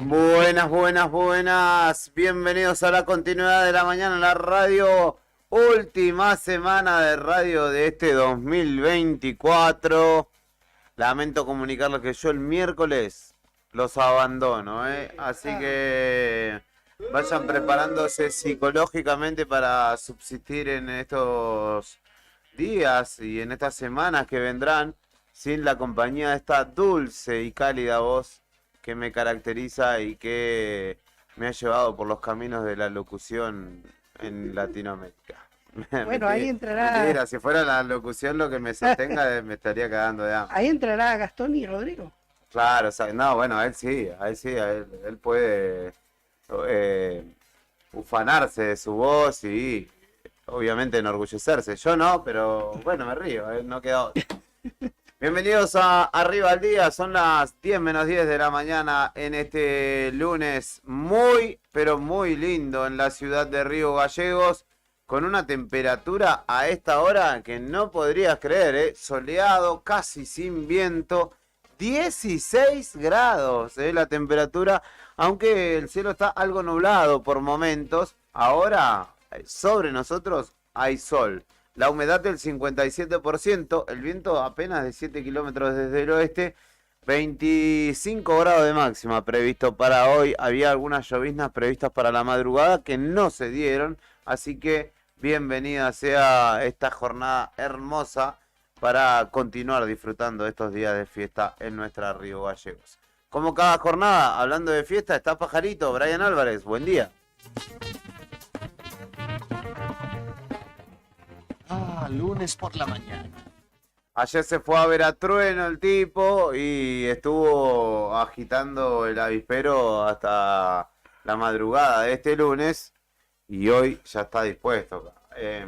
Buenas, buenas, buenas. Bienvenidos a la continuidad de la mañana en la radio. Última semana de radio de este 2024. Lamento comunicarles que yo el miércoles los abandono, Así que vayan preparándose psicológicamente para subsistir en estos días y en estas semanas que vendrán sin la compañía de esta dulce y cálida voz que me caracteriza y que me ha llevado por los caminos de la locución en Latinoamérica. Bueno, ahí entrará... Mentira, si fuera la locución lo que me sostenga, me estaría cagando de hambre. Ahí entrará Gastón y Rodrigo. Claro, o sea, no, bueno, a él sí, él puede ufanarse de su voz y obviamente enorgullecerse. Yo no, pero bueno, me río, no queda otro. Bienvenidos a Arriba al Día, son las 10 menos 10 de la mañana en este lunes muy, pero muy lindo en la ciudad de Río Gallegos, con una temperatura a esta hora que no podrías creer, soleado, casi sin viento, 16 grados la temperatura, aunque el cielo está algo nublado por momentos, ahora sobre nosotros hay sol. La humedad del 57%, el viento apenas de 7 kilómetros desde el oeste, 25 grados de máxima previsto para hoy. Había algunas lloviznas previstas para la madrugada que no se dieron, así que bienvenida sea esta jornada hermosa para continuar disfrutando estos días de fiesta en nuestra Río Gallegos. Como cada jornada, hablando de fiesta, está Pajarito, Brian Álvarez, buen día. Lunes por la mañana. Ayer se fue a ver a Trueno el tipo y estuvo agitando el avispero hasta la madrugada de este lunes y hoy ya está dispuesto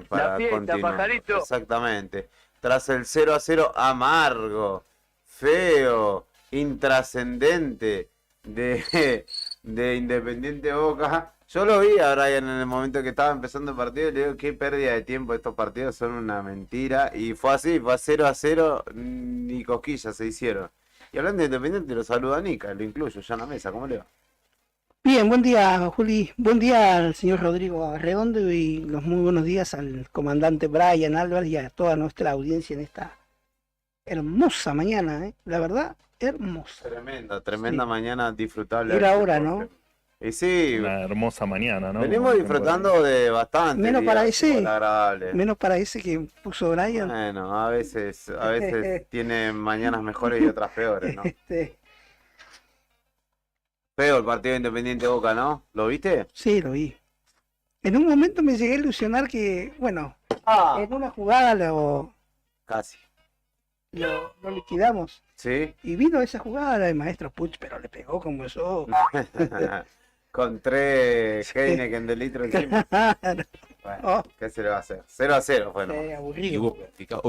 para la fiesta, continuar. Pajarito. Exactamente. Tras el 0-0 amargo, feo, intrascendente de Independiente Boca. Yo lo vi a Brian en el momento que estaba empezando el partido y le digo, qué pérdida de tiempo, estos partidos son una mentira. Y fue así, fue 0-0, ni cosquillas se hicieron. Y hablando de Independiente, lo saluda Nica, lo incluyo ya en la mesa, ¿cómo le va? Bien, buen día, Juli. Buen día al señor Rodrigo Arredondo y los muy buenos días al comandante Brian Álvarez y a toda nuestra audiencia en esta hermosa mañana, La verdad, hermosa. Tremenda Sí. Mañana disfrutable. Era hora, ¿no? Y sí, Una hermosa mañana, ¿no? venimos disfrutando de bastante. Menos para ese. igual agradable. Menos para ese que puso Brian. Bueno, a veces tiene mañanas mejores y otras peores, ¿no? Feo el partido de Independiente Boca, ¿no? ¿Lo viste? Sí, lo vi. En un momento me llegué a ilusionar que, bueno, en una jugada Casi. lo liquidamos. ¿Sí? Y vino esa jugada la de Maestro Puch, pero le pegó como eso. Con 3 Heineken de litro encima. Bueno, ¿qué se le va a hacer? 0-0 fue, ¿no? Aburrido.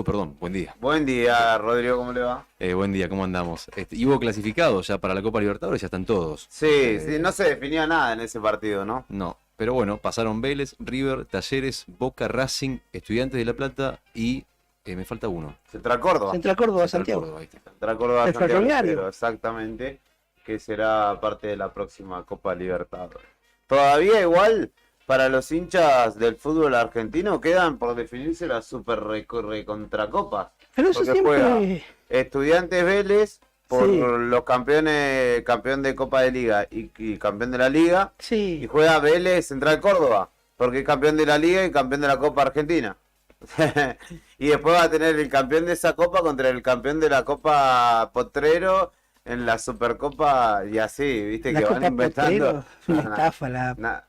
Perdón, buen día. Buen día, Rodrigo, ¿cómo le va? Buen día, ¿cómo andamos? ¿Y hubo clasificado ya para la Copa Libertadores? Ya están todos. Sí, no se definía nada en ese partido, ¿no? No, pero bueno, pasaron Vélez, River, Talleres, Boca, Racing, Estudiantes de La Plata y me falta uno. Central Córdoba. Central Córdoba, Central Santiago. Córdoba, ahí está. Central Córdoba, El Santiago, Ferroviario. pero exactamente, que será parte de la próxima Copa Libertadores. Todavía igual, para los hinchas del fútbol argentino, quedan por definirse las super recontracopas. Pero eso Porque siempre... juega Estudiantes Sí. Vélez por los campeones, campeón de Copa de Liga y campeón de la Liga. Y Sí, juega Vélez Central Córdoba, porque es campeón de la Liga y campeón de la Copa Argentina. Y después va a tener el campeón de esa copa contra el campeón de la Copa Potrero en la Supercopa y así, viste, la que van Copa inventando. Potrero es una estafa. Nah,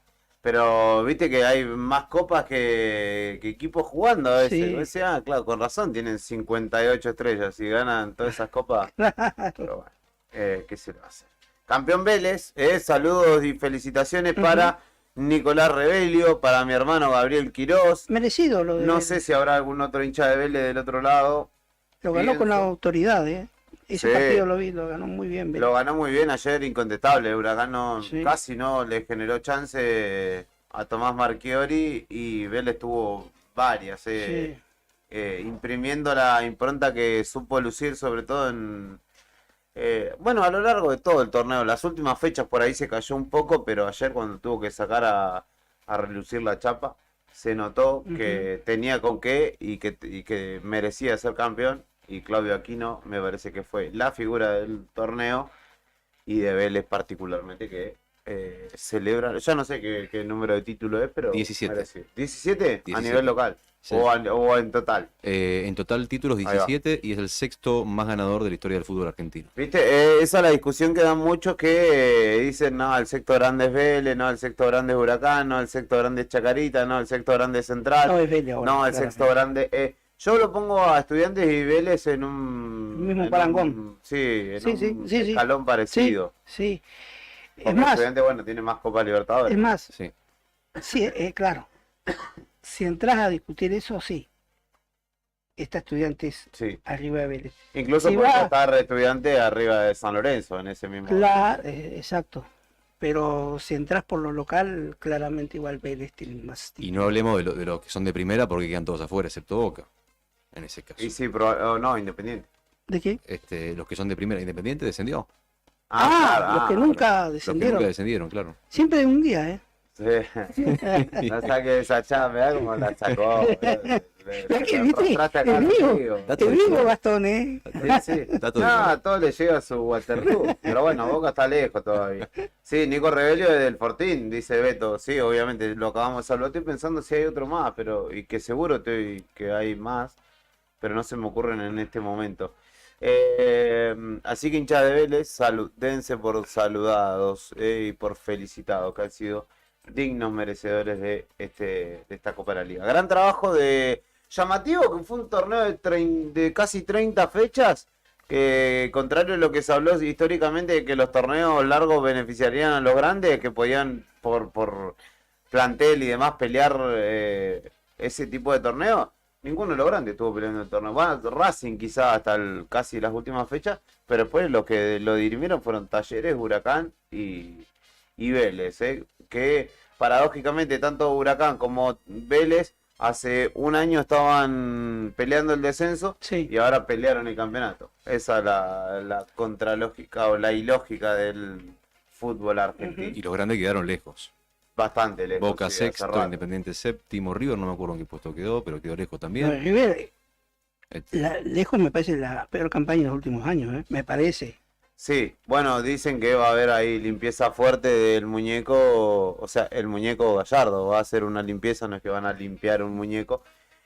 Pero viste que hay más copas que equipos jugando a veces. Sí. Yo decía, claro, con razón, tienen 58 estrellas y ganan todas esas copas. Pero bueno, ¿qué se le va a hacer? Campeón Vélez, saludos y felicitaciones para Nicolás Rebelio, para mi hermano Gabriel Quirós. Merecido lo de No Vélez. sé si habrá algún otro hincha de Vélez del otro lado. Lo ganó con la pienso. autoridad, ¿eh? Ese Sí. partido lo vi, lo ganó muy bien Vélez. Lo ganó muy bien ayer, incontestable. Huracán Sí. casi no le generó chance a Tomás Marchiori y Vélez tuvo varias, Sí. imprimiendo la impronta que supo lucir, sobre todo bueno, a lo largo de todo el torneo. Las últimas fechas por ahí se cayó un poco, pero ayer cuando tuvo que sacar a relucir la chapa, se notó que tenía con qué y que merecía ser campeón. Y Claudio Aquino me parece que fue la figura del torneo y de Vélez particularmente, que celebra, ya no sé qué número de título es, pero 17. merecido. ¿17? A 17. nivel local Sí. o en total. En total títulos va. 17 y es el sexto más ganador de la historia del fútbol argentino. ¿Viste? Esa es la discusión que dan muchos que dicen, no, el sexto grande es Vélez, no, el sexto grande es Huracán, no, el sexto grande es Chacarita, no, el sexto grande es Central, No es Vélez ahora. no, el claro. sexto grande es... Yo lo pongo a Estudiantes y Vélez en un... Mismo en parangón. sí, en Sí, un sí. escalón Sí, parecido. sí. Porque Es más, Estudiantes, bueno, tiene más Copa Libertadores. es más, Sí. sí, claro. Si entras a discutir eso, sí. Está Estudiantes Sí. arriba de Vélez. Incluso Si porque va- está Estudiantes arriba de San Lorenzo en ese mismo... Claro, exacto. Pero si entras por lo local, claramente igual Vélez tiene más Y no hablemos de los que son de primera porque quedan todos afuera, excepto Boca, en ese caso. Y sí, pero no, Independiente. ¿De qué? Los que son de primera, Independiente descendió. Los que nunca Los que descendieron. nunca descendieron, claro. Siempre hay un día, ¿eh? Sí. No saque esa chava, me da como la sacó. Ya que, viste, te digo, Gastón, ¿eh? Sí. Está todo No, bien. a todo le llega su Waterloo. Pero bueno, Boca está lejos todavía. Sí, Nico Rebelio es del Fortín, dice Beto. Sí, obviamente lo acabamos de salvar. Estoy pensando si hay otro más, pero y que seguro que hay más, pero no se me ocurren en este momento. Así que hinchas de Vélez, dense por saludados y por felicitados, que han sido dignos merecedores de esta Copa de la Liga. Gran trabajo de llamativo, que fue un torneo de casi 30 fechas, que contrario a lo que se habló históricamente de que los torneos largos beneficiarían a los grandes, que podían por plantel y demás pelear ese tipo de torneo. Ninguno de los grandes estuvo peleando el torneo. Bueno, Racing quizá hasta casi las últimas fechas, pero después los que lo dirimieron fueron Talleres, Huracán y Vélez, que paradójicamente tanto Huracán como Vélez hace un año estaban peleando el descenso Sí. y ahora pelearon el campeonato. Esa es la contralógica o la ilógica del fútbol argentino. Y los grandes quedaron lejos. Bastante lejos. Boca sí, hace sexto, rato. Independiente séptimo, River no me acuerdo en qué puesto quedó, pero quedó lejos No, también. River, Este, lejos me parece la peor campaña de los últimos años, ¿eh? Me parece. Sí, bueno, dicen que va a haber ahí limpieza fuerte del muñeco, o sea, el muñeco Gallardo va a hacer una limpieza, no es que van a limpiar un muñeco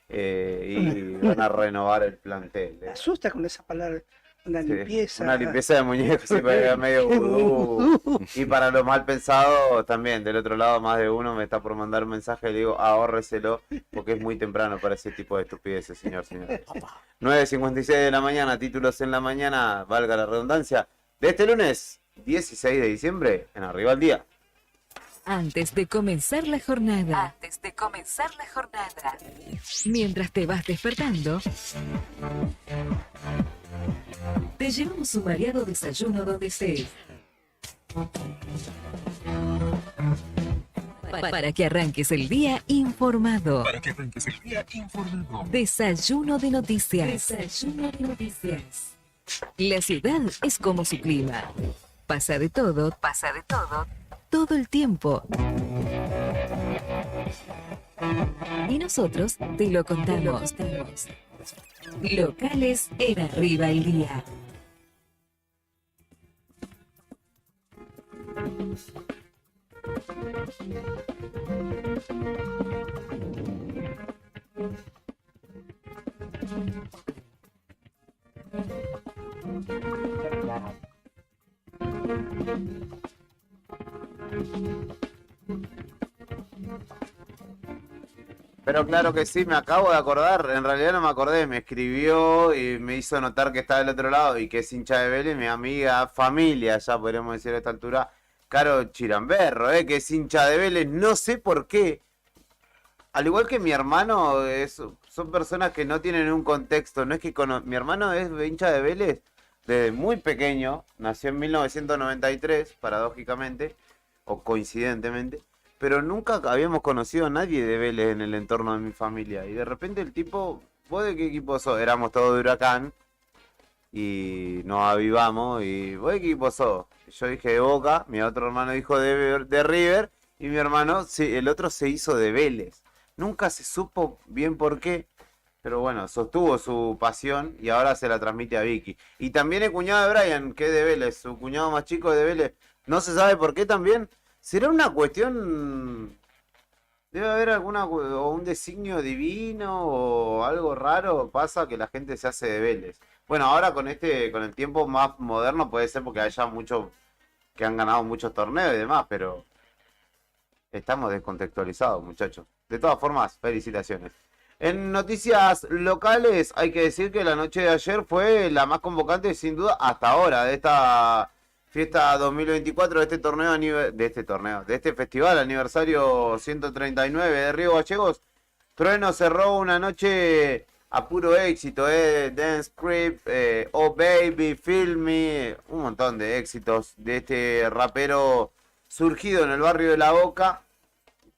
y van a renovar el plantel. Me asusta con esa palabra, una Sí, limpieza. una limpieza de muñecos, sí, pero es medio vudú. Y para los mal pensados también, del otro lado más de uno me está por mandar un mensaje y le digo, ahórreselo, porque es muy temprano para ese tipo de estupideces, señores. 9:56 de la mañana, títulos en la mañana, valga la redundancia, de este lunes 16 de diciembre, en Arriba al Día. Antes de comenzar la jornada. Mientras te vas despertando, te llevamos un variado desayuno donde estés. Para que arranques el día informado. Desayuno de noticias. La ciudad es como su clima. Pasa de todo, todo el tiempo. Y nosotros te lo contamos. Locales en Arriba el Día. Pero claro que sí, me acabo de acordar, en realidad no me acordé, me escribió y me hizo notar que está del otro lado y que es hincha de Vélez, mi amiga, familia, ya podríamos decir a esta altura, Caro Chiramberro, que es hincha de Vélez, no sé por qué. Al igual que mi hermano, son personas que no tienen un contexto, no es que mi hermano es hincha de Vélez desde muy pequeño, nació en 1993, paradójicamente, o coincidentemente, pero nunca habíamos conocido a nadie de Vélez en el entorno de mi familia. Y de repente el tipo, ¿vos de qué equipo sos? Éramos todos de Huracán y nos avivamos. ¿Y vos de qué equipo sos? Yo dije de Boca, mi otro hermano dijo de River y mi hermano, sí, el otro se hizo de Vélez. Nunca se supo bien por qué, pero bueno, sostuvo su pasión y ahora se la transmite a Vicky. Y también el cuñado de Brian, que es de Vélez, su cuñado más chico es de Vélez. No se sabe por qué también. ¿Será una cuestión? Debe haber o un designio divino o algo raro pasa que la gente se hace de Vélez. Bueno, ahora con el tiempo más moderno puede ser porque haya muchos que han ganado muchos torneos y demás, pero estamos descontextualizados, muchachos. De todas formas, felicitaciones. En noticias locales, hay que decir que la noche de ayer fue la más convocante, sin duda, hasta ahora, de esta fiesta 2024, de este festival aniversario 139 de Río Gallegos. Trueno cerró una noche a puro éxito, Dance Creep, Oh Baby, Feel Me, un montón de éxitos de este rapero surgido en el barrio de La Boca,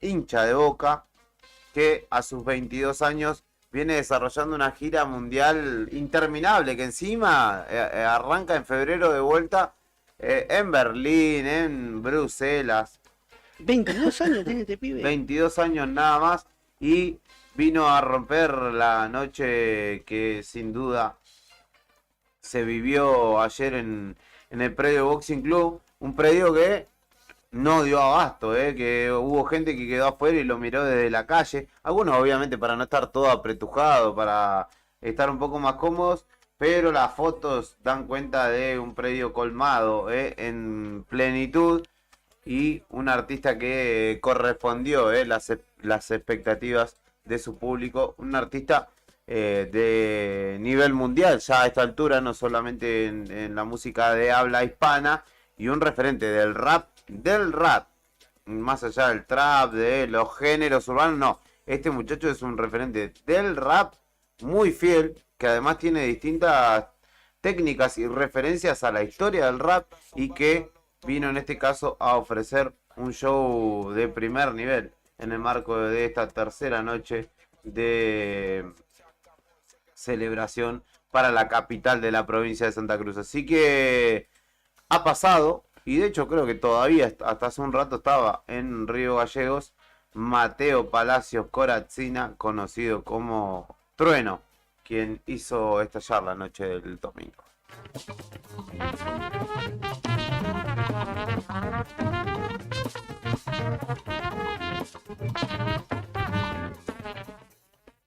hincha de Boca, que a sus 22 años viene desarrollando una gira mundial interminable, que encima arranca en febrero de vuelta en Berlín, en Bruselas. 22 años tiene este pibe. 22 años nada más y vino a romper la noche que sin duda se vivió ayer en el predio Boxing Club, un predio que no dio abasto, que hubo gente que quedó afuera y lo miró desde la calle. Algunos obviamente para no estar todo apretujado, para estar un poco más cómodos, pero las fotos dan cuenta de un predio colmado en plenitud y un artista que correspondió las expectativas de su público, un artista de nivel mundial ya a esta altura, no solamente en la música de habla hispana, y un referente del rap, más allá del trap, de los géneros urbanos, no, este muchacho es un referente del rap muy fiel, que además tiene distintas técnicas y referencias a la historia del rap y que vino en este caso a ofrecer un show de primer nivel en el marco de esta tercera noche de celebración para la capital de la provincia de Santa Cruz. Así que ha pasado, y de hecho creo que todavía hasta hace un rato estaba en Río Gallegos, Mateo Palacios Corazzina, conocido como Trueno, quien hizo estallar la noche del domingo.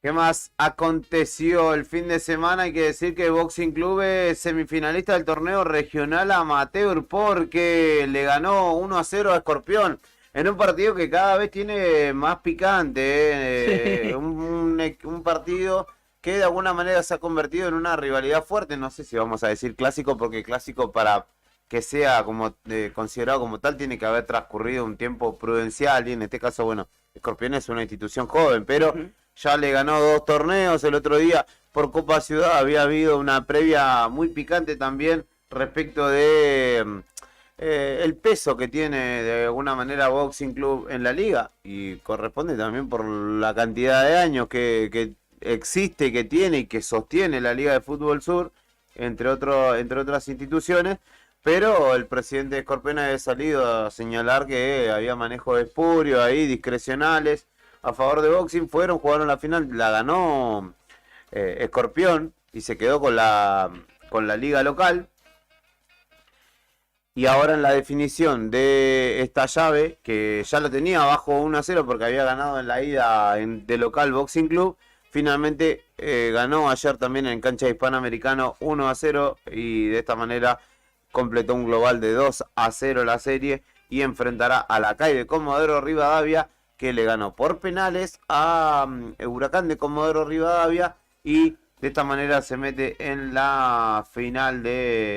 ¿Qué más aconteció el fin de semana? Hay que decir que Boxing Club es semifinalista del torneo regional amateur porque le ganó 1-0 a Escorpión en un partido que cada vez tiene más picante. Un partido que de alguna manera se ha convertido en una rivalidad fuerte. No sé si vamos a decir clásico, porque clásico para que sea como considerado como tal tiene que haber transcurrido un tiempo prudencial, y en este caso, bueno, Escorpión es una institución joven, pero ya le ganó 2 torneos. El otro día por Copa Ciudad había habido una previa muy picante también respecto de el peso que tiene de alguna manera Boxing Club en la liga, y corresponde también por la cantidad de años que existe, que tiene y que sostiene la Liga de Fútbol Sur, entre otras instituciones. Pero el presidente de Escorpión había salido a señalar que había manejos espurios ahí, discrecionales, a favor de Boxing. Jugaron la final, la ganó Escorpión y se quedó con la liga local. Y ahora en la definición de esta llave, que ya lo tenía abajo 1-0 porque había ganado en la ida de local Boxing Club, finalmente ganó ayer también en cancha hispanoamericano 1-0 y de esta manera completó un global de 2-0 la serie y enfrentará a la CAI de Comodoro Rivadavia que le ganó por penales a Huracán de Comodoro Rivadavia y de esta manera se mete en la final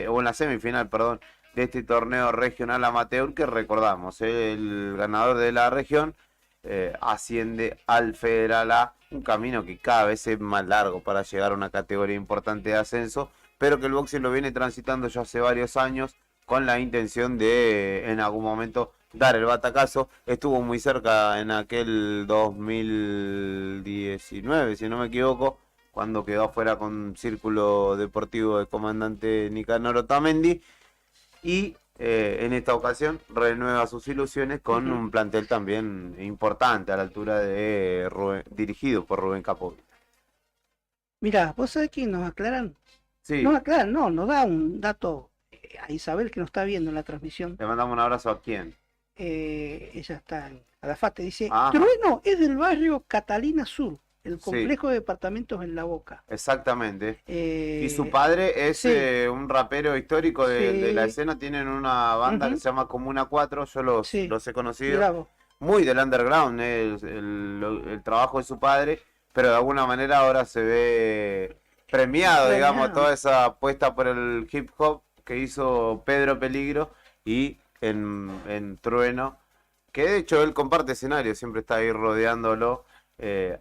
o en la semifinal, perdón, de este torneo regional amateur que recordamos, el ganador de la región asciende al Federal A, un camino que cada vez es más largo para llegar a una categoría importante de ascenso, pero que el boxing lo viene transitando ya hace varios años con la intención de en algún momento dar el batacazo. Estuvo muy cerca en aquel 2019, si no me equivoco, cuando quedó afuera con Círculo Deportivo de Comandante Nicanor Otamendi, y en esta ocasión renueva sus ilusiones con un plantel también importante a la altura de dirigido por Rubén Capovilla. Mira, vos sabés que nos aclaran, Sí, nos aclaran, no, nos da un dato a Isabel que nos está viendo en la transmisión. le mandamos un abrazo a quién. Ella está en Calafate, dice, Ajá. Trueno es del barrio Catalina Sur, el Sí. complejo de departamentos en La Boca. Exactamente. Y su Eh, padre es sí. Un rapero histórico de la Sí. escena. Tienen una banda Ujú. que se llama Comuna 4. Yo Sí. los he conocido. mirá vos. Muy del underground, el trabajo de su padre. Pero de alguna manera ahora se ve premiado, digamos, Premiado. toda esa apuesta por el hip hop que hizo Pedro Peligro y en Trueno, que de hecho él comparte escenario, siempre está ahí rodeándolo,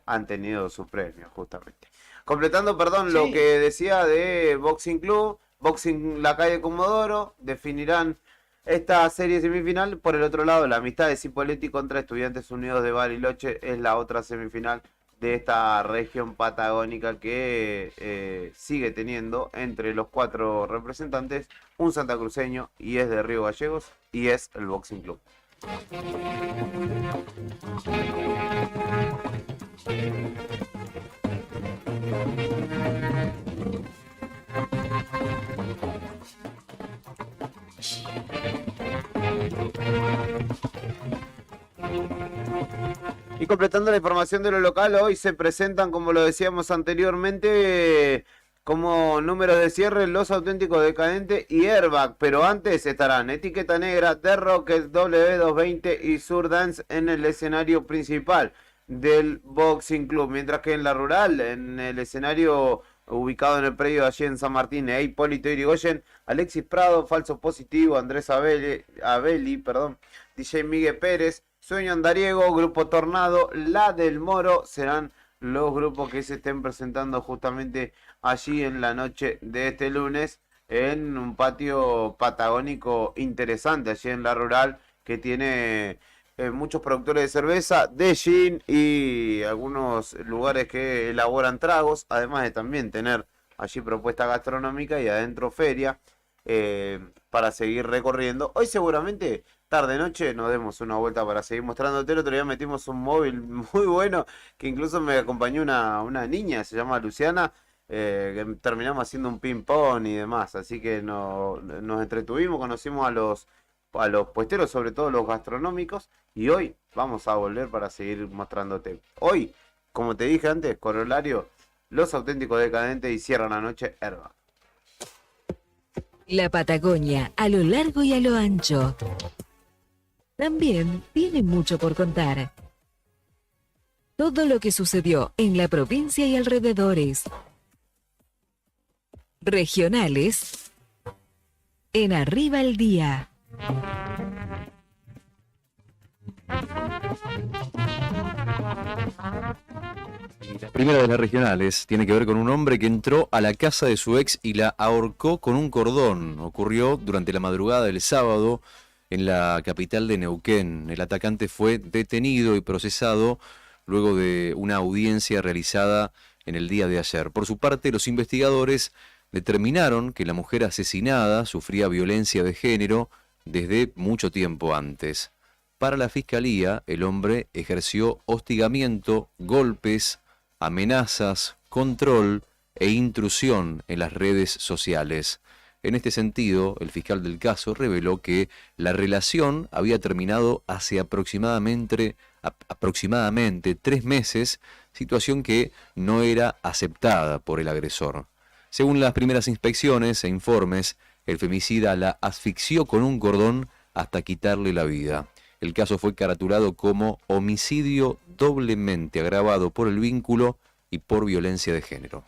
han tenido su premio justamente. Completando, perdón, lo Sí. que decía de Boxing Club, Boxing La Calle Comodoro, definirán esta serie semifinal. Por el otro lado, la Amistad de Cipolletti contra Estudiantes Unidos de Bariloche es la otra semifinal de esta región patagónica que sigue teniendo entre los 4 representantes un santacruceño, y es de Río Gallegos, y es el Boxing Club. Y completando la información de lo local, hoy se presentan, como lo decíamos anteriormente, como números de cierre Los Auténticos Decadentes y Airbag, pero antes estarán Etiqueta Negra, The Rockets, W220 y Surdance en el escenario principal del Boxing Club, mientras que en la rural, en el escenario ubicado en el predio allí en San Martín e Hipólito Yrigoyen, Alexis Prado, Falso Positivo, Andrés Abeli, DJ Miguel Pérez, Sueño Andariego, Grupo Tornado, La del Moro, serán los grupos que se estén presentando justamente allí en la noche de este lunes, en un patio patagónico interesante allí en la rural, que tiene muchos productores de cerveza, de gin y algunos lugares que elaboran tragos, además de también tener allí propuesta gastronómica y adentro feria para seguir recorriendo. Hoy seguramente tarde-noche nos demos una vuelta para seguir mostrándote. El otro día metimos un móvil muy bueno, que incluso me acompañó una niña, se llama Luciana, que terminamos haciendo un ping-pong y demás. Así que nos entretuvimos, conocimos a los puesteros, sobre todo los gastronómicos, y hoy vamos a volver para seguir mostrándote. Hoy, como te dije antes, corolario, Los Auténticos Decadentes, y cierran la noche Airbag. La Patagonia, a lo largo y a lo ancho, también tiene mucho por contar. Todo lo que sucedió en la provincia y alrededores. Regionales en Arriba el Día. La primera de las regionales tiene que ver con un hombre que entró a la casa de su ex y la ahorcó con un cordón. Ocurrió durante la madrugada del sábado en la capital de Neuquén. El atacante fue detenido y procesado luego de una audiencia realizada en el día de ayer. Por su parte, los investigadores determinaron que la mujer asesinada sufría violencia de género desde mucho tiempo antes. Para la fiscalía, el hombre ejerció hostigamiento, golpes, amenazas, control e intrusión en las redes sociales. En este sentido, el fiscal del caso reveló que la relación había terminado hace aproximadamente 3 meses, situación que no era aceptada por el agresor. Según las primeras inspecciones e informes, el femicida la asfixió con un cordón hasta quitarle la vida. El caso fue caratulado como homicidio doblemente agravado por el vínculo y por violencia de género.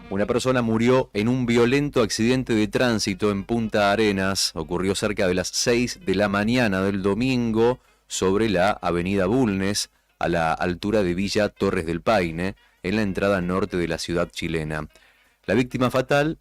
Una persona murió en un violento accidente de tránsito en Punta Arenas. Ocurrió cerca de las 6 de la mañana del domingo sobre la avenida Bulnes, a la altura de Villa Torres del Paine, en la entrada norte de la ciudad chilena. La víctima fatal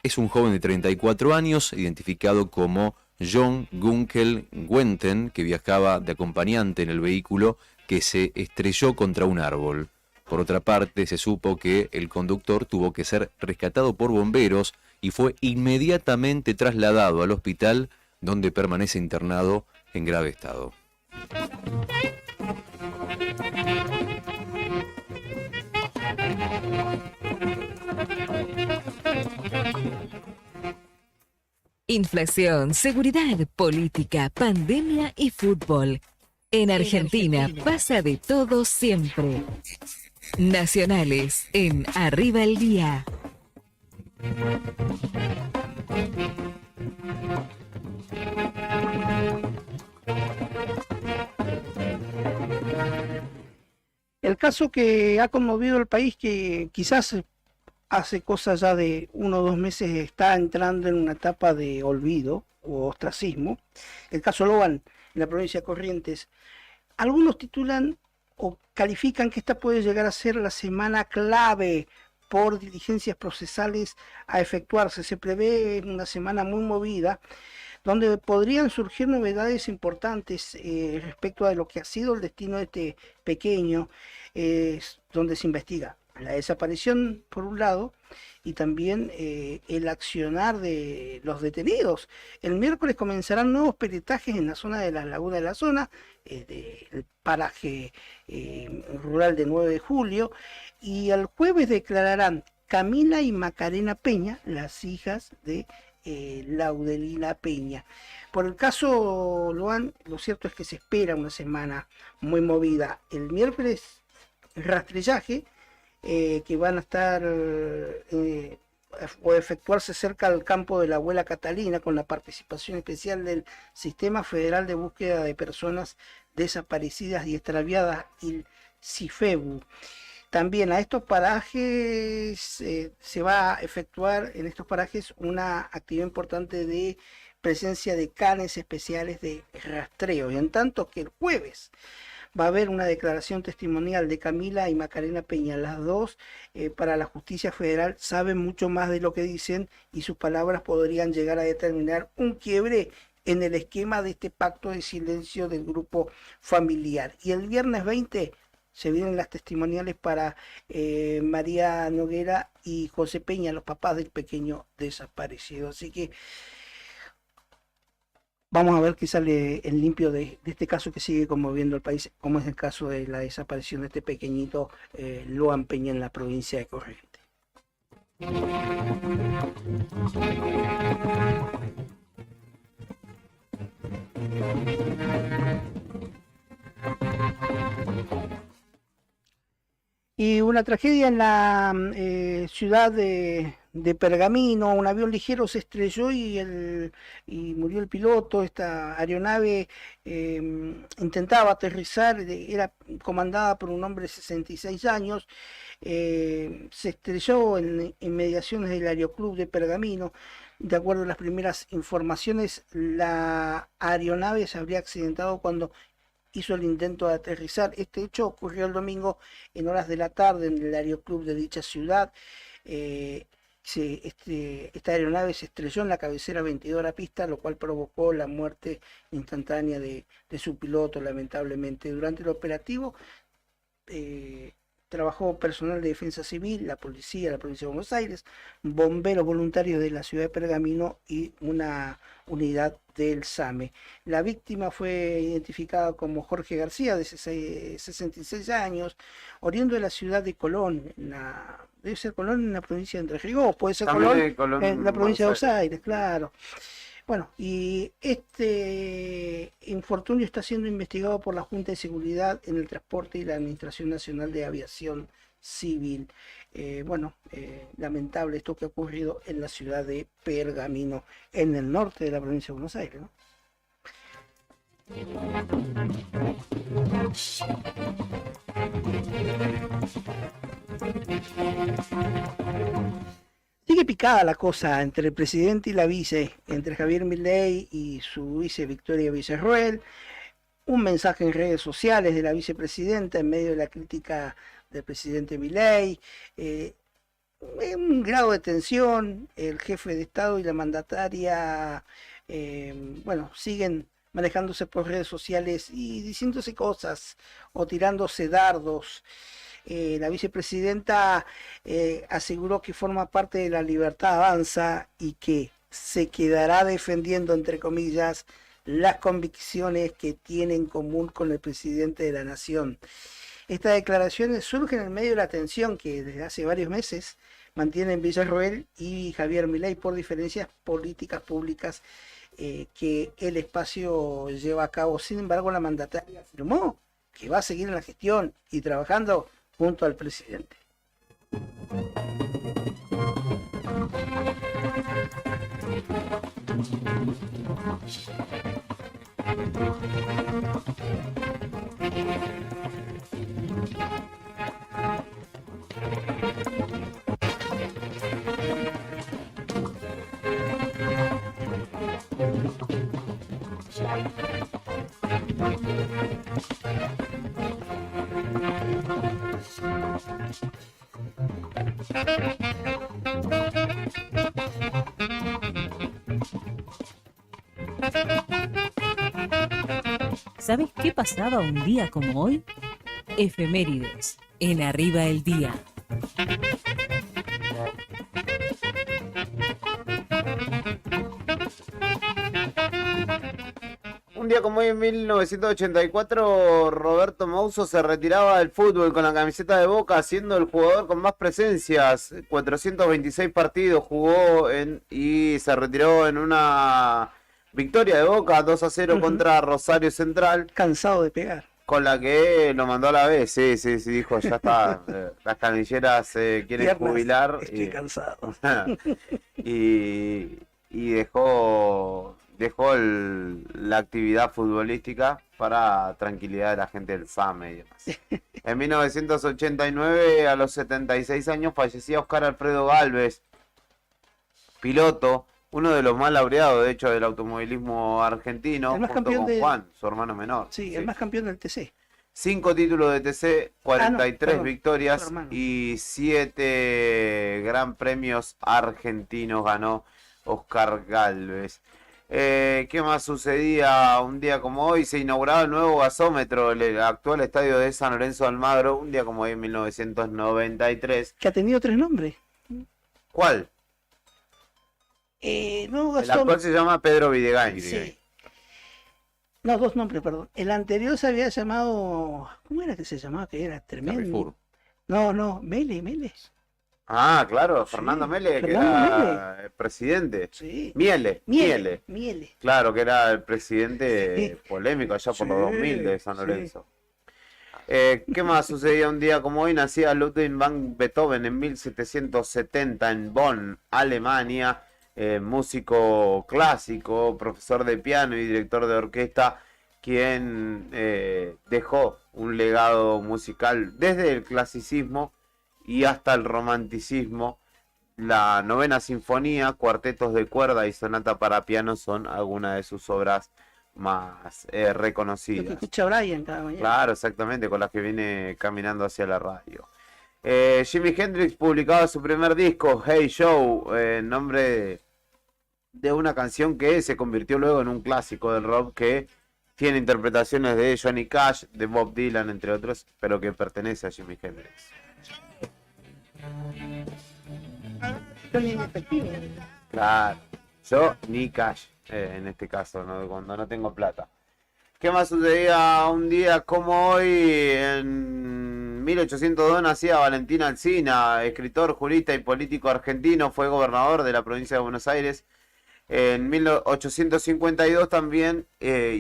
es un joven de 34 años, identificado como John Gunkel Wenten, que viajaba de acompañante en el vehículo que se estrelló contra un árbol. Por otra parte, se supo que el conductor tuvo que ser rescatado por bomberos y fue inmediatamente trasladado al hospital, donde permanece internado en grave estado. Inflación, seguridad, política, pandemia y fútbol. En Argentina pasa de todo siempre. Nacionales en Arriba el Día. El caso que ha conmovido al país, que quizás hace cosa ya de 1 o 2 meses está entrando en una etapa de olvido o ostracismo, el caso Logan en la provincia de Corrientes. Algunos titulan o califican que esta puede llegar a ser la semana clave por diligencias procesales a efectuarse. Se prevé una semana muy movida, donde podrían surgir novedades importantes respecto a lo que ha sido el destino de este pequeño, donde se investiga la desaparición por un lado y también el accionar de los detenidos. El miércoles comenzarán nuevos peritajes en la zona de las lagunas de la zona, del paraje rural de 9 de julio, y el jueves declararán Camila y Macarena Peña, las hijas de Laudelina Peña. Por el caso Loan, lo cierto es que se espera una semana muy movida. El miércoles, rastrillaje, que van a estar o efectuarse cerca del campo de la abuela Catalina, con la participación especial del Sistema Federal de Búsqueda de Personas Desaparecidas y Extraviadas, el CIFEBU. También a estos parajes se va a efectuar en estos parajes una actividad importante de presencia de canes especiales de rastreo, y en tanto que el jueves va a haber una declaración testimonial de Camila y Macarena Peña. Las dos, para la justicia federal, saben mucho más de lo que dicen, y sus palabras podrían llegar a determinar un quiebre en el esquema de este pacto de silencio del grupo familiar. Y el viernes 20 se vienen las testimoniales para María Noguera y José Peña, los papás del pequeño desaparecido. Así que vamos a ver qué sale en limpio de este caso que sigue conmoviendo al país, como es el caso de la desaparición de este pequeñito Loan Peña en la provincia de Corrientes. Y una tragedia en la ciudad de Pergamino. Un avión ligero se estrelló y murió el piloto. Esta aeronave intentaba aterrizar, era comandada por un hombre de 66 años. Se estrelló en inmediaciones del Aeroclub de Pergamino. De acuerdo a las primeras informaciones, la aeronave se habría accidentado cuando hizo el intento de aterrizar. Este hecho ocurrió el domingo en horas de la tarde en el Aeroclub de dicha ciudad. Esta aeronave se estrelló en la cabecera 22 de la pista, lo cual provocó la muerte instantánea de su piloto, lamentablemente. Durante el operativo trabajó personal de defensa civil, la policía de la provincia de Buenos Aires, bomberos voluntarios de la ciudad de Pergamino y una unidad del SAME. La víctima fue identificada como Jorge García, de 66 años, oriundo de la ciudad de Colón. Debe ser Colón en la provincia de Entre Ríos, puede ser Colón en la provincia de Buenos Aires, claro. Bueno, y este infortunio está siendo investigado por la Junta de Seguridad en el Transporte y la Administración Nacional de Aviación civil. Lamentable esto que ha ocurrido en la ciudad de Pergamino, en el norte de la provincia de Buenos Aires, ¿no? Sigue picada la cosa entre el presidente y la vice, entre Javier Milei y su vice Victoria Villarroel. Un mensaje en redes sociales de la vicepresidenta en medio de la crítica del presidente Milei. Un grado de tensión, el jefe de Estado y la mandataria, siguen manejándose por redes sociales y diciéndose cosas o tirándose dardos. La vicepresidenta aseguró que forma parte de la Libertad Avanza y que se quedará defendiendo, entre comillas, las convicciones que tiene en común con el presidente de la Nación. Estas declaraciones surgen en medio de la tensión que desde hace varios meses mantienen Villarroel y Javier Milei por diferencias políticas públicas que el espacio lleva a cabo. Sin embargo, la mandataria afirmó que va a seguir en la gestión y trabajando junto al presidente. ¿Sabes qué pasaba un día como hoy? Efemérides, en Arriba el Día. Un día como hoy en 1984, Roberto Mouso se retiraba del fútbol con la camiseta de Boca, siendo el jugador con más presencias. 426 partidos jugó y se retiró en una victoria de Boca 2-0 contra Rosario Central. Cansado de pegar. Con la que lo mandó a la vez, sí, dijo, ya está, las canilleras quieren Piernas, jubilar. Estoy cansado. y dejó la actividad futbolística para tranquilidad de la gente del SAME y demás. En 1989, a los 76 años, fallecía Oscar Alfredo Gálvez, piloto, uno de los más laureados, de hecho, del automovilismo argentino, junto con Juan, su hermano menor. Sí, el más campeón del TC. 5 títulos de TC, 43 victorias y 7 gran premios argentinos ganó Oscar Gálvez. ¿Qué más sucedía un día como hoy? Se inauguraba el nuevo gasómetro, el actual estadio de San Lorenzo de Almagro, un día como hoy en 1993. Que ha tenido 3 nombres. ¿Cuál? Nuevo gasómetro. El actual se llama Pedro Videgain. Sí. No, 2 nombres, perdón. El anterior se había llamado... ¿Cómo era que se llamaba? Que era tremendo. Carrefour. No, Mele. Ah, claro, Sí, Fernando Mele, que Fernando era el presidente. Sí. Miele. Miele. Claro, que era el presidente polémico allá por los Sí, 2000 de San sí. Lorenzo. ¿Qué más sucedía un día como hoy? Nacía Ludwig van Beethoven en 1770 en Bonn, Alemania. Músico clásico, profesor de piano y director de orquesta, quien dejó un legado musical desde el clasicismo y hasta el romanticismo. La novena sinfonía, cuartetos de cuerda y sonata para piano son algunas de sus obras más Lo que reconocidas. escucha Brian cada mañana. Claro, exactamente, con las que viene caminando hacia la radio. Jimi Hendrix publicaba su primer disco, Hey Joe, en nombre de una canción que se convirtió luego en un clásico del rock que tiene interpretaciones de Johnny Cash, de Bob Dylan, entre otros, pero que pertenece a Jimi Hendrix. Son inefectivos. Claro, yo ni Cash, en este caso, ¿no? Cuando no tengo plata. ¿Qué más sucedía un día como hoy? En 1802 nacía Valentín Alsina, escritor, jurista y político argentino, fue gobernador de la provincia de Buenos Aires. En 1852 también, en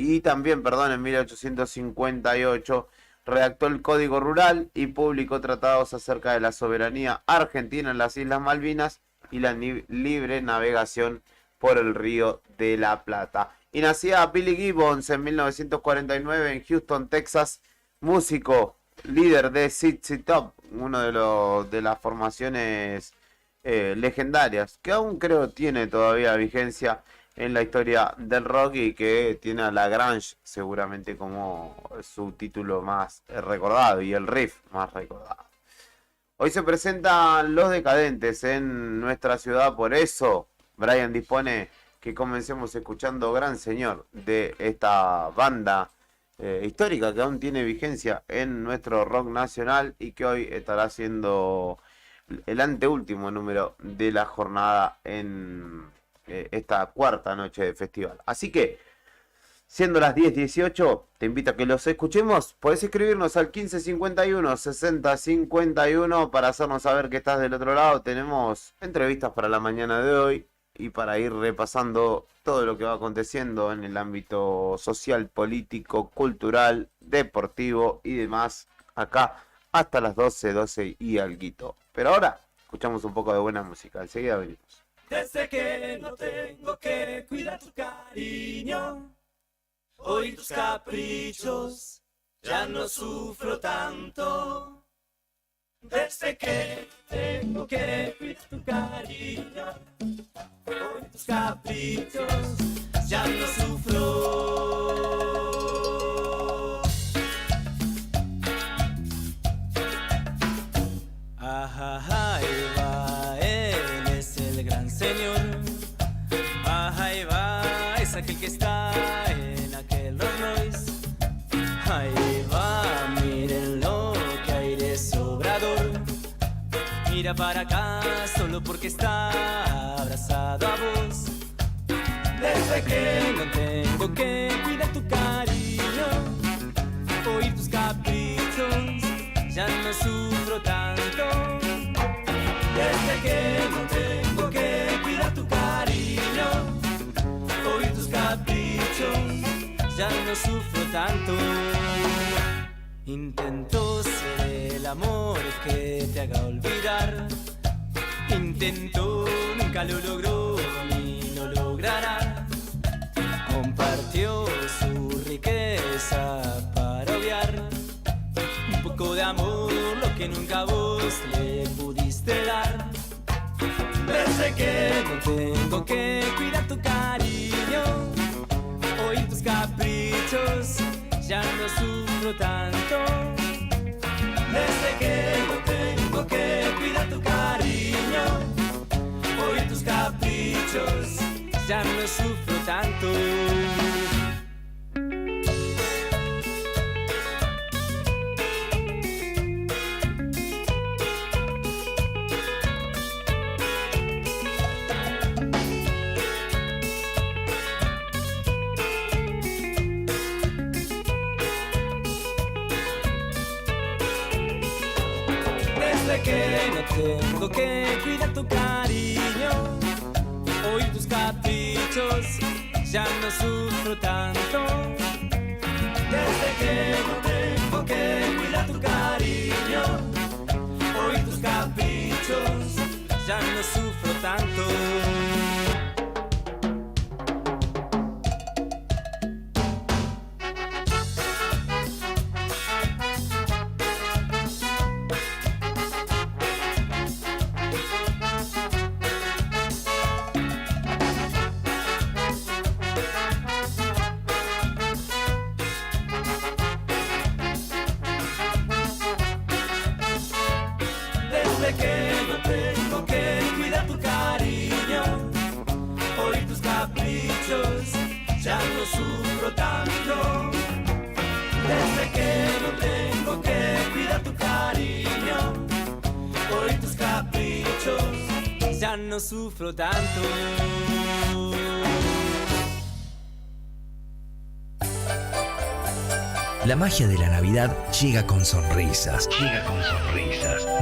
1858 redactó el Código Rural y publicó tratados acerca de la soberanía argentina en las Islas Malvinas y la libre navegación por el Río de la Plata. Y nacía Billy Gibbons en 1949 en Houston, Texas, músico, líder de ZZ Top, uno de las formaciones legendarias, que aún creo tiene todavía vigencia en la historia del rock y que tiene a La Grange seguramente como su título más recordado y el riff más recordado. Hoy se presentan Los Decadentes en nuestra ciudad, por eso Brian dispone que comencemos escuchando Gran Señor de esta banda histórica que aún tiene vigencia en nuestro rock nacional y que hoy estará siendo el anteúltimo número de la jornada en esta cuarta noche de festival. Así que, siendo las 10:18, te invito a que los escuchemos. Podés escribirnos al 1551 60 51 para hacernos saber que estás del otro lado. Tenemos entrevistas para la mañana de hoy y para ir repasando todo lo que va aconteciendo en el ámbito social, político, cultural, deportivo y demás, acá hasta las 12 y alguito. Pero ahora escuchamos un poco de buena música, enseguida venimos. Desde que no tengo que cuidar tu cariño, oír tus caprichos, ya no sufro tanto. Desde que tengo que cuidar tu cariño, oír tus caprichos, ya no sufro. Ajá, ahí va, él es el gran señor. Ajá, ahí va, es aquel que está en aquel Rolls Royce. Ahí va, mírenlo, que aire sobrador. Mira para acá, solo porque está abrazado a vos. Desde que no tengo que cuidar tu cariño, oír tus caprichos, ya no sufro tanto. Desde que no tengo que cuidar tu cariño, oír tus caprichos, ya no sufro tanto. Intento ser el amor que te haga olvidar. Intento, nunca lo logró ni lo logrará. Compartió su riqueza para obviar un poco de amor, lo que nunca vos le pudiste dar. Desde que no tengo que cuidar tu cariño, oír tus caprichos, ya no sufro tanto. Desde que no tengo que cuidar tu cariño, oír tus caprichos, ya no sufro tanto. Que no tengo que cuidar tu cariño, oír tus caprichos, ya no sufro tanto. Desde que no tengo que cuidar tu cariño, oír tus caprichos, ya no sufro tanto. No sufro tanto. La magia de la Navidad llega con sonrisas.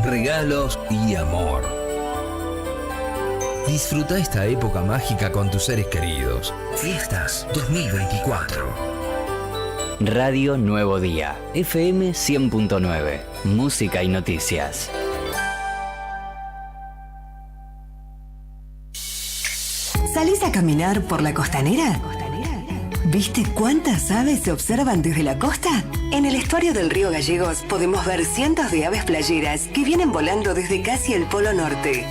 Regalos y amor. Disfruta esta época mágica con tus seres queridos. Fiestas 2024. Radio Nuevo Día, FM 100.9, música y noticias. ¿Salís a caminar por la costanera? ¿Viste cuántas aves se observan desde la costa? En el estuario del río Gallegos podemos ver cientos de aves playeras que vienen volando desde casi el Polo Norte,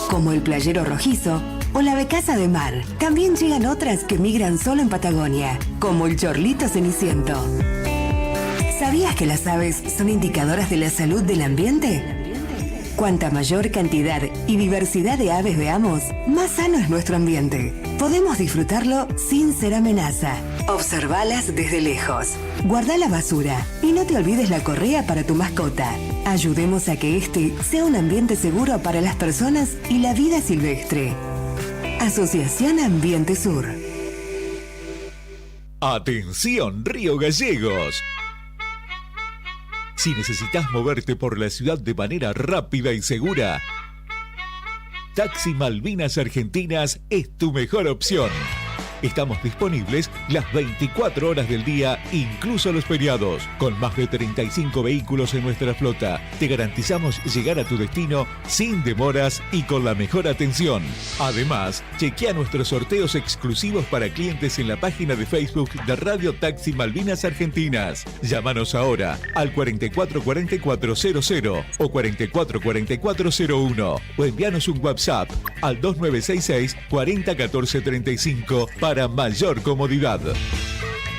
como el playero rojizo o la becasa de mar. También llegan otras que migran solo en Patagonia, como el chorlito ceniciento. ¿Sabías que las aves son indicadoras de la salud del ambiente? Cuanta mayor cantidad y diversidad de aves veamos, más sano es nuestro ambiente. Podemos disfrutarlo sin ser amenaza. Observalas desde lejos. Guarda la basura y no te olvides la correa para tu mascota. Ayudemos a que este sea un ambiente seguro para las personas y la vida silvestre. Asociación Ambiente Sur. Atención, Río Gallegos. Si necesitas moverte por la ciudad de manera rápida y segura, Taxi Malvinas Argentinas es tu mejor opción. Estamos disponibles las 24 horas del día, incluso los feriados. Con más de 35 vehículos en nuestra flota, te garantizamos llegar a tu destino sin demoras y con la mejor atención. Además, chequea nuestros sorteos exclusivos para clientes en la página de Facebook de Radio Taxi Malvinas Argentinas. Llámanos ahora al 444400 o 444401 o envíanos un WhatsApp al 2966 401435 para mayor comodidad.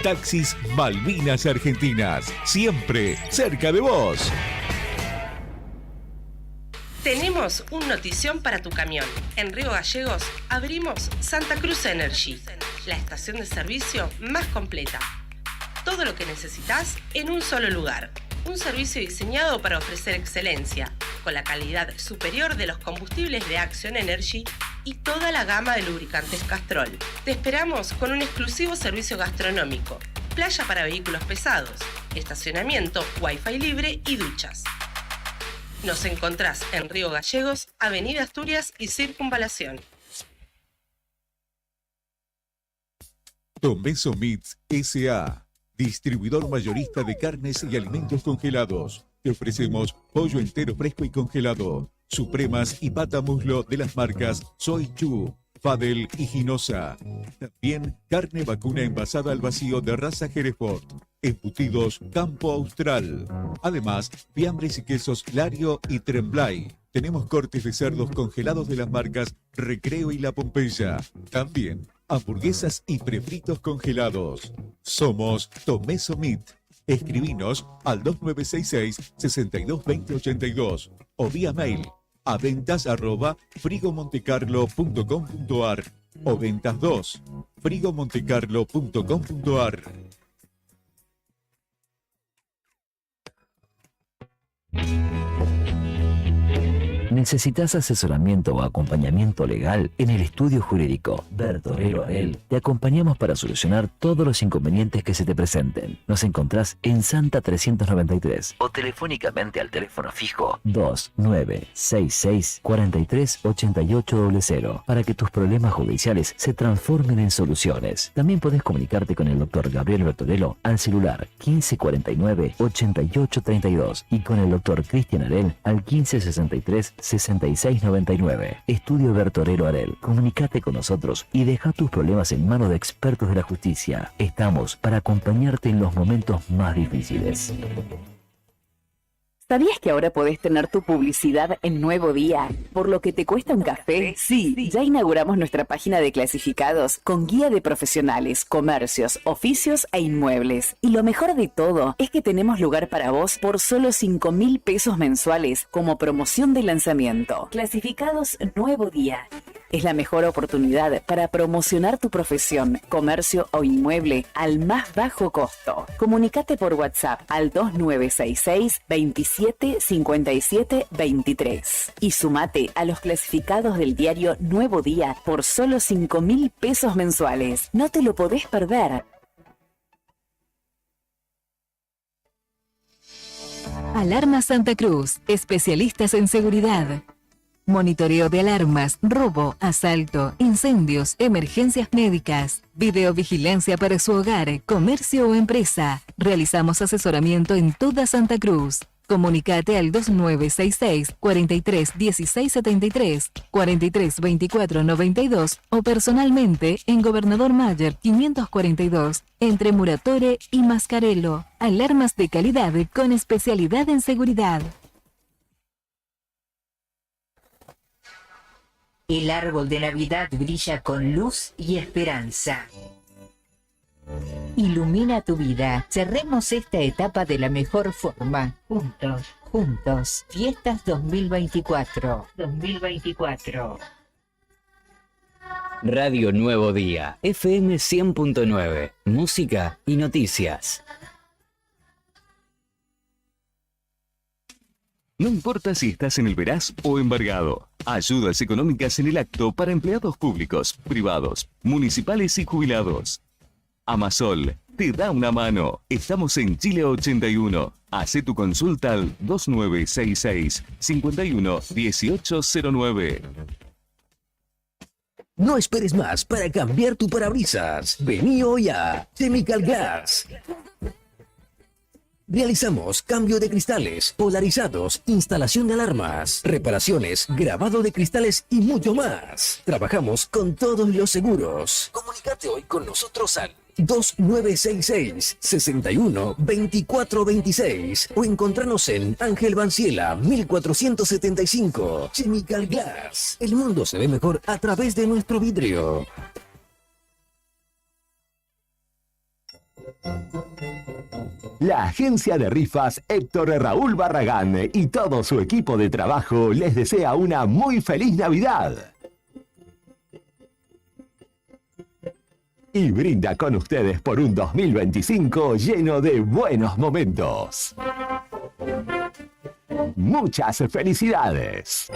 Taxis Malvinas Argentinas, siempre cerca de vos. Tenemos un notición para tu camión. En Río Gallegos abrimos Santa Cruz Energy, la estación de servicio más completa. Todo lo que necesitas en un solo lugar. Un servicio diseñado para ofrecer excelencia, con la calidad superior de los combustibles de Action Energy y toda la gama de lubricantes Castrol. Te esperamos con un exclusivo servicio gastronómico, playa para vehículos pesados, estacionamiento, wifi libre y duchas. Nos encontrás en Río Gallegos, Avenida Asturias y Circunvalación. Tomeso Meats S.A., distribuidor mayorista de carnes y alimentos congelados. Te ofrecemos pollo entero fresco y congelado, supremas y pata muslo de las marcas Soy Chu, Fadel y Ginosa. También carne vacuna envasada al vacío de raza Hereford. Embutidos Campo Austral. Además, fiambres y quesos Lario y Tremblay. Tenemos cortes de cerdos congelados de las marcas Recreo y La Pompeya. También hamburguesas y prefritos congelados. Somos Tomeso Meat. Escribinos al 2966-622082 o vía mail a ventas@frigomontecarlo.com.ar o ventas 2 frigomontecarlo.com.ar. ¿Necesitas asesoramiento o acompañamiento legal? En el estudio jurídico Bertorero Arel te acompañamos para solucionar todos los inconvenientes que se te presenten. Nos encontrás en Santa 393 o telefónicamente al teléfono fijo 2966 438800 para que tus problemas judiciales se transformen en soluciones. También podés comunicarte con el doctor Gabriel Bertorello al celular 1549 8832 y con el doctor Cristian Arel al 1563 6699. Estudio Bertorero Arel. Comunicate con nosotros y deja tus problemas en manos de expertos de la justicia. Estamos para acompañarte en los momentos más difíciles. ¿Sabías que ahora podés tener tu publicidad en Nuevo Día? ¿Por lo que te cuesta un café? Sí, ya inauguramos nuestra página de clasificados con guía de profesionales, comercios, oficios e inmuebles. Y lo mejor de todo es que tenemos lugar para vos por solo 5.000 pesos mensuales como promoción de lanzamiento. Clasificados Nuevo Día. Es la mejor oportunidad para promocionar tu profesión, comercio o inmueble al más bajo costo. Comunicate por WhatsApp al 2966 27 57 23 y sumate a los clasificados del diario Nuevo Día por solo 5.000 pesos mensuales. No te lo podés perder. Alarma Santa Cruz, especialistas en seguridad. Monitoreo de alarmas, robo, asalto, incendios, emergencias médicas, videovigilancia para su hogar, comercio o empresa. Realizamos asesoramiento en toda Santa Cruz. Comunicate al 2966 43 16 73, 43 24 92 o personalmente en Gobernador Mayer 542, entre Muratore y Mascarello. Alarmas de calidad con especialidad en seguridad. El árbol de Navidad brilla con luz y esperanza. Ilumina tu vida. Cerremos esta etapa de la mejor forma. Juntos. Fiestas 2024. Radio Nuevo Día, FM 100.9, música y noticias. No importa si estás en el Veraz o embargado. Ayudas económicas en el acto para empleados públicos, privados, municipales y jubilados. Amasol te da una mano. Estamos en Chile 81. Hacé tu consulta al 2966 51 1809. No esperes más para cambiar tu parabrisas. Vení hoy a Chemical Glass. Realizamos cambio de cristales, polarizados, instalación de alarmas, reparaciones, grabado de cristales y mucho más. Trabajamos con todos los seguros. Comunícate hoy con nosotros al 2966 61 24 26 o encontranos en Ángel Banciela 1475. Chemical Glass. El mundo se ve mejor a través de nuestro vidrio. La agencia de rifas Héctor Raúl Barragán y todo su equipo de trabajo les desea una muy feliz Navidad. Y brinda con ustedes por un 2025 lleno de buenos momentos. Muchas felicidades.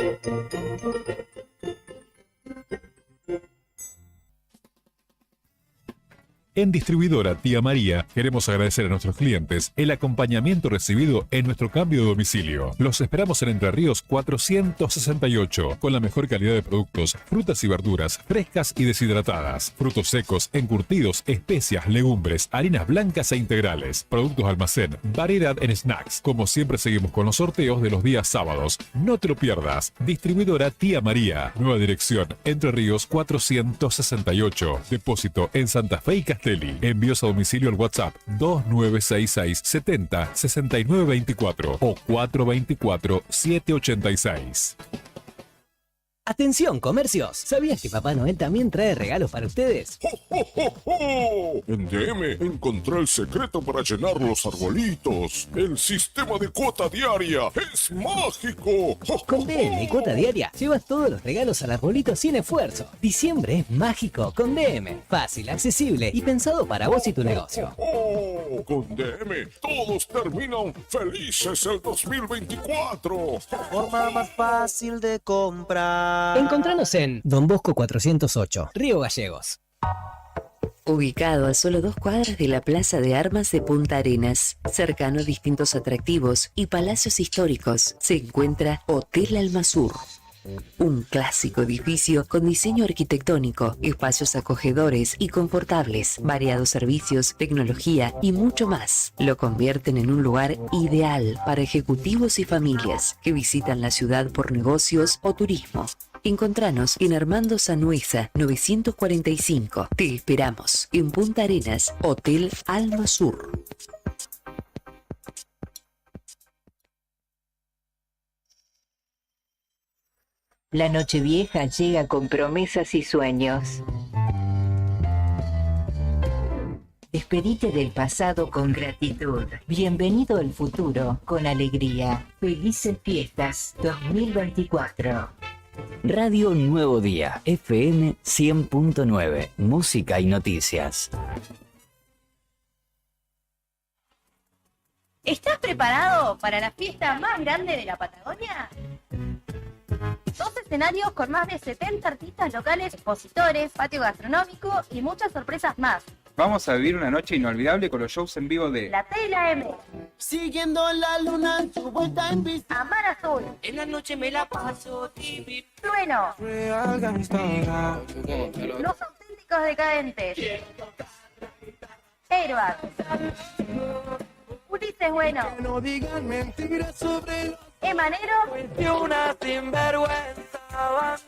En Distribuidora Tía María queremos agradecer a nuestros clientes el acompañamiento recibido en nuestro cambio de domicilio. Los esperamos en Entre Ríos 468 con la mejor calidad de productos, frutas y verduras frescas y deshidratadas, frutos secos, encurtidos, especias, legumbres, harinas blancas e integrales, productos almacén, variedad en snacks. Como siempre seguimos con los sorteos de los días sábados. No te lo pierdas. Distribuidora Tía María. Nueva dirección Entre Ríos 468. Depósito en Santa Fe y Castelli. Envíos a domicilio al WhatsApp 2966 70 69 24 o 424 786. Atención, comercios. ¿Sabías que Papá Noel también trae regalos para ustedes? ¡Jo, jo, jo, jo! En DM encontré el secreto para llenar los arbolitos. El sistema de cuota diaria es mágico. ¡Jo, Con DM y cuota diaria llevas todos los regalos al arbolito sin esfuerzo. Diciembre es mágico con DM. Fácil, accesible y pensado para vos y tu negocio. ¡Oh! Con DM todos terminan felices el 2024. Forma más fácil de comprar. Encontranos en Don Bosco 408, Río Gallegos. Ubicado a solo 2 cuadras de la Plaza de Armas de Punta Arenas, cercano a distintos atractivos y palacios históricos, se encuentra Hotel Almasur. Un clásico edificio con diseño arquitectónico, espacios acogedores y confortables, variados servicios, tecnología y mucho más. Lo convierten en un lugar ideal para ejecutivos y familias que visitan la ciudad por negocios o turismo. Encontranos en Armando Sanueza 945. Te esperamos en Punta Arenas, Hotel Almasur. La Nochevieja llega con promesas y sueños. Despedite del pasado con gratitud. Bienvenido al futuro con alegría. Felices fiestas 2024. Radio Nuevo Día, FM 100.9, música y noticias. ¿Estás preparado para la fiesta más grande de la Patagonia? 2 escenarios con más de 70 artistas locales, expositores, patio gastronómico y muchas sorpresas más. Vamos a vivir una noche inolvidable con los shows en vivo de La T y la M. Siguiendo la luna, su vuelta en bici. Amar Azul. En la noche me la paso TV. Trueno. Real gangsta. Los Auténticos Decadentes. Airbag. Ulises Bueno. No digan mentiras sobre Emanero. una sinvergüenza.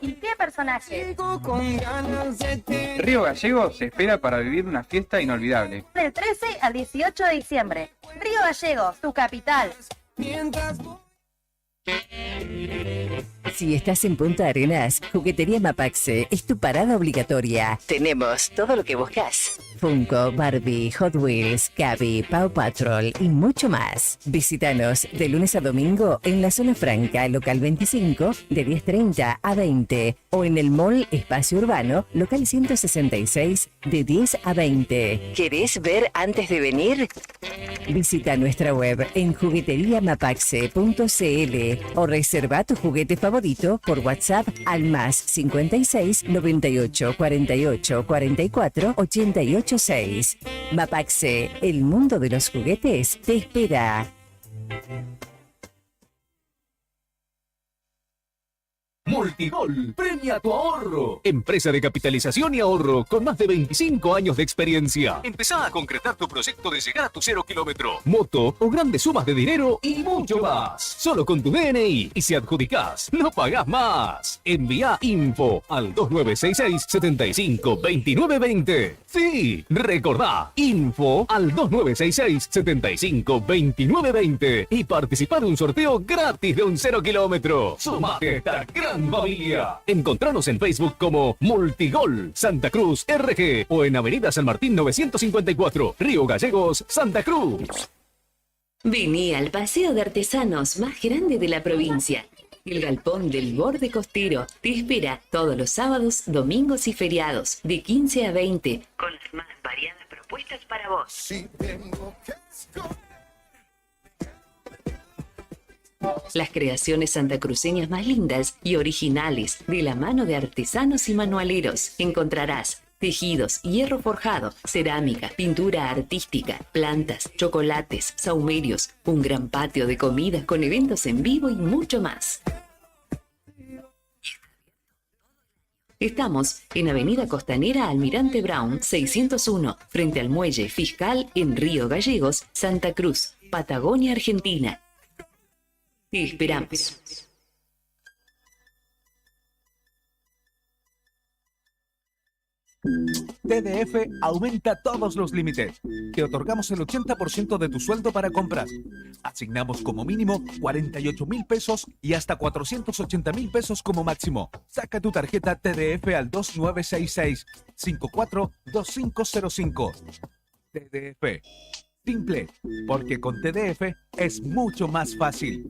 Y qué personaje. Con ganas de ti. Río Gallegos se espera para vivir una fiesta inolvidable. Del 13 al 18 de diciembre. Río Gallegos, tu capital. Mientras Si estás en Punta Arenas, Juguetería Mapaxe es tu parada obligatoria. Tenemos todo lo que buscas. Funko, Barbie, Hot Wheels, Cabi, Paw Patrol y mucho más. Visítanos de lunes a domingo en la zona franca, local 25, de 10:30 a 20. O en el mall Espacio Urbano, local 166, de 10 a 20. ¿Querés ver antes de venir? Visita nuestra web en jugueteriamapaxe.cl o reserva tu juguete favorito por WhatsApp al +56 98 48 44 88 6. Mapaxe, el mundo de los juguetes te espera. Multigol, premia tu ahorro. Empresa de capitalización y ahorro con más de 25 años de experiencia. Empezá a concretar tu proyecto de llegar a tu 0 kilómetro, moto o grandes sumas de dinero y mucho más. Solo con tu DNI y si adjudicás, no pagás más. Envía info al 2966 75 29 20. Sí, recordá, info al 2966 75 29 20 y participar en un sorteo gratis de un 0 kilómetro. Sumate a esta gran familia. Encontranos en Facebook como Multigol Santa Cruz RG o en Avenida San Martín 954, Río Gallegos, Santa Cruz. Vení al paseo de artesanos más grande de la provincia. El Galpón del Borde Costero te espera todos los sábados, domingos y feriados, de 15 a 20, con las más variadas propuestas para vos. Las creaciones santacruceñas más lindas y originales, de la mano de artesanos y manualeros. Encontrarás tejidos, hierro forjado, cerámica, pintura artística, plantas, chocolates, sahumerios, un gran patio de comidas con eventos en vivo y mucho más. Estamos en Avenida Costanera Almirante Brown 601, frente al Muelle Fiscal en Río Gallegos, Santa Cruz, Patagonia, Argentina. Te esperamos. TDF aumenta todos los límites. Te otorgamos el 80% de tu sueldo para compras. Asignamos como mínimo 48.000 pesos y hasta 480.000 pesos como máximo. Saca tu tarjeta TDF al 2966 542505. TDF. Simple, porque con TDF es mucho más fácil.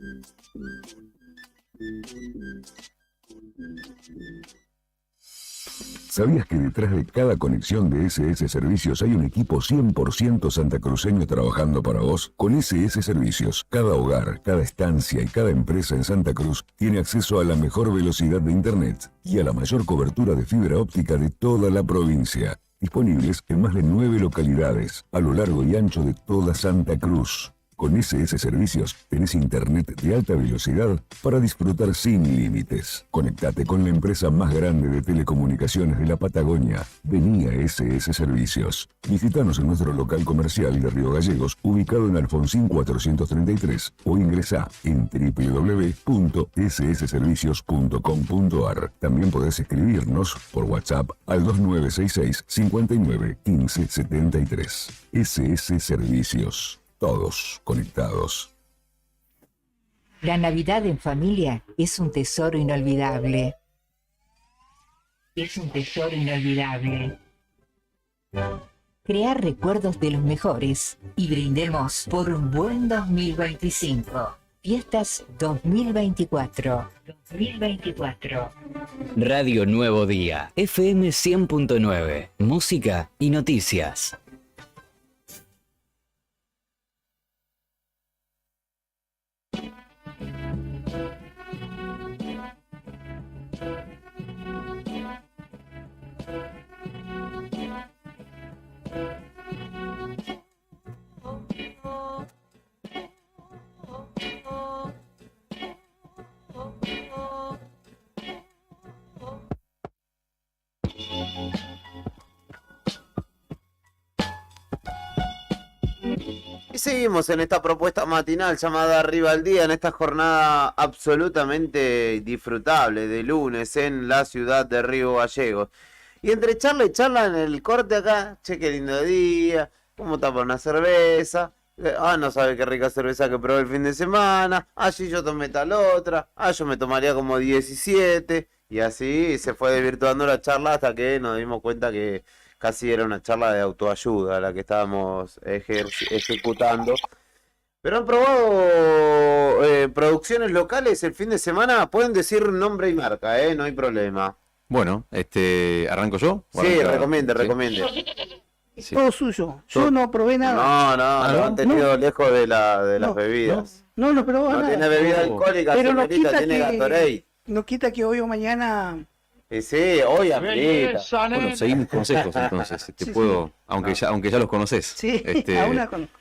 ¿Sabías que detrás de cada conexión de SS Servicios hay un equipo 100% santacruceño trabajando para vos? Con SS Servicios, cada hogar, cada estancia y cada empresa en Santa Cruz tiene acceso a la mejor velocidad de Internet y a la mayor cobertura de fibra óptica de toda la provincia. Disponibles en más de 9 localidades, a lo largo y ancho de toda Santa Cruz. Con SS Servicios tenés internet de alta velocidad para disfrutar sin límites. Conectate con la empresa más grande de telecomunicaciones de la Patagonia. Vení a SS Servicios. Visítanos en nuestro local comercial de Río Gallegos, ubicado en Alfonsín 433, o ingresá en www.ssservicios.com.ar. También podés escribirnos por WhatsApp al 2966 59 15 73. SS Servicios. Todos conectados. La Navidad en familia es un tesoro inolvidable. Es un tesoro inolvidable. Crear recuerdos de los mejores y brindemos por un buen 2025. Fiestas 2024. 2024. Radio Nuevo Día, FM 100.9, música y noticias. seguimos en esta propuesta matinal llamada Arriba al Día, en esta jornada absolutamente disfrutable de lunes en la ciudad de Río Gallegos. Y entre charla y charla en el corte acá, che, qué lindo día, cómo tapa una cerveza, no sabe qué rica cerveza que probé el fin de semana, sí, yo tomé tal otra, yo me tomaría como 17, y así se fue desvirtuando la charla hasta que nos dimos cuenta que casi era una charla de autoayuda la que estábamos ejecutando. Pero han probado producciones locales el fin de semana, pueden decir nombre y marca, no hay problema. Bueno, ¿arranco yo? Sí, recomiende. Sí. Todo suyo. Yo no probé nada. No, lo han tenido lejos de las bebidas. No probó nada. No tiene bebida alcohólica, pero no señorita, quita tiene Gatorade. No quita que hoy o mañana... Sí, hoy amerita. Bueno, seguí mis consejos entonces. Puedo, aunque ya los conoces. Sí, aún la conozco.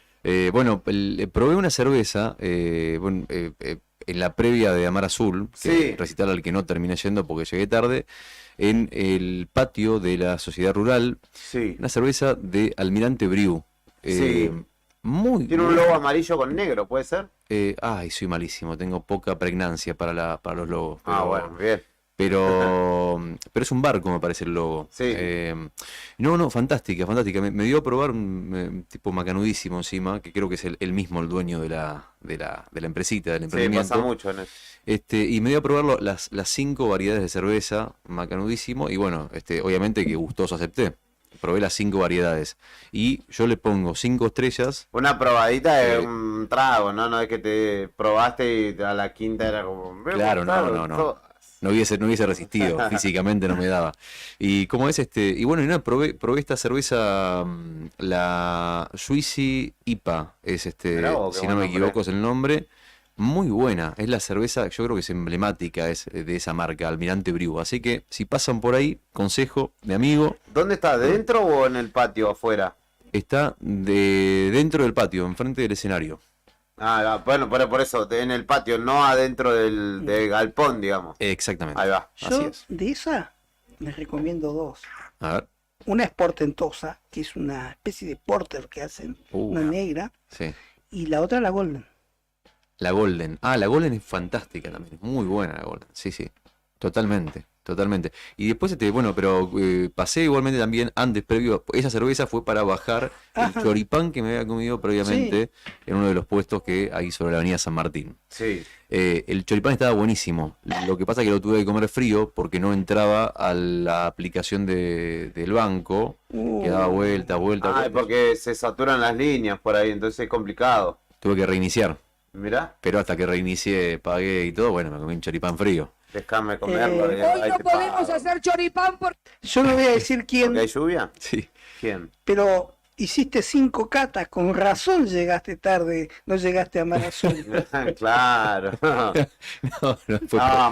Bueno, probé una cerveza en la previa de Amar Azul, recital al que no terminé yendo porque llegué tarde, en el patio de la Sociedad Rural. Sí. Una cerveza de Almirante Brew. Tiene un logo amarillo con negro, ¿puede ser? Soy malísimo, tengo poca pregnancia para los logos. Bueno, bien. Pero es un barco, me parece el logo. Sí. Fantástica. Me dio a probar un tipo macanudísimo encima, que creo que es el mismo el dueño de la empresita, del emprendimiento. Sí, pasa mucho en eso. Y me dio a probar las 5 variedades de cerveza, macanudísimo, y bueno, obviamente que gustoso acepté. Probé las 5 variedades. Y yo le pongo 5 estrellas. Una probadita de un trago, ¿no? No es que te probaste y a la quinta era como... Claro, no. No hubiese resistido, físicamente no me daba. Y como es y bueno, probé esta cerveza, la Juicy IPA, si no me equivoco es el nombre, muy buena, es la cerveza, yo creo que es emblemática, es de esa marca, Almirante Brew, así que si pasan por ahí, consejo de amigo. ¿Dónde está? ¿Dentro o en el patio afuera? Está dentro del patio, enfrente del escenario. Bueno, pero por eso, en el patio, no adentro del galpón, digamos. Exactamente. Ahí va. Yo, de esa, les recomiendo 2. A ver. Una es portentosa, que es una especie de porter que hacen, una negra. Sí. Y la otra, la golden. La golden. La golden es fantástica también, es muy buena la golden. Sí. Totalmente. Y después, pero pasé igualmente también antes, previo, esa cerveza fue para bajar el choripán que me había comido previamente en uno de los puestos que hay sobre la avenida San Martín. Sí. El choripán estaba buenísimo. Lo que pasa es que lo tuve que comer frío porque no entraba a la aplicación del banco, que daba vuelta. Porque se saturan las líneas por ahí, entonces es complicado. Tuve que reiniciar. Mirá. Pero hasta que reinicié, pagué y todo, me comí un choripán frío. Déjame comerlo. Hoy no podemos hacer choripán porque... Yo no voy a decir quién. ¿Porque hay lluvia? Sí. ¿Quién? Pero hiciste 5 catas, con razón llegaste tarde, no llegaste a Amar Azul. Claro.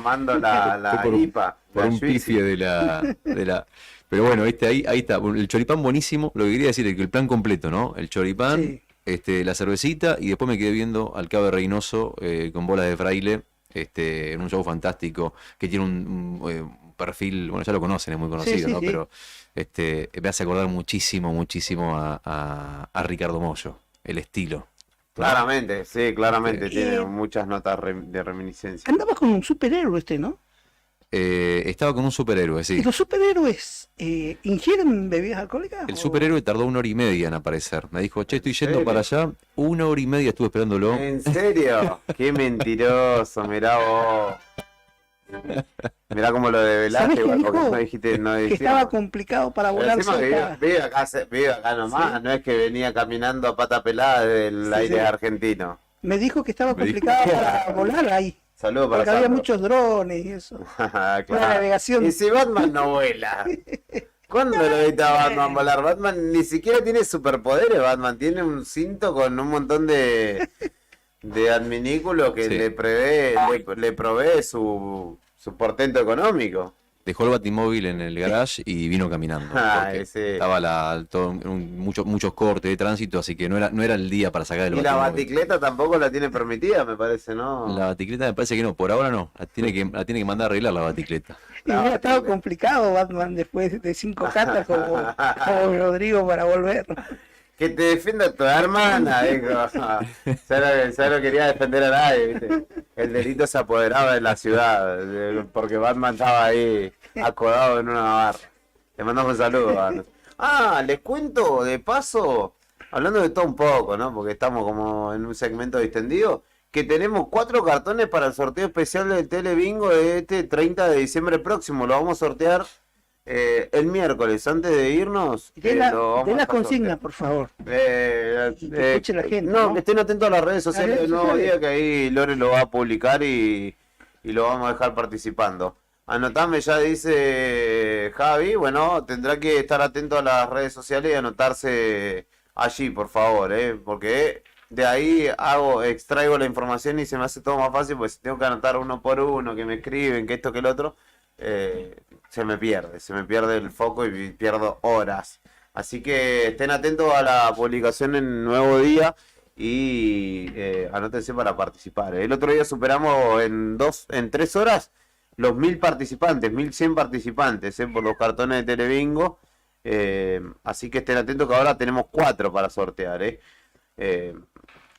Mando la IPA. Por un pifie de la... Pero bueno, ahí está. El choripán buenísimo. Lo que quería decir es que el plan completo, ¿no? El choripán, la cervecita, y después me quedé viendo al Cabo de Reynoso con bolas de fraile. En un show fantástico que tiene un perfil, bueno, ya lo conocen, es muy conocido, ¿no? Pero me hace acordar muchísimo a Ricardo Mollo, el estilo. Claramente, tiene muchas notas de reminiscencia. Andaba con un superhéroe ¿no? Estaba con un superhéroe, sí. ¿Y los superhéroes ingieren bebidas alcohólicas? El superhéroe tardó 1 hora y media en aparecer. Me dijo, estoy yendo para allá. 1 hora y media estuve esperándolo. ¿En serio? Qué mentiroso, mirá vos. Mirá cómo lo develaste, igual, porque no dijiste, que estaba complicado para volar. Vive acá nomás, no es que venía caminando a pata pelada del aire argentino. Me dijo que estaba complicado para volar ahí. Saludos para porque había muchos drones y eso. Claro. La navegación. Y si Batman no vuela. ¿Cuándo lo viste a Batman volar? Batman ni siquiera tiene superpoderes. Batman tiene un cinto con un montón de adminículos que le provee su portento económico. Dejó el batimóvil en el garage y vino caminando. Estaba muchos cortes de tránsito, así que no era el día para sacar el batimóvil. Y la baticleta tampoco la tiene permitida, me parece, ¿no? La baticleta me parece que no, por ahora no. La tiene que mandar a arreglar la baticleta. Y hubiera estado complicado Batman después de 5 catas como Rodrigo para volver. Que te defienda tu hermana, dijo. Ya no quería defender a nadie, ¿viste? El delito se apoderaba de la ciudad, porque Batman estaba ahí acodado en una barra. Le mandamos un saludo, Batman. Les cuento de paso, hablando de todo un poco, ¿no? Porque estamos como en un segmento distendido, que tenemos 4 cartones para el sorteo especial del Telebingo de este 30 de diciembre próximo. Lo vamos a sortear el miércoles, antes de irnos. De la consigna, por favor. Que escuche la gente. No, que estén atentos a las redes sociales del Nuevo Día, que ahí Lore lo va a publicar y lo vamos a dejar participando. Anotame, ya dice Javi. Bueno, tendrá que estar atento a las redes sociales y anotarse allí, por favor, porque de ahí extraigo la información y se me hace todo más fácil, pues si tengo que anotar uno por uno, que me escriben, que esto, que el otro, se me pierde el foco y pierdo horas. Así que estén atentos a la publicación en Nuevo Día y anótense para participar. El otro día superamos en 3 horas los 1000 participantes, 1100 participantes, por los cartones de Telebingo. Así que estén atentos que ahora tenemos 4 para sortear,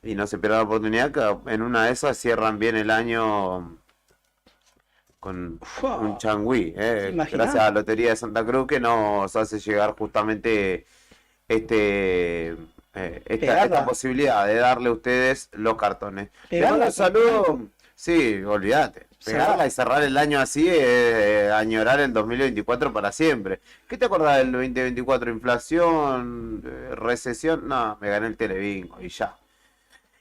y no se pierdan la oportunidad, que en una de esas cierran bien el año con un changüí, gracias a la Lotería de Santa Cruz, que nos hace llegar justamente esta posibilidad de darle a ustedes los cartones. Le mando un saludo. Sí, olvídate. Pegarla y cerrar el año así es añorar el 2024 para siempre. ¿Qué te acordás del 2024? ¿Inflación? ¿Recesión? No, me gané el Telebingo y ya.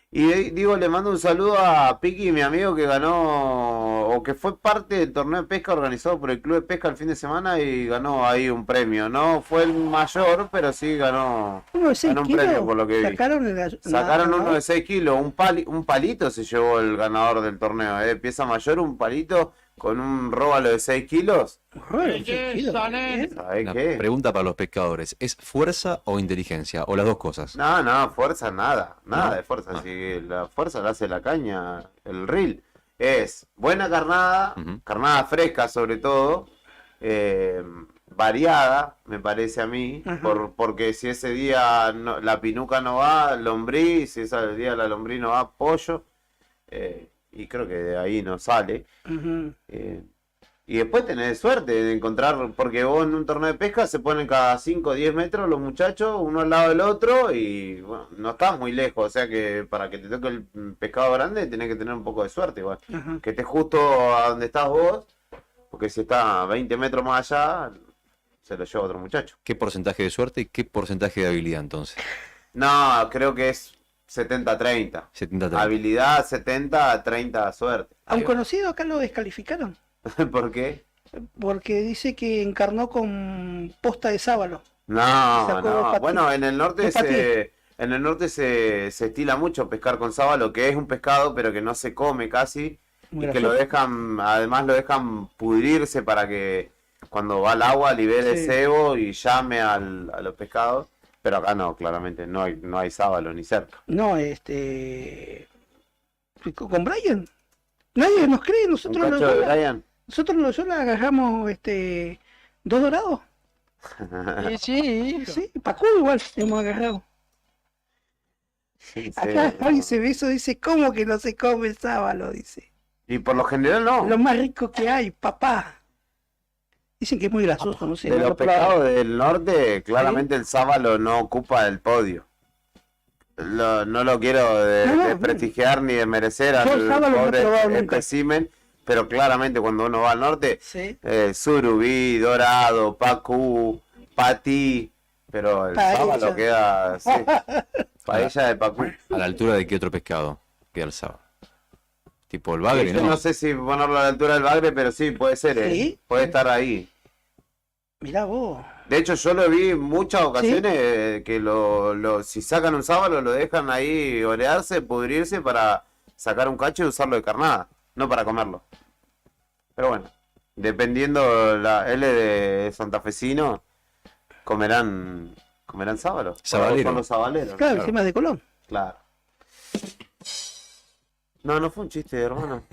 Y digo, le mando un saludo a Piki, mi amigo, que ganó, o que fue parte del torneo de pesca organizado por el Club de Pesca el fin de semana y ganó ahí un premio. No fue el mayor, pero sí ganó un premio, por lo que vi. Sacaron uno de 6 kilos, un palito se llevó el ganador del torneo, pieza mayor, un palito con un róbalo de 6 kilos. ¿Sabés qué? Pregunta para los pescadores, ¿es fuerza o inteligencia? ¿O las dos cosas? No, fuerza nada de fuerza. Si la fuerza la hace la caña, el reel. Es buena carnada, carnada fresca sobre todo, variada, me parece a mí, porque si ese día la pinuca no va, lombriz, si ese día la lombriz no va, pollo, y creo que de ahí no sale. Y después tenés suerte de encontrar, porque vos en un torneo de pesca se ponen cada 5 o 10 metros los muchachos, uno al lado del otro, y bueno, no estás muy lejos, o sea que para que te toque el pescado grande tenés que tener un poco de suerte igual. Que estés justo a donde estás vos, porque si está a 20 metros más allá, se lo lleva otro muchacho. ¿Qué porcentaje de suerte y qué porcentaje de habilidad entonces? No, creo que es 70-30. 70-30. Habilidad 70-30 suerte. A un conocido acá lo descalificaron. ¿Por qué? Porque dice que encarnó con posta de sábalo. No. Bueno, en el norte se estila mucho pescar con sábalo, que es un pescado pero que no se come casi. Y que además lo dejan pudrirse para que cuando va al agua libere sebo y llame a los pescados. Pero acá no, claramente no hay sábalo ni cerca. No, con Brian. Nadie nos cree, nosotros yo la agarramos 2 dorados. Sí, Pacú igual hemos agarrado. Acá Javi se ve eso, dice, ¿cómo que no se come el sábalo? Dice. Y por lo general no. Lo más rico que hay, papá. Dicen que es muy grasoso, no sé. De los pescados del norte, claramente el sábalo no ocupa el podio. No lo quiero desprestigiar ni desmerecer al pobre espécimen, pero claramente cuando uno va al norte, surubí, dorado, pacú, patí, pero el sábalo queda... Sí, paella de pacú. ¿A la altura de qué otro pescado queda el sábalo? Tipo el bagre, ¿no? Yo no sé si ponerlo a la altura del bagre, pero sí, puede ser, puede estar ahí. Mirá vos. De hecho, yo lo vi en muchas ocasiones que si sacan un sábalo lo dejan ahí orearse, pudrirse para sacar un cacho y usarlo de carnada, no para comerlo. Pero bueno, dependiendo él de santafesino, comerán sábalo. Sabalero. Son los sabaleros. Claro, encima de Colón. Claro. No fue un chiste, hermano.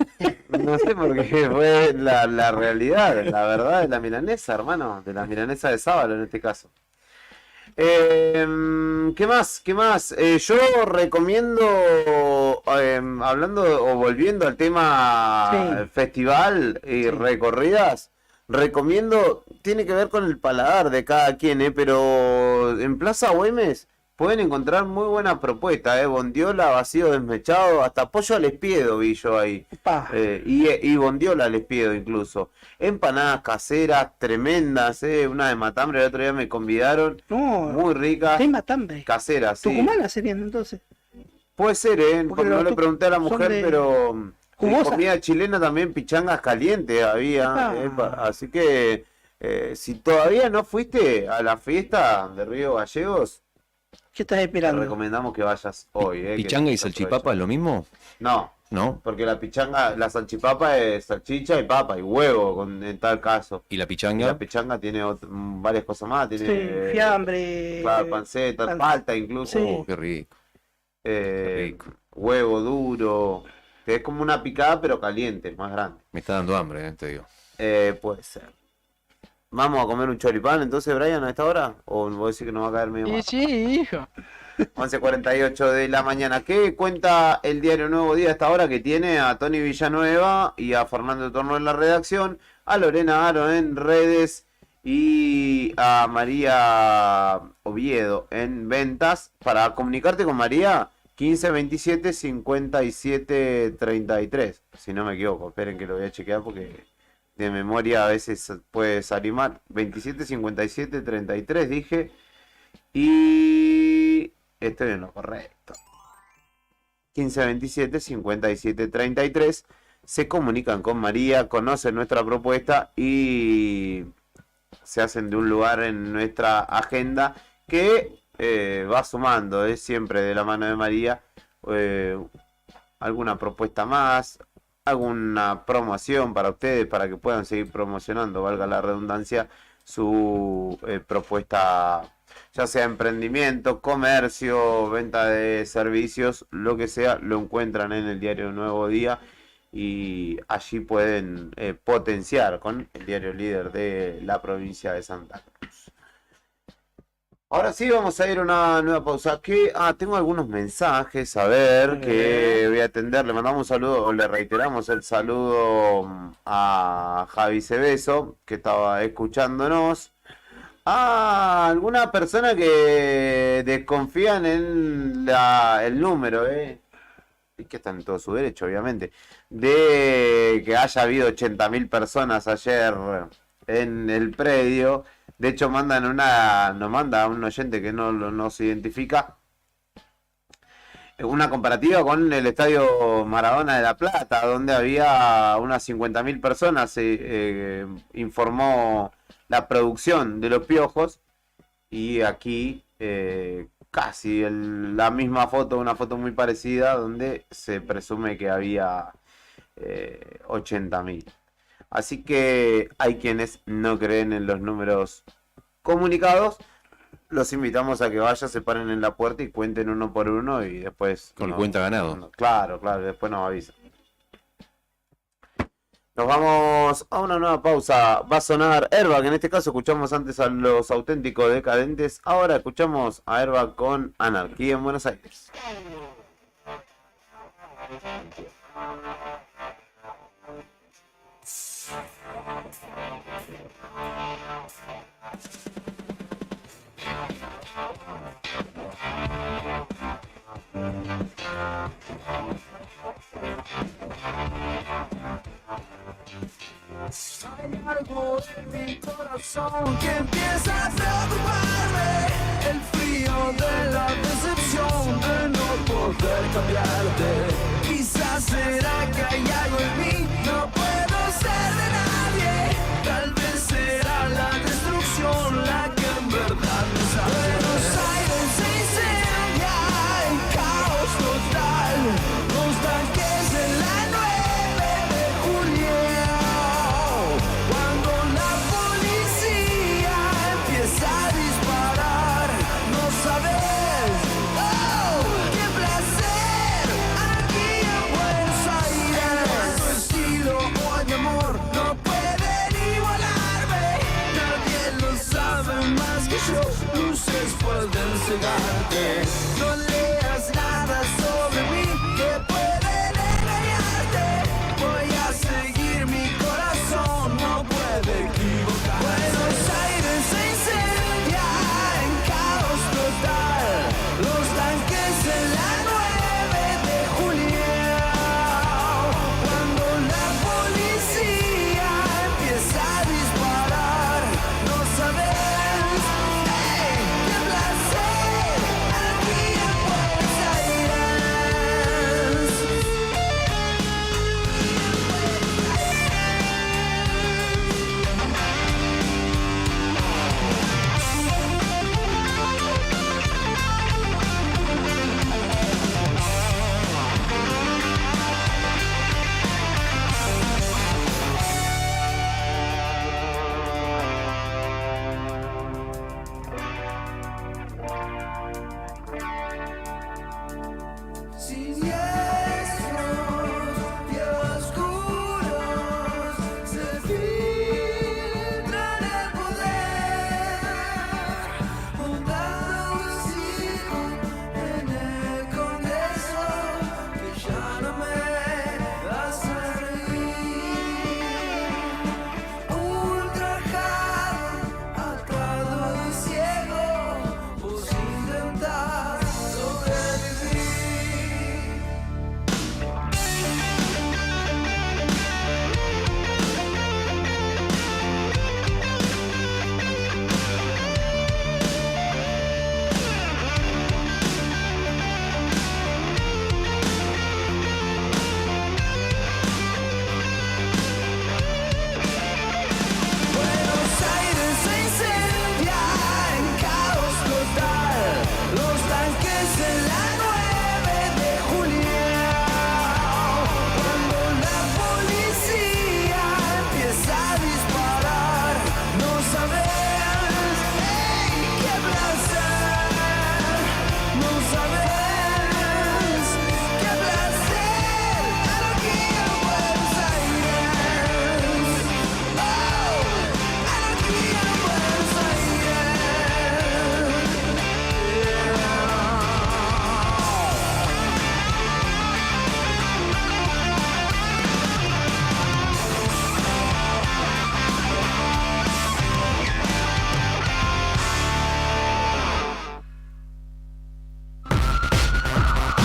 No sé por qué fue la realidad, la verdad de la milanesa, hermano. De la milanesa de sábalo en este caso. ¿Qué más? Yo recomiendo, hablando o volviendo al tema festival y recorridas, recomiendo, tiene que ver con el paladar de cada quien, pero en Plaza Güemes pueden encontrar muy buenas propuestas, bondiola, vacío desmechado, hasta pollo al espiedo vi yo ahí, y bondiola al espiedo incluso, empanadas caseras tremendas, una de matambre, el otro día me convidaron, muy ricas, ¿Qué matambre? Caseras, sí. ¿Tucumanas serían entonces? Puede ser, porque no le pregunté a la mujer, pero comida chilena también, pichangas calientes había, así que si todavía no fuiste a la fiesta de Río Gallegos, ¿qué estás esperando? te recomendamos que vayas hoy. ¿Pichanga y salchipapa es lo mismo? No, porque la salchipapa es salchicha y papa y huevo en tal caso. ¿Y la pichanga? La pichanga tiene varias cosas más, tiene fiambre, panceta, palta incluso. Qué rico. Huevo duro, que es como una picada pero caliente, más grande. Me está dando hambre, te digo. Puede ser. ¿Vamos a comer un choripán entonces, Brian, a esta hora? ¿O vos decís que nos va a caer medio mal? Sí, hijo. 11:48 de la mañana. ¿Qué cuenta el diario Nuevo Día a esta hora? Que tiene a Tony Villanueva y a Fernando Torno en la redacción, a Lorena Aro en redes y a María Oviedo en ventas. Para comunicarte con María, 1527 57 33. Si no me equivoco, esperen que lo voy a chequear porque de memoria a veces puede salir mal. 27 57 33 dije. Y estoy en lo correcto. 1527 57 33. Se comunican con María, conocen nuestra propuesta y se hacen de un lugar en nuestra agenda que va sumando, siempre de la mano de María, alguna propuesta más, alguna promoción para ustedes, para que puedan seguir promocionando, valga la redundancia, su propuesta, ya sea emprendimiento, comercio, venta de servicios, lo que sea, lo encuentran en el diario Nuevo Día y allí pueden potenciar con el diario líder de la provincia de Santa Cruz. Ahora sí, vamos a ir a una nueva pausa. Tengo algunos mensajes, a ver, que voy a atender. Le mandamos un saludo, o le reiteramos el saludo a Javi Cebeso, que estaba escuchándonos. Alguna persona que desconfían en el número, y que están en todo su derecho, obviamente, de que haya habido 80.000 personas ayer en el predio. De hecho, nos manda un oyente que no se identifica una comparativa con el Estadio Maradona de La Plata, donde había unas 50.000 personas, informó la producción de Los Piojos, y aquí casi la misma foto, una foto muy parecida, donde se presume que había 80.000. Así que hay quienes no creen en los números comunicados. Los invitamos a que vayan, se paren en la puerta y cuenten uno por uno y después... Con el cuenta ganado. Claro, después nos avisan. Nos vamos a una nueva pausa. Va a sonar Airbag, en este caso escuchamos antes a Los Auténticos Decadentes. Ahora escuchamos a Airbag con Anarquía en Buenos Aires. Hay algo en mi corazón que empieza a preocuparme. El frío de la decepción de no poder cambiarte. Quizás será que hay algo en mí, no puedo ser de nadie. Tal vez será la destrucción la que en verdad me sabe. Buenos Aires se incendia, el caos total. Los tanques en la 9 de julio. Cuando la policía empieza a disparar, no sabes, qué placer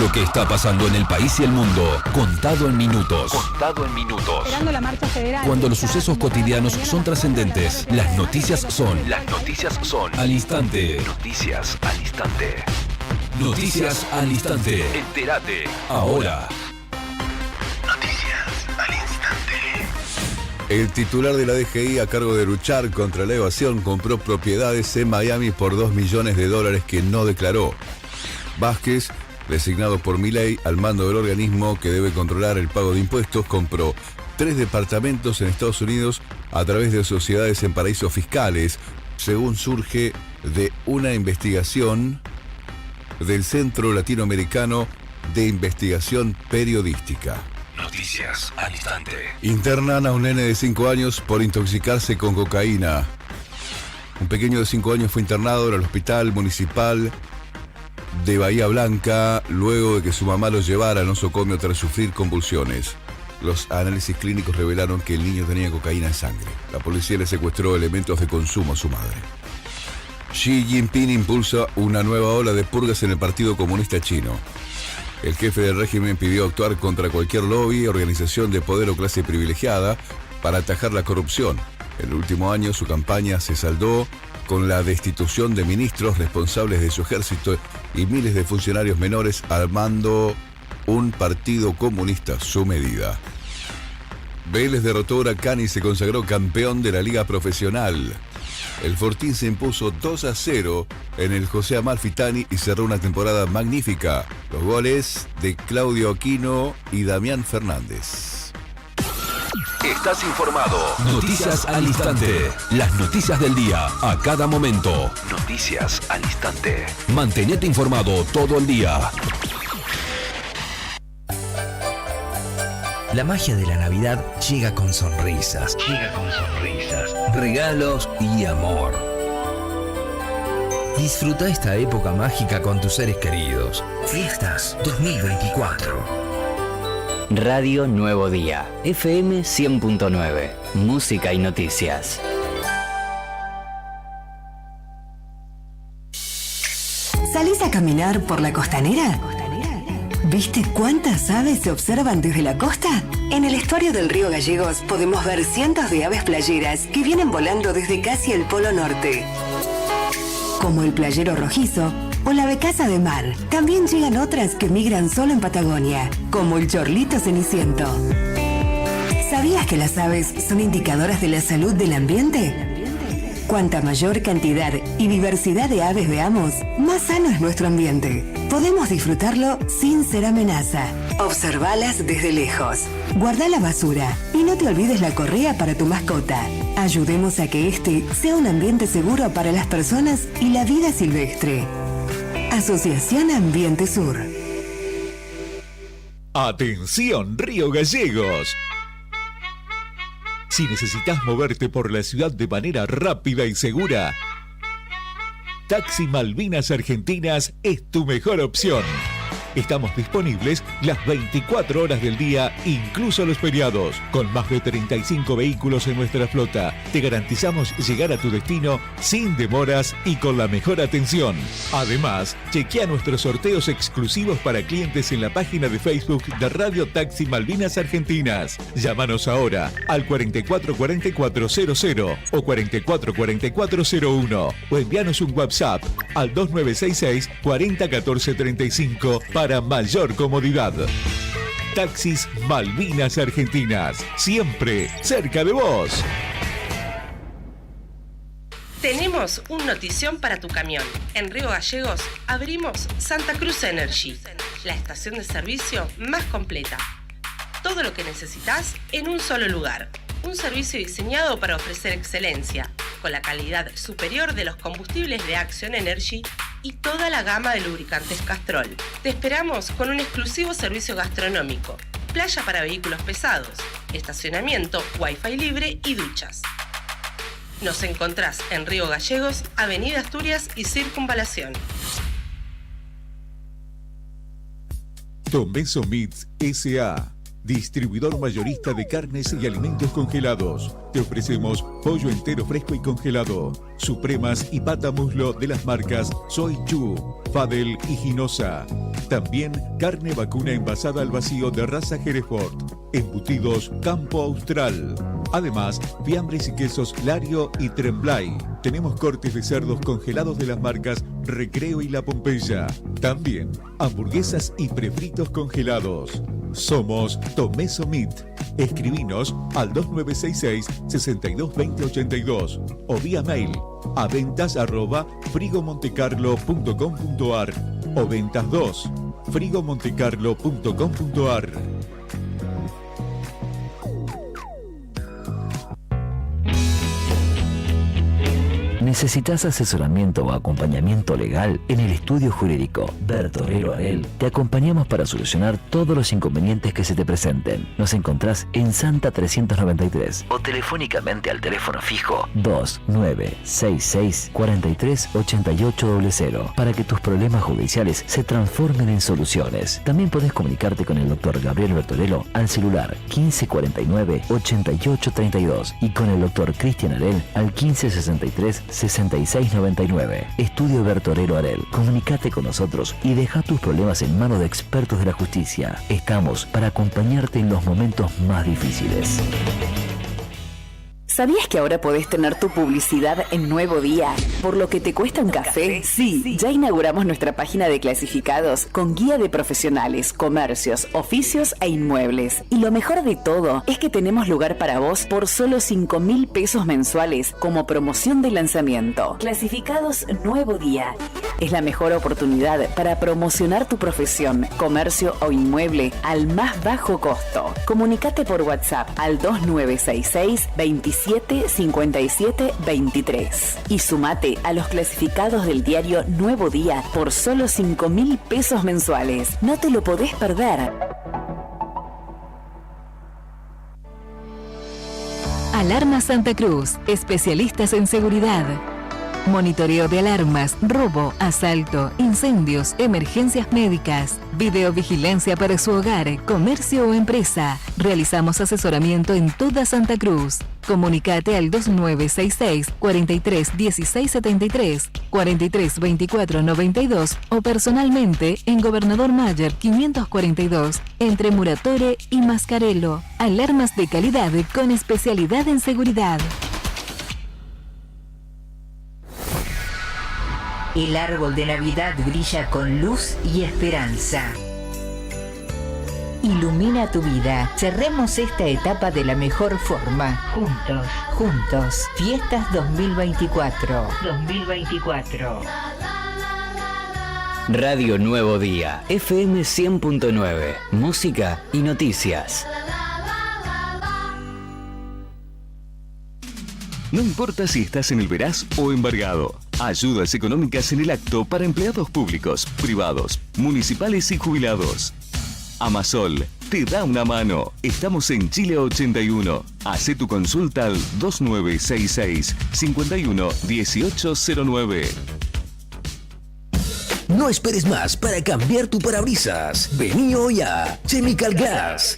Lo que está pasando en el país y el mundo, contado en minutos. Contado en minutos. Esperando la marcha federal. Cuando los sucesos cotidianos son trascendentes, las noticias son al instante. Noticias al instante. Noticias al instante. Entérate Ahora. El titular de la DGI a cargo de luchar contra la evasión compró propiedades en Miami por $2 millones que no declaró. Vázquez, designado por Milei al mando del organismo que debe controlar el pago de impuestos, compró 3 departamentos en Estados Unidos a través de sociedades en paraísos fiscales, según surge de una investigación del Centro Latinoamericano de Investigación Periodística. Noticias al instante. Internan a un nene de 5 años por intoxicarse con cocaína. Un pequeño de 5 años fue internado en el Hospital Municipal de Bahía Blanca luego de que su mamá lo llevara al nosocomio tras sufrir convulsiones. Los análisis clínicos revelaron que el niño tenía cocaína en sangre. La policía le secuestró elementos de consumo a su madre. Xi Jinping impulsa una nueva ola de purgas en el Partido Comunista Chino. El jefe del régimen pidió actuar contra cualquier lobby, organización de poder o clase privilegiada para atajar la corrupción. En el último año su campaña se saldó con la destitución de ministros responsables de su ejército y miles de funcionarios menores armando un partido comunista a su medida. Vélez derrotó a Huracán y se consagró campeón de la Liga Profesional. El Fortín se impuso 2-0 en el José Amalfitani y cerró una temporada magnífica. Los goles de Claudio Aquino y Damián Fernández. Estás informado. Noticias al instante. Las noticias del día a cada momento. Noticias al instante. Mantenete informado todo el día. La magia de la Navidad llega con sonrisas. Regalos y amor. Disfruta esta época mágica con tus seres queridos. Fiestas 2024. Radio Nuevo Día, FM 100.9, música y noticias. ¿Salís a caminar por la costanera? ¿Viste cuántas aves se observan desde la costa? En el estuario del río Gallegos podemos ver cientos de aves playeras que vienen volando desde casi el Polo Norte. Como el playero rojizo o la becasa de mar. También llegan otras que migran solo en Patagonia, como el chorlito ceniciento. ¿Sabías que las aves son indicadoras de la salud del ambiente? Cuanta mayor cantidad y diversidad de aves veamos, más sano es nuestro ambiente. Podemos disfrutarlo sin ser amenaza. Observalas desde lejos. Guarda la basura y no te olvides la correa para tu mascota. Ayudemos a que este sea un ambiente seguro para las personas y la vida silvestre. Asociación Ambiente Sur. Atención, Río Gallegos. Si necesitas moverte por la ciudad de manera rápida y segura, Taxi Malvinas Argentinas es tu mejor opción. Estamos disponibles las 24 horas del día, incluso los feriados. Con más de 35 vehículos en nuestra flota, te garantizamos llegar a tu destino sin demoras y con la mejor atención. Además, chequea nuestros sorteos exclusivos para clientes en la página de Facebook de Radio Taxi Malvinas Argentinas. Llámanos ahora al 444400 o 444401 o envíanos un WhatsApp al 2966 401435 para mayor comodidad. Taxis Malvinas Argentinas, siempre cerca de vos. Tenemos una notición para tu camión. En Río Gallegos abrimos Santa Cruz Energy, la estación de servicio más completa. Todo lo que necesitas en un solo lugar. Un servicio diseñado para ofrecer excelencia, con la calidad superior de los combustibles de Action Energy y toda la gama de lubricantes Castrol. Te esperamos con un exclusivo servicio gastronómico, playa para vehículos pesados, estacionamiento, wifi libre y duchas. Nos encontrás en Río Gallegos, Avenida Asturias y Circunvalación. Tomeso Meats S.A. distribuidor mayorista de carnes y alimentos congelados. Te ofrecemos pollo entero fresco y congelado, supremas y pata muslo de las marcas Soy Chu, Fadel y Ginosa. También carne vacuna envasada al vacío de raza Hereford. Embutidos Campo Austral. Además, fiambres y quesos Lario y Tremblay. Tenemos cortes de cerdos congelados de las marcas Recreo y La Pompeya. También hamburguesas y prefritos congelados. Somos Tomeso Meat. Escribinos al 2966-622082 o vía mail a ventas@frigomontecarlo.com.ar o ventas2 frigomontecarlo.com.ar. ¿Necesitas asesoramiento o acompañamiento legal? En el estudio jurídico Bertorero Arel te acompañamos para solucionar todos los inconvenientes que se te presenten. Nos encontrás en Santa 393 o telefónicamente al teléfono fijo 2966 438800 para que tus problemas judiciales se transformen en soluciones. También podés comunicarte con el doctor Gabriel Bertorello al celular 1549 8832 y con el doctor Cristian Arel al 1563 6699. Estudio Bertorero Arel. Comunicate con nosotros y deja tus problemas en manos de expertos de la justicia. Estamos para acompañarte en los momentos más difíciles. ¿Sabías que ahora podés tener tu publicidad en Nuevo Día? ¿Por lo que te cuesta un café? Sí, ya inauguramos nuestra página de clasificados con guía de profesionales, comercios, oficios e inmuebles. Y lo mejor de todo es que tenemos lugar para vos por solo 5.000 pesos mensuales como promoción de lanzamiento. Clasificados Nuevo Día. Es la mejor oportunidad para promocionar tu profesión, comercio o inmueble al más bajo costo. Comunicate por WhatsApp al 2966 27 57 23 y sumate a los clasificados del diario Nuevo Día por solo 5.000 pesos mensuales. No te lo podés perder. Alarma Santa Cruz, especialistas en seguridad. Monitoreo de alarmas, robo, asalto, incendios, emergencias médicas, videovigilancia para su hogar, comercio o empresa. Realizamos asesoramiento en toda Santa Cruz. Comunicate al 2966 43 16 73, 43 24 92 o personalmente en Gobernador Mayer 542 entre Muratore y Mascarello. Alarmas de calidad con especialidad en seguridad. El árbol de Navidad brilla con luz y esperanza. Ilumina tu vida. Cerremos esta etapa de la mejor forma. Juntos, juntos. Fiestas 2024. 2024. Radio Nuevo Día, FM 100.9, música y noticias. No importa si estás en el veraz o embargado. Ayudas económicas en el acto para empleados públicos, privados, municipales y jubilados. Amasol te da una mano. Estamos en Chile 81. Hacé tu consulta al 2966 51 1809. No esperes más para cambiar tu parabrisas. Vení hoy a Chemical Glass.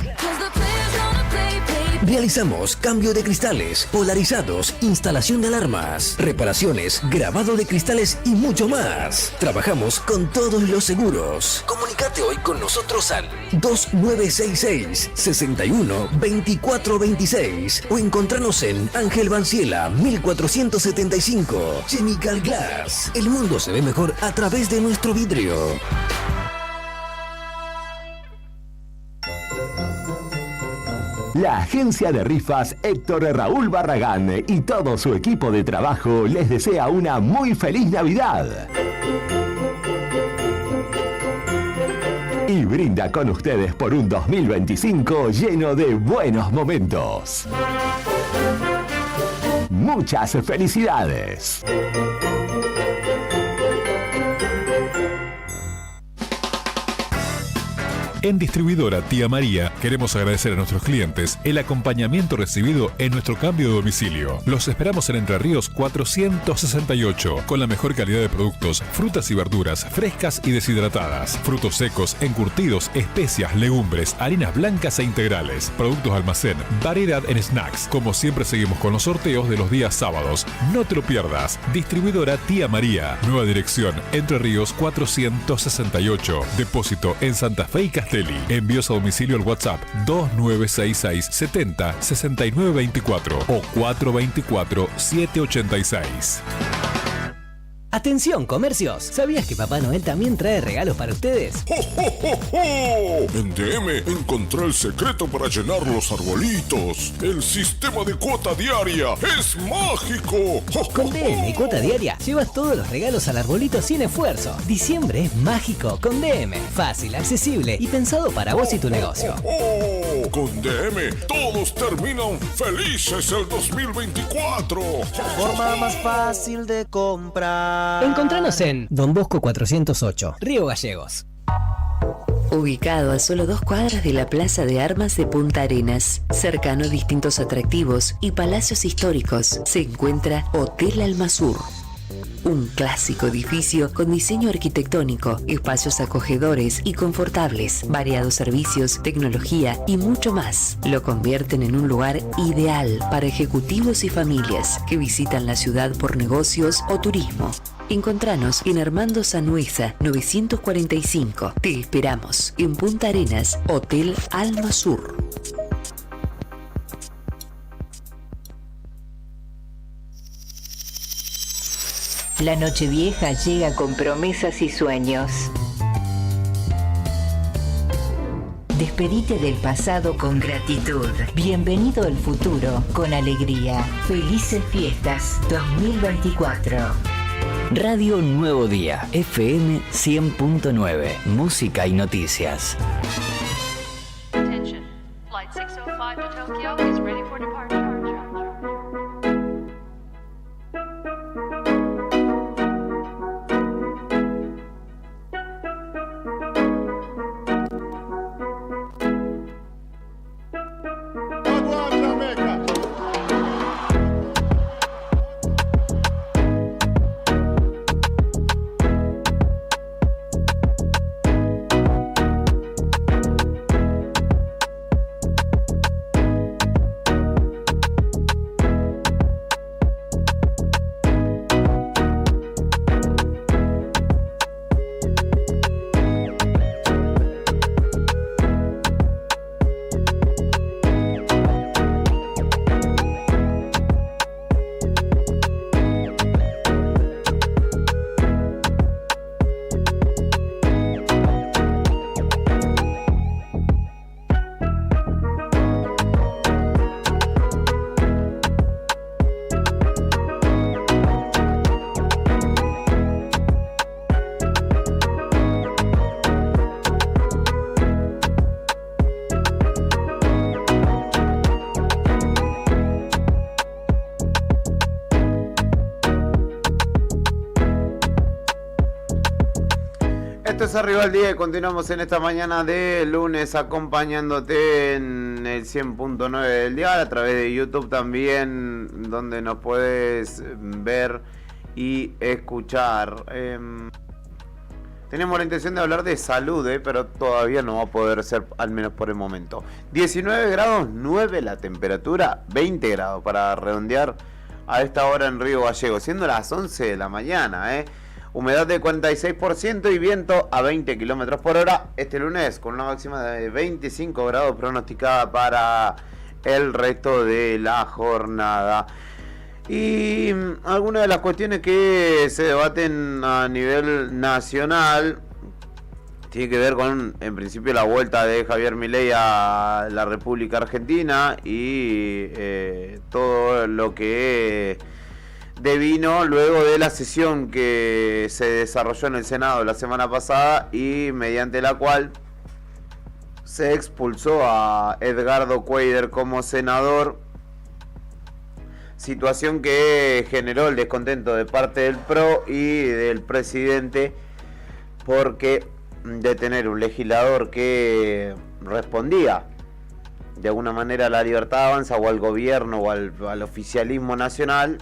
Realizamos cambio de cristales, polarizados, instalación de alarmas, reparaciones, grabado de cristales y mucho más. Trabajamos con todos los seguros. Comunicate hoy con nosotros al 2966 61 24 26 o encontranos en Ángel Banciela 1475. Chemical Glass. El mundo se ve mejor a través de nuestro vidrio. La agencia de rifas Héctor Raúl Barragán y todo su equipo de trabajo les desea una muy feliz Navidad. Y brinda con ustedes por un 2025 lleno de buenos momentos. Muchas felicidades. En Distribuidora Tía María queremos agradecer a nuestros clientes el acompañamiento recibido en nuestro cambio de domicilio. Los esperamos en Entre Ríos 468, con la mejor calidad de productos, frutas y verduras frescas y deshidratadas, frutos secos, encurtidos, especias, legumbres, harinas blancas e integrales, productos de almacén, variedad en snacks. Como siempre seguimos con los sorteos de los días sábados. No te lo pierdas. Distribuidora Tía María. Nueva dirección, Entre Ríos 468. Depósito en Santa Fe y Castelli. Envíos a domicilio al WhatsApp 2966 70 69 24 o 424 786. Atención, comercios. ¿Sabías que Papá Noel también trae regalos para ustedes? ¡Jo, jo, jo, jo! En DM encontré el secreto para llenar los arbolitos. El sistema de cuota diaria es mágico. ¡Jo, jo, Con DM y cuota diaria llevas todos los regalos al arbolito sin esfuerzo. Diciembre es mágico con DM. Fácil, accesible y pensado para vos y tu negocio. jo! Con DM todos terminan felices el 2024. Forma más fácil de comprar. Encontranos en Don Bosco 408, Río Gallegos. Ubicado a solo 2 cuadras de la Plaza de Armas de Punta Arenas, cercano a distintos atractivos y palacios históricos, se encuentra Hotel Almasur. Un clásico edificio con diseño arquitectónico, espacios acogedores y confortables, variados servicios, tecnología y mucho más. Lo convierten en un lugar ideal para ejecutivos y familias que visitan la ciudad por negocios o turismo. Encontranos en Armando Sanueza 945. Te esperamos en Punta Arenas, Hotel Almasur. La Nochevieja llega con promesas y sueños. Despedite del pasado con gratitud. Bienvenido al futuro con alegría. Felices fiestas 2024. Radio Nuevo Día, FM 100.9, música y noticias. Attention. Flight 605 to Tokyo is ready for departure. Esto es Arriba al Día y continuamos en esta mañana de lunes acompañándote en el 100.9 del dial, a través de YouTube también, donde nos puedes ver y escuchar. Tenemos la intención de hablar de salud, pero todavía no va a poder ser, al menos por el momento. 19 grados 9 la temperatura, 20 grados para redondear a esta hora en Río Gallegos, siendo las 11 de la mañana, Humedad de 46% y viento a 20 km por hora este lunes, con una máxima de 25 grados pronosticada para el resto de la jornada. Y algunas de las cuestiones que se debaten a nivel nacional tiene que ver con, en principio, la vuelta de Javier Milei a la República Argentina y todo lo que devino luego de la sesión que se desarrolló en el Senado la semana pasada y mediante la cual se expulsó a Edgardo Cuéllar como senador, situación que generó el descontento de parte del PRO y del presidente, porque de tener un legislador que respondía de alguna manera a la Libertad Avanza o al gobierno o al oficialismo nacional,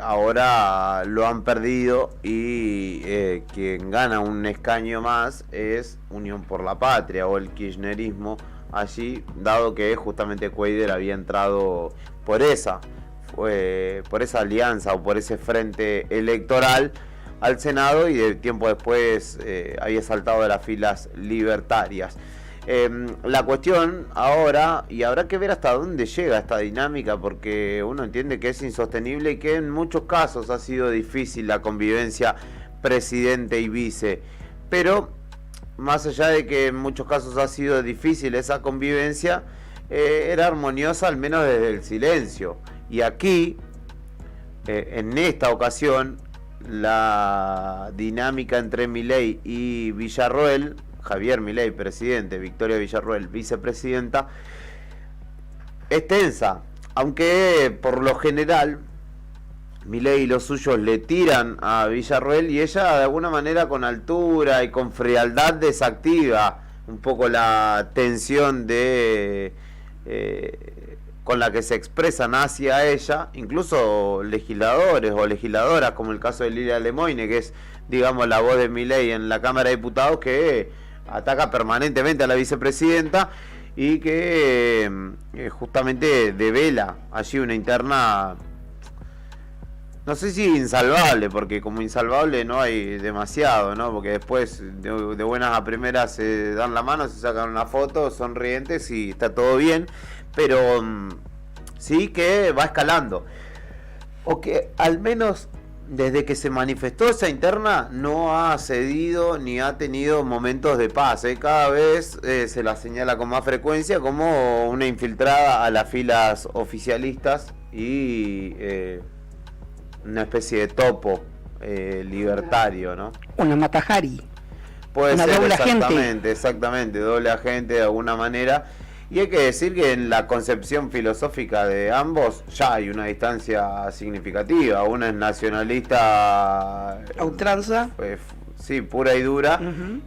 ahora lo han perdido y quien gana un escaño más es Unión por la Patria o el kirchnerismo allí, dado que justamente Cuéllar había entrado por esa alianza o por ese frente electoral al Senado y de tiempo después había saltado de las filas libertarias. La cuestión ahora, y habrá que ver hasta dónde llega esta dinámica, porque uno entiende que es insostenible y que en muchos casos ha sido difícil la convivencia presidente y vice, pero más allá de que en muchos casos ha sido difícil esa convivencia, era armoniosa al menos desde el silencio. Y aquí, en esta ocasión, la dinámica entre Milei y Villarroel, Javier Milei, presidente, Victoria Villarroel, vicepresidenta, es tensa, aunque por lo general Milei y los suyos le tiran a Villarroel y ella de alguna manera con altura y con frialdad desactiva un poco la tensión con la que se expresan hacia ella, incluso legisladores o legisladoras, como el caso de Lilia Lemoine, que es, digamos, la voz de Milei en la Cámara de Diputados, que ataca permanentemente a la vicepresidenta y que justamente devela allí una interna, no sé si insalvable, porque como insalvable no hay demasiado, ¿no? Porque después de buenas a primeras se dan la mano, se sacan una foto sonrientes y está todo bien, pero sí que va escalando, o que al menos desde que se manifestó esa interna no ha cedido ni ha tenido momentos de paz, cada vez se la señala con más frecuencia como una infiltrada a las filas oficialistas y una especie de topo libertario, ¿no? Una matajari. Puede una ser, doble agente. exactamente, doble agente de alguna manera. Y hay que decir que en la concepción filosófica de ambos ya hay una distancia significativa. Una es nacionalista a ultranza, sí, pura y dura,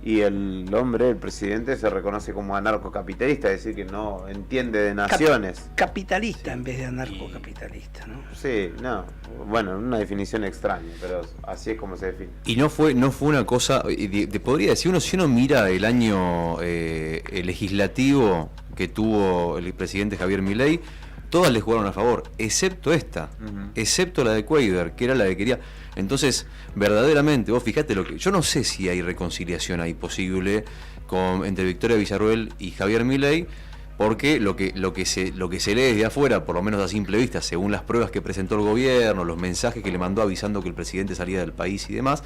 y el hombre, el presidente, se reconoce como anarcocapitalista, es decir, que no entiende de naciones. Capitalista en vez de anarcocapitalista, ¿no? Sí, no, bueno, una definición extraña, pero así es como se define. Y no fue una cosa, te podría decir, si uno mira el año legislativo que tuvo el presidente Javier Milei, todas le jugaron a favor, excepto esta, excepto la de Cuéllar, que era la que quería. Entonces, verdaderamente, vos fijate lo que... Yo no sé si hay reconciliación ahí posible entre Victoria Villarroel y Javier Milei, porque lo que se lee desde afuera, por lo menos a simple vista, según las pruebas que presentó el gobierno, los mensajes que le mandó avisando que el presidente salía del país y demás,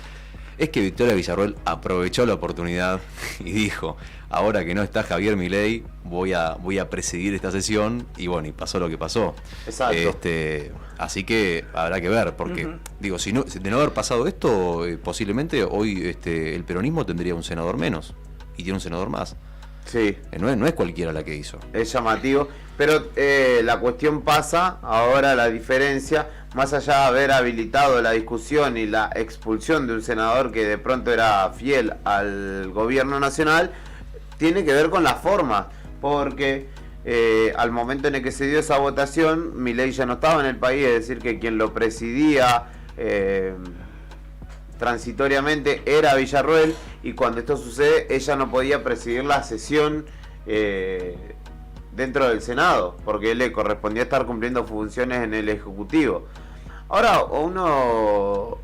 es que Victoria Villarroel aprovechó la oportunidad y dijo: ahora que no está Javier Milei, voy a presidir esta sesión, y bueno, y pasó lo que pasó. Exacto. Así que habrá que ver, porque digo, si no, de no haber pasado esto, posiblemente hoy el peronismo tendría un senador menos y tiene un senador más. Sí. No es cualquiera la que hizo. Es llamativo, pero la cuestión pasa ahora, la diferencia, más allá de haber habilitado la discusión y la expulsión de un senador que de pronto era fiel al gobierno nacional, tiene que ver con la forma, porque al momento en el que se dio esa votación, Milei ya no estaba en el país, es decir, que quien lo presidía transitoriamente era Villarroel, y cuando esto sucede, ella no podía presidir la sesión dentro del Senado, porque le correspondía estar cumpliendo funciones en el Ejecutivo. Ahora, uno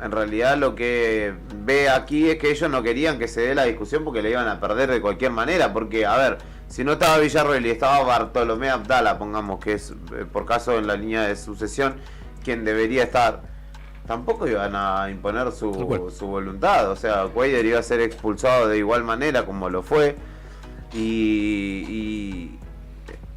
en realidad lo que ve aquí es que ellos no querían que se dé la discusión porque le iban a perder de cualquier manera, porque, a ver, si no estaba Villarroel y estaba Bartolomé Abdala, pongamos que es, por caso, en la línea de sucesión, quien debería estar, tampoco iban a imponer su voluntad. O sea, Cuéllar iba a ser expulsado de igual manera como lo fue, y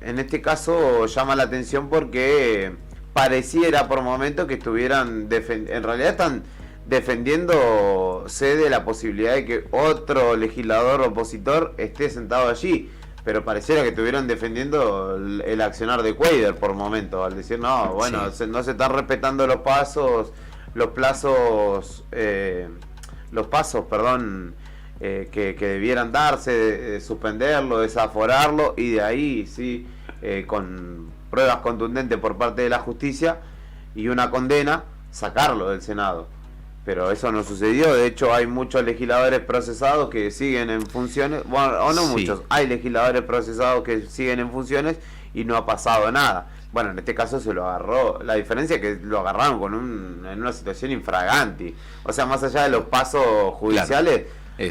en este caso llama la atención porque pareciera por momentos que estuvieran en realidad están defendiéndose de la posibilidad de que otro legislador opositor esté sentado allí, pero pareciera que estuvieran defendiendo el accionar de Cuéllar por momentos, al decir no, bueno, sí, no se están respetando los pasos que debieran darse, suspenderlo, desaforarlo y de ahí, sí, con pruebas contundentes por parte de la justicia y una condena, sacarlo del Senado. Pero eso no sucedió. De hecho, hay muchos legisladores procesados que siguen en funciones, bueno, o no muchos, hay legisladores procesados que siguen en funciones y no ha pasado nada. Bueno, en este caso se lo agarró. La diferencia es que lo agarraron en una situación infraganti. O sea, más allá de los pasos judiciales,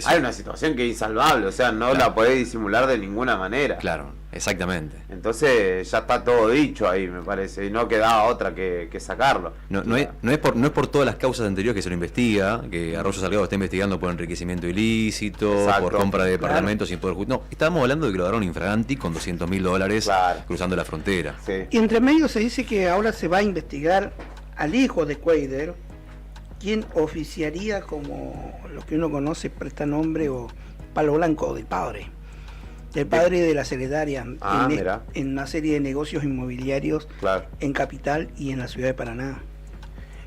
hay una situación que es insalvable. O sea, no la podés disimular de ninguna manera. Claro, exactamente. Entonces ya está todo dicho ahí, me parece. Y no quedaba otra que sacarlo. No es por todas las causas anteriores que se lo investiga, que Arroyo Salgado está investigando por enriquecimiento ilícito, por compra de departamentos sin poder judicial. No, estábamos hablando de que lo agarraron infraganti con $200.000 cruzando la frontera. Y entre medio se dice que ahora se va a investigar al hijo de Cuéllar, quien oficiaría como lo que uno conoce, presta nombre o palo blanco del padre de la secretaria en una serie de negocios inmobiliarios en Capital y en la ciudad de Paraná.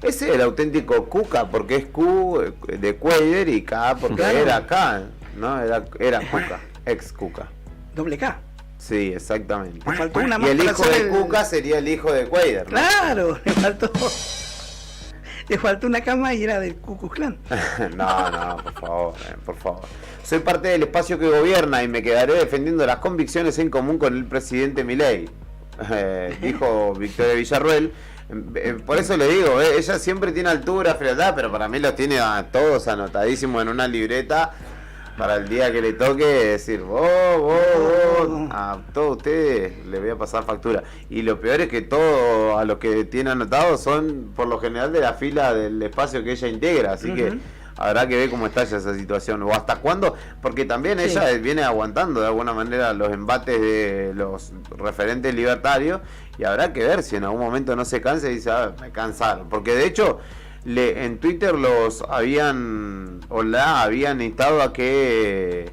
Ese es el auténtico Cuca, porque es Q de Cuéllar y K porque era K, ¿no? Era Cuca, ex Cuca. Doble K. Sí, exactamente. Le faltó una y el hijo de Cuca sería el hijo de Cuéllar, ¿no? Claro, le faltó una cama y era del Ku Klux Klan. No, por favor. Soy parte del espacio que gobierna y me quedaré defendiendo las convicciones en común con el presidente Milei, dijo Victoria Villarruel. Por eso le digo, ella siempre tiene altura, frialdad, pero para mí los tiene a todos anotadísimos en una libreta para el día que le toque decir, vos, a todos ustedes les voy a pasar factura. Y lo peor es que todos a los que tiene anotados son por lo general de la fila del espacio que ella integra, así que habrá que ver cómo está esa situación o hasta cuándo, porque también ella viene aguantando de alguna manera los embates de los referentes libertarios y habrá que ver si en algún momento no se cansa y dice, me cansaron, porque de hecho en Twitter los habían instado a que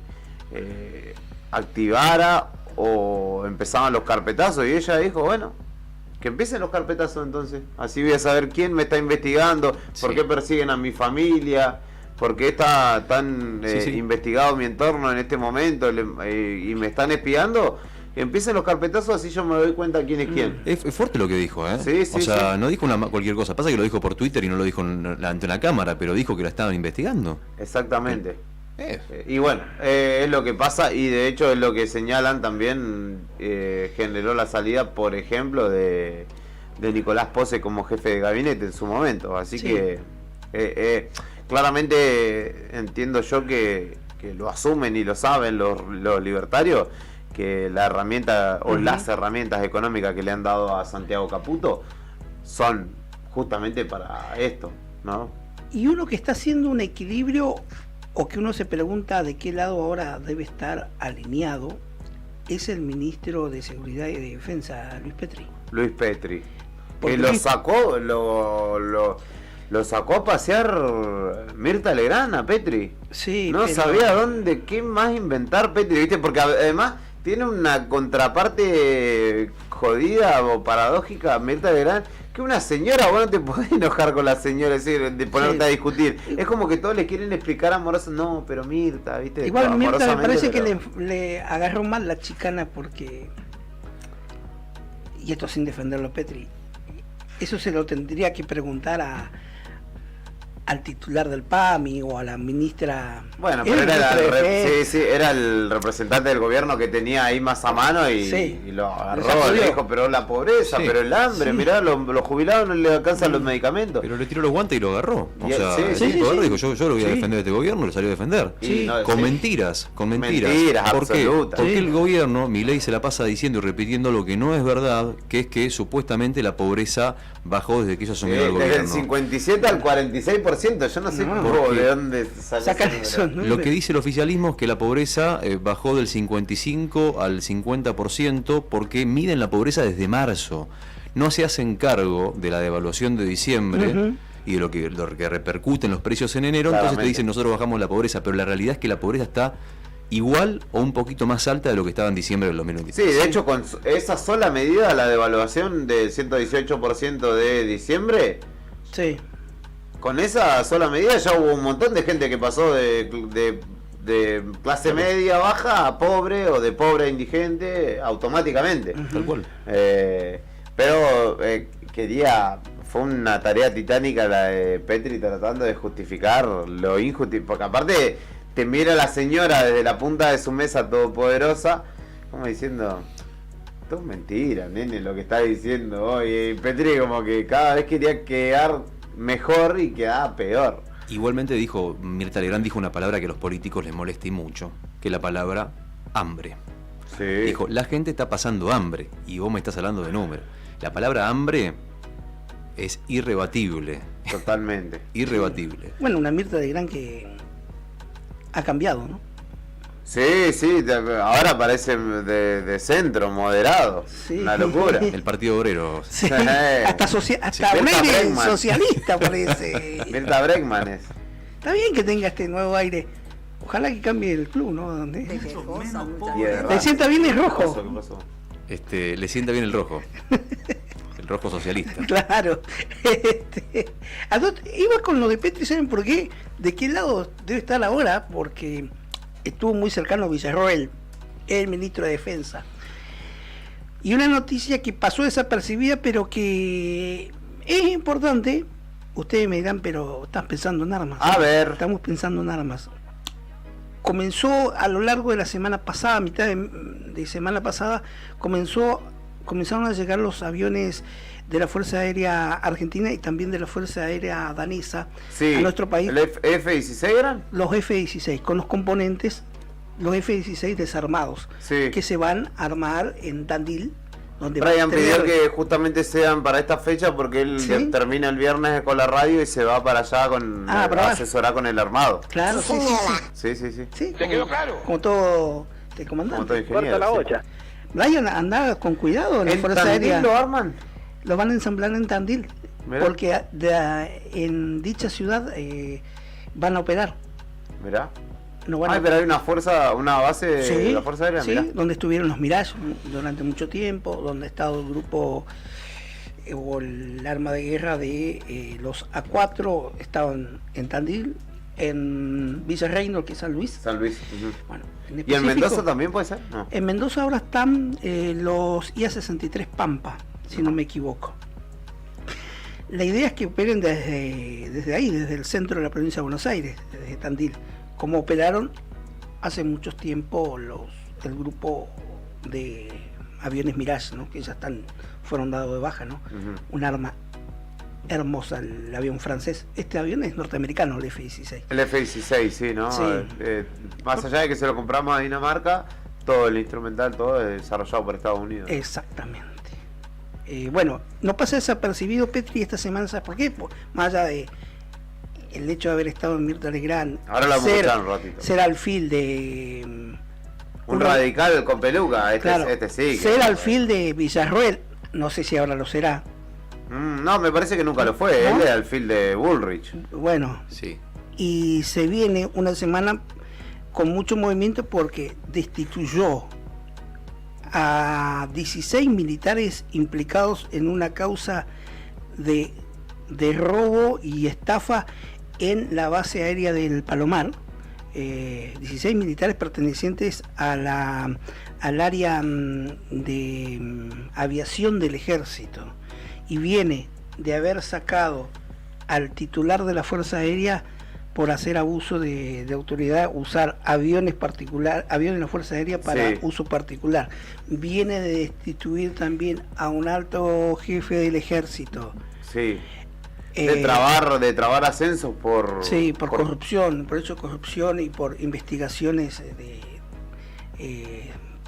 activara o empezaban los carpetazos y ella dijo, bueno, que empiecen los carpetazos entonces, así voy a saber quién me está investigando, por qué persiguen a mi familia, por qué está tan investigado mi entorno en este momento y me están espiando. Que empiecen los carpetazos, así yo me doy cuenta quién es quién. Es fuerte lo que dijo, ¿eh? Sí, o sea, no dijo cualquier cosa. Pasa que lo dijo por Twitter y no lo dijo ante una cámara, pero dijo que lo estaban investigando. Exactamente. Y bueno, es lo que pasa y de hecho es lo que señalan también, generó la salida, por ejemplo, de Nicolás Pose como jefe de gabinete en su momento. Así que claramente entiendo yo que lo asumen y lo saben los libertarios, que la herramienta o las herramientas económicas que le han dado a Santiago Caputo son justamente para esto, ¿no? Y uno que está haciendo un equilibrio o que uno se pregunta de qué lado ahora debe estar alineado es el ministro de Seguridad y de Defensa, Luis Petri. Que lo sacó, lo sacó a pasear Mirta Legrand a Petri. Sí, no sabía qué más inventar Petri, ¿viste? Porque además tiene una contraparte jodida o paradójica Mirta Legrand, que una señora, vos no te podés enojar con la señora, es decir, de ponerte a discutir. Es como que todos le quieren explicar amoroso, no, pero Mirta, ¿viste? Igual Mirta me parece que le agarró mal la chicana porque, y esto sin defenderlo Petri, eso se lo tendría que preguntar al titular del PAMI o a la ministra. Bueno, pero era el representante del gobierno que tenía ahí más a mano y lo agarró, le dijo, pero la pobreza, pero el hambre, mirá, los jubilados no le alcanzan los medicamentos. Pero le tiró los guantes y lo agarró. O sea, dijo, yo lo voy a defender de este gobierno, lo salió a defender. Con mentiras. ¿Por qué? Porque el gobierno, Milei se la pasa diciendo y repitiendo lo que no es verdad, que es que supuestamente la pobreza bajó desde que ellos asumieron el gobierno. Desde el 57 al 46%, yo no sé de dónde sacan eso. Lo que dice el oficialismo es que la pobreza bajó del 55 al 50% porque miden la pobreza desde marzo. No se hacen cargo de la devaluación de diciembre y de lo que repercute en los precios en enero. Entonces te dicen, nosotros bajamos la pobreza, pero la realidad es que la pobreza está igual o un poquito más alta de lo que estaba en diciembre del 2023. Sí, de hecho, con esa sola medida, la devaluación del 118% de diciembre, sí, con esa sola medida ya hubo un montón de gente que pasó de de clase media baja a pobre o de pobre a indigente automáticamente. Tal cual. Pero fue una tarea titánica la de Petri tratando de justificar lo injustificable, porque aparte te mira la señora desde la punta de su mesa todopoderosa, como diciendo, todo es mentira, nene, lo que está diciendo hoy. Y Petri como que cada vez quería quedar mejor y quedaba peor. Igualmente Mirta Legrand dijo una palabra que a los políticos les molesta y mucho, que es la palabra hambre. Sí. Dijo, la gente está pasando hambre y vos me estás hablando de números. La palabra hambre es irrebatible. Totalmente. Irrebatible. Bueno, una Mirta Legrand que ha cambiado, ¿no? Sí, ahora parece de centro, moderado. Sí. Una locura. El Partido Obrero. Sí. Hasta Obrero socialista parece. Mirta Bregman es. Está bien que tenga este nuevo aire. Ojalá que cambie el club, ¿no? Le sienta bien el rojo. ¿Qué pasó? Le sienta bien el rojo. El rojo socialista. Claro. Iba con lo de Petri, ¿saben por qué? ¿De qué lado debe estar ahora? Porque estuvo muy cercano a Villarroel, el ministro de Defensa. Y una noticia que pasó desapercibida, pero que es importante. Ustedes me dirán, pero estás pensando en armas. A ver. Estamos pensando en armas. Comenzó a lo largo de la semana pasada, mitad de semana pasada, comenzaron a llegar los aviones de la Fuerza Aérea Argentina y también de la Fuerza Aérea Danesa a nuestro país. ¿El F-16 eran? Los F-16, con los componentes, los F-16 desarmados, que se van a armar en Tandil. Donde Brian pidió que justamente sean para esta fecha porque él termina el viernes con la radio y se va para allá con asesorar con el armado. Claro, sí. ¿Te quedó claro? Como todo el comandante. Como todo ingeniero. La olla. Brian, anda con cuidado en la Fuerza Tandil Aérea. ¿Lo arman? Lo van a ensamblar en Tandil. Mirá. Porque en dicha ciudad van a operar. Mirá. No van pero hay una base de la Fuerza Aérea. Sí, mirá. donde estuvieron los Mirage durante mucho tiempo, donde ha estado el grupo o el arma de guerra de los A4, estaban en Tandil, en Villarreino, que es San Luis. San Luis. Bueno, ¿Y en Mendoza también puede ser? No. En Mendoza ahora están los IA-63 Pampa, si no me equivoco. La idea es que operen desde ahí, desde el centro de la provincia de Buenos Aires, desde Tandil, como operaron hace mucho tiempo el grupo de aviones Mirage, ¿no? Que ya fueron dados de baja, ¿no? Un arma hermosa, el avión francés. Este avión es norteamericano, el F-16. El F-16, sí, ¿no? Sí. Más allá de que se lo compramos a Dinamarca, todo el instrumental, todo es desarrollado por Estados Unidos. Exactamente. Bueno, no pasa desapercibido Petri esta semana, ¿sabes por qué? Más allá de el hecho de haber estado en Mirta Legrand, ahora lo vamos a escuchar un ratito. Ser alfil de un radical con peluca, este sí. Ser alfil de Villarroel, no sé si ahora lo será. No, me parece que nunca lo fue, ¿no? Él es alfil de Bullrich. Bueno, sí. Y se viene una semana con mucho movimiento porque destituyó a 16 militares implicados en una causa de robo y estafa en la base aérea del Palomar. 16 militares pertenecientes al área de aviación del ejército, y viene de haber sacado al titular de la Fuerza Aérea por hacer abuso de autoridad, usar aviones de la Fuerza Aérea para uso particular. Viene de destituir también a un alto jefe del ejército. Sí. De trabar ascensos por corrupción, por hecho de corrupción y por investigaciones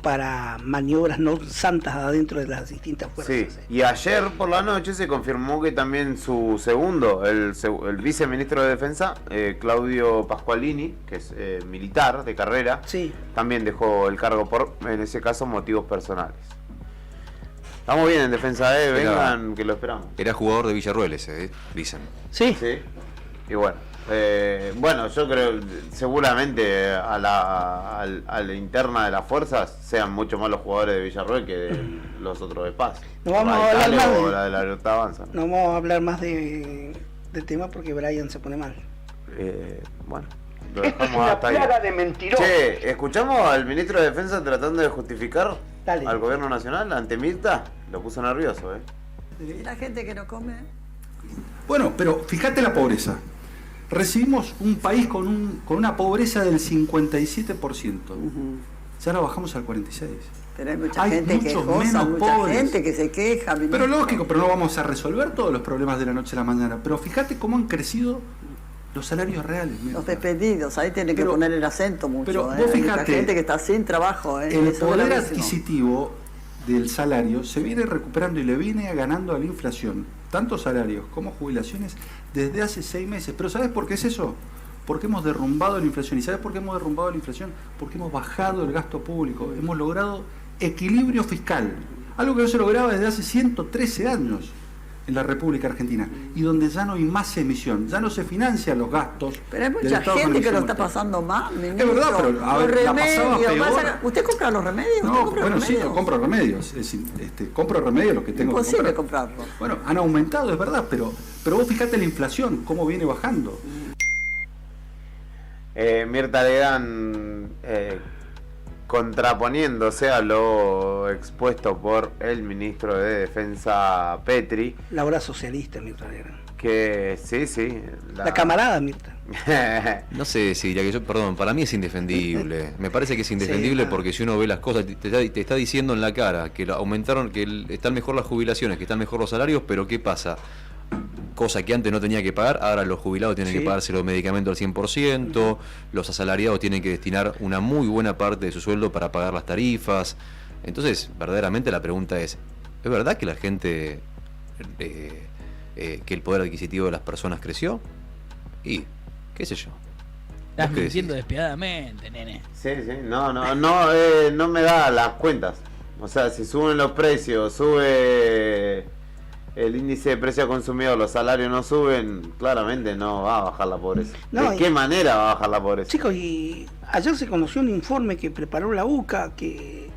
para maniobras no santas adentro de las distintas fuerzas. Sí. Y ayer por la noche se confirmó que también su segundo, el viceministro de Defensa, Claudio Pasqualini, que es militar de carrera, también dejó el cargo por, en ese caso, motivos personales. Estamos bien en defensa, vengan que lo esperamos. Era jugador de Villarroel ese, dicen. Sí. Y bueno, yo creo seguramente a la interna de las fuerzas sean mucho más los jugadores de Villarroel que de los otros de Paz. No vamos a hablar más de la de la Libertad Avanza. No vamos a hablar más del tema porque Brian se pone mal. Bueno. Lo Esto es dejamos una hasta ahí. plaga de mentirosos. Che, ¿escuchamos al ministro de Defensa tratando de justificar Dale. al gobierno nacional ante Mirta? Lo puso nervioso, ¿Y la gente que no come? Bueno, pero fíjate la pobreza. Recibimos un país con una pobreza del 57%. Ya la bajamos al 46%. Pero hay mucha gente quejosa, mucha pobres. gente que se queja. Pero lógico, pero no vamos a resolver todos los problemas de la noche a la mañana. Pero fíjate cómo han crecido los salarios reales. Los despedidos, ahí tienen que poner el acento mucho. Pero vos hay mucha fíjate, gente que está sin trabajo. el Eso es poder gravísimo. adquisitivo del salario se viene recuperando y le viene ganando a la inflación, tanto salarios como jubilaciones, desde hace 6 meses. Pero ¿sabes por qué es eso? Porque hemos derrumbado la inflación. ¿Y sabes por qué hemos derrumbado la inflación? Porque hemos bajado el gasto público, hemos logrado equilibrio fiscal, algo que no se lograba desde hace 113 años en la República Argentina, y donde ya no hay más emisión, ya no se financian los gastos. Pero hay del mucha Estado gente que con lo el está pasando mal, ministro. Es verdad, pero a ver, la pasaba peor. ¿Usted compra los remedios? No, ¿Usted compra bueno, los sí, remedios? yo compro remedios. Es decir, compro remedios los que tengo Imposible que comprar. comprarlos. Bueno, han aumentado, es verdad, pero vos fijate la inflación, cómo viene bajando. Mirta Legrand, contraponiéndose a lo expuesto por el ministro de Defensa Petri. La hora socialista, Mirta Legrand. Que sí. La camarada Mirta. No sé si diría que yo, perdón, para mí es indefendible. Me parece que es indefendible porque si uno ve las cosas, te está diciendo en la cara que aumentaron, que están mejor las jubilaciones, que están mejor los salarios, pero ¿qué pasa? Cosa que antes no tenía que pagar, ahora los jubilados tienen que pagarse los medicamentos al 100%, los asalariados tienen que destinar una muy buena parte de su sueldo para pagar las tarifas. Entonces, verdaderamente la pregunta ¿es verdad que la gente, que el poder adquisitivo de las personas creció? Y, qué sé yo. Estás mintiendo despiadadamente, nene. Sí, no me da las cuentas. O sea, si suben los precios, sube el índice de precio al consumidor, los salarios no suben, claramente no va a bajar la pobreza. No, ¿De qué manera va a bajar la pobreza? Chicos, y ayer se conoció un informe que preparó la UCA, de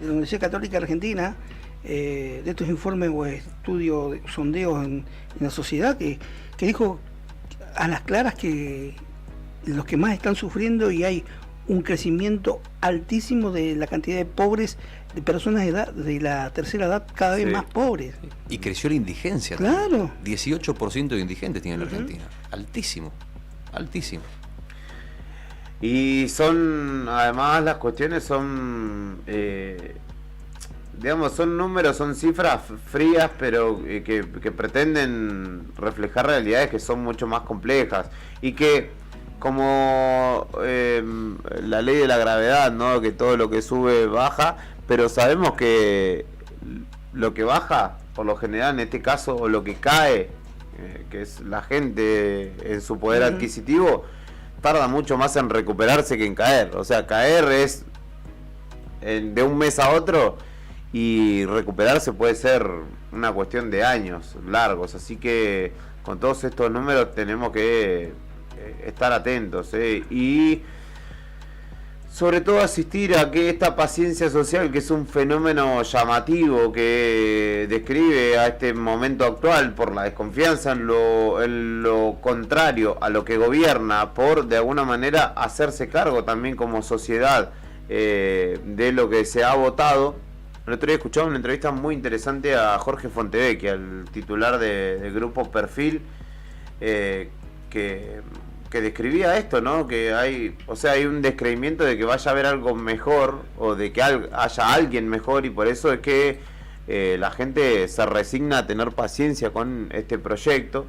la Universidad Católica Argentina, de estos informes o estudios, sondeos en la sociedad, que dijo a las claras que los que más están sufriendo, y hay un crecimiento altísimo de la cantidad de pobres, de personas de la tercera edad, cada vez más pobres. Y creció la indigencia. Claro. 18% de indigentes tiene la Argentina. Altísimo. Y son, además, las cuestiones son, digamos, son números, son cifras frías, pero que pretenden reflejar realidades que son mucho más complejas. Y que, como la ley de la gravedad, ¿no? Que todo lo que sube baja, pero sabemos que lo que baja, por lo general en este caso, o lo que cae, que es la gente en su poder adquisitivo, tarda mucho más en recuperarse que en caer. O sea, caer es de un mes a otro, y recuperarse puede ser una cuestión de años largos. Así que con todos estos números tenemos que estar atentos, y sobre todo asistir a que esta paciencia social, que es un fenómeno llamativo que describe a este momento actual por la desconfianza en lo contrario a lo que gobierna, por de alguna manera hacerse cargo también como sociedad de lo que se ha votado. El otro día escuchaba una entrevista muy interesante a Jorge Fontevecchia, el titular del grupo Perfil, que describía esto, ¿no? Que hay un descreimiento de que vaya a haber algo mejor, o de que haya alguien mejor, y por eso es que la gente se resigna a tener paciencia con este proyecto,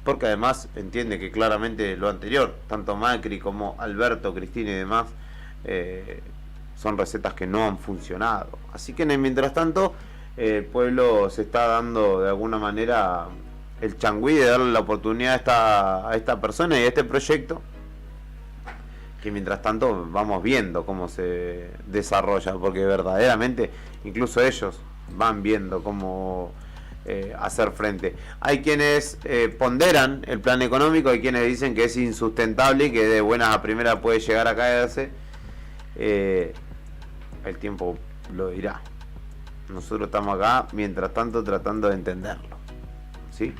porque además entiende que claramente lo anterior, tanto Macri como Alberto, Cristina y demás, son recetas que no han funcionado. Así que mientras tanto, el pueblo se está dando de alguna manera el changüí de darle la oportunidad a esta persona y a este proyecto, que mientras tanto vamos viendo cómo se desarrolla, porque verdaderamente incluso ellos van viendo cómo hacer frente. Hay quienes ponderan el plan económico, hay quienes dicen que es insustentable y que de buenas a primeras puede llegar a caerse. El tiempo lo dirá. Nosotros estamos acá mientras tanto tratando de entenderlo, ¿sí?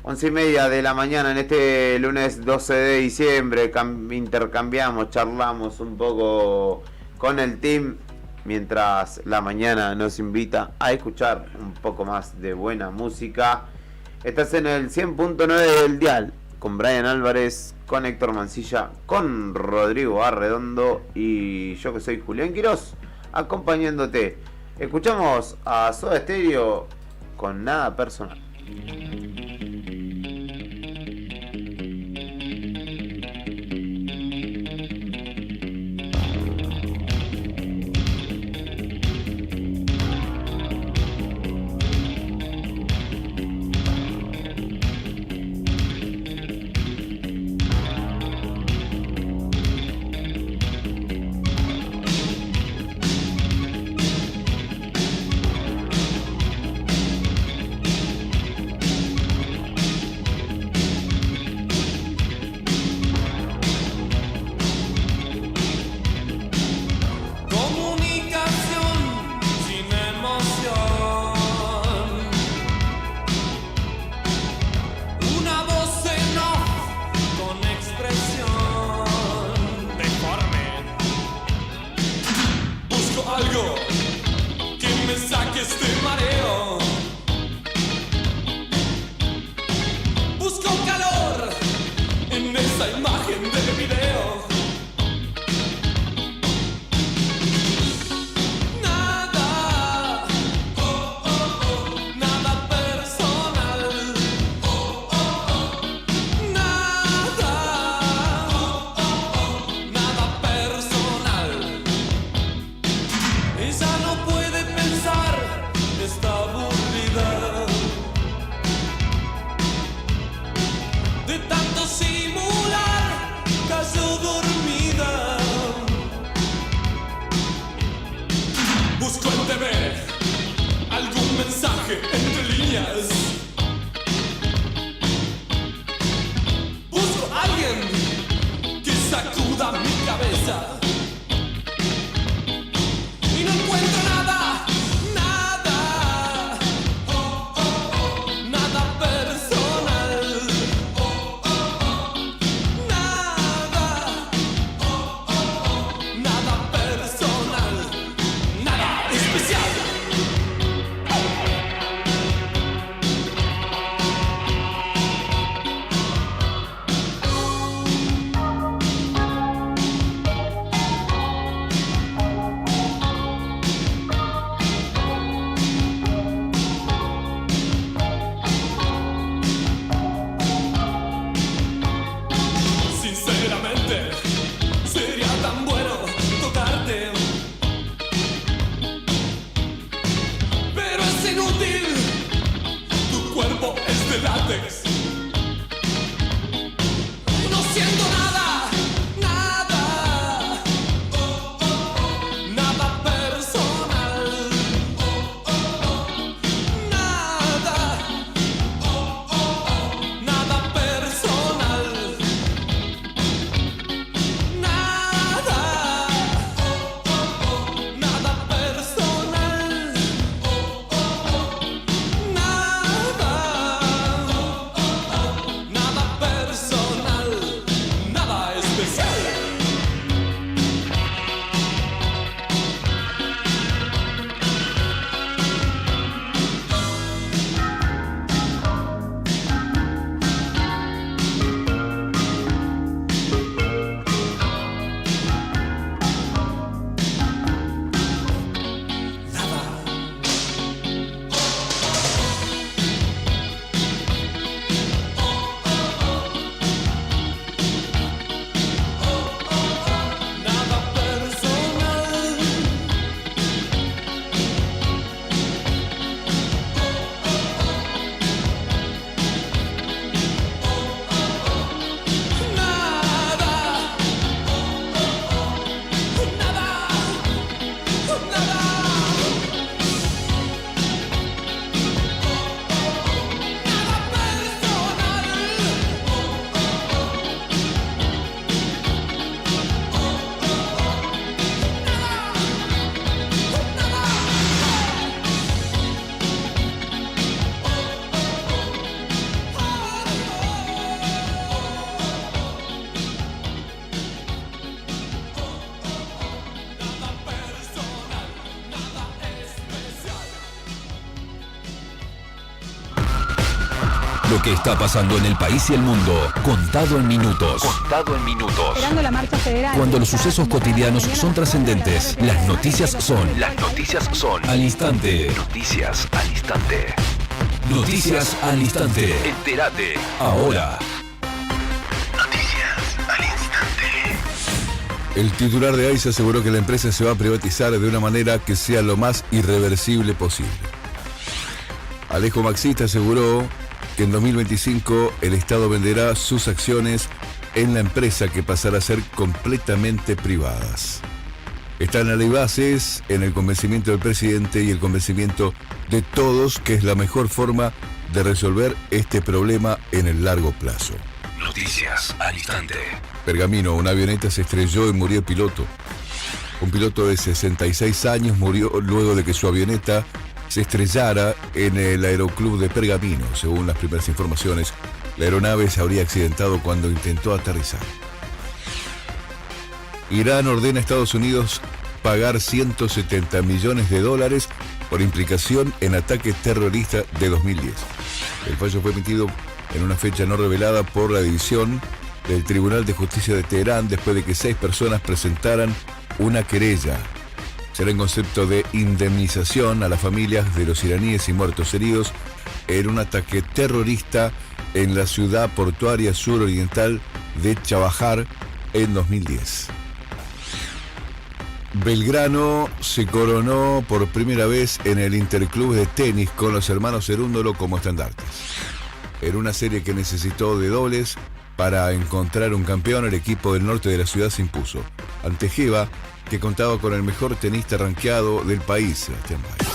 11:30 de la mañana en este lunes 12 de diciembre. Intercambiamos, charlamos un poco con el team mientras la mañana nos invita a escuchar un poco más de buena música. Estás en el 100.9 del dial con Brian Álvarez, con Héctor Mancilla, con Rodrigo Arredondo y yo que soy Julián Quirós, acompañándote. Escuchamos a Soda Stereo con Nada Personal. Lo que está pasando en el país y el mundo, contado en minutos. Contado en minutos. Esperando la marcha federal. Cuando los sucesos cotidianos son trascendentes, las noticias son. Las noticias son. Al instante. Noticias al instante. Noticias al instante. Entérate. Ahora. Noticias al instante. El titular de AISA aseguró que la empresa se va a privatizar de una manera que sea lo más irreversible posible. Alejo Maxista aseguró que en 2025 el Estado venderá sus acciones en la empresa, que pasará a ser completamente privadas. Están a las bases en el convencimiento del presidente y el convencimiento de todos que es la mejor forma de resolver este problema en el largo plazo. Noticias al instante. Pergamino, una avioneta se estrelló y murió el piloto. Un piloto de 66 años murió luego de que su avioneta se estrellara en el aeroclub de Pergamino. Según las primeras informaciones, la aeronave se habría accidentado cuando intentó aterrizar. Irán ordena a Estados Unidos pagar $170 millones por implicación en ataque terrorista de 2010. El fallo fue emitido en una fecha no revelada por la división del Tribunal de Justicia de Teherán después de que 6 personas presentaran una querella. Será en concepto de indemnización a las familias de los iraníes y muertos heridos en un ataque terrorista en la ciudad portuaria suroriental de Chabahar en 2010. Belgrano se coronó por primera vez en el Interclub de tenis con los hermanos Cerúndolo como estandartes. En una serie que necesitó de dobles para encontrar un campeón, el equipo del norte de la ciudad se impuso ante Geva, que contaba con el mejor tenista rankeado del país, Sebastián Baez.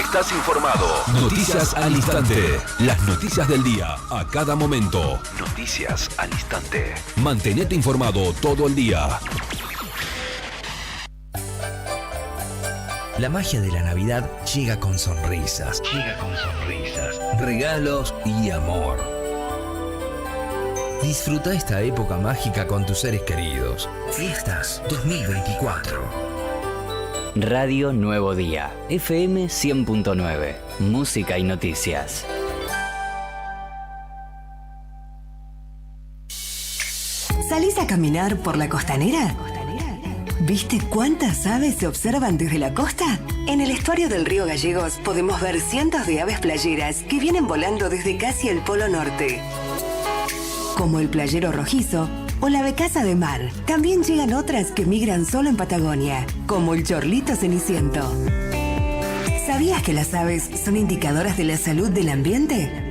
Estás informado. Noticias al instante. Las noticias del día, a cada momento. Noticias al instante. Mantenete informado todo el día. La magia de la Navidad llega con sonrisas. Regalos y amor. Disfruta esta época mágica con tus seres queridos. Fiestas 2024. Radio Nuevo Día, FM 100.9, música y noticias. ¿Salís a caminar por la costanera? ¿Viste cuántas aves se observan desde la costa? En el estuario del río Gallegos podemos ver cientos de aves playeras que vienen volando desde casi el Polo Norte, como el playero rojizo o la becasa de mar. También llegan otras que migran solo en Patagonia, como el chorlito ceniciento. ¿Sabías que las aves son indicadoras de la salud del ambiente?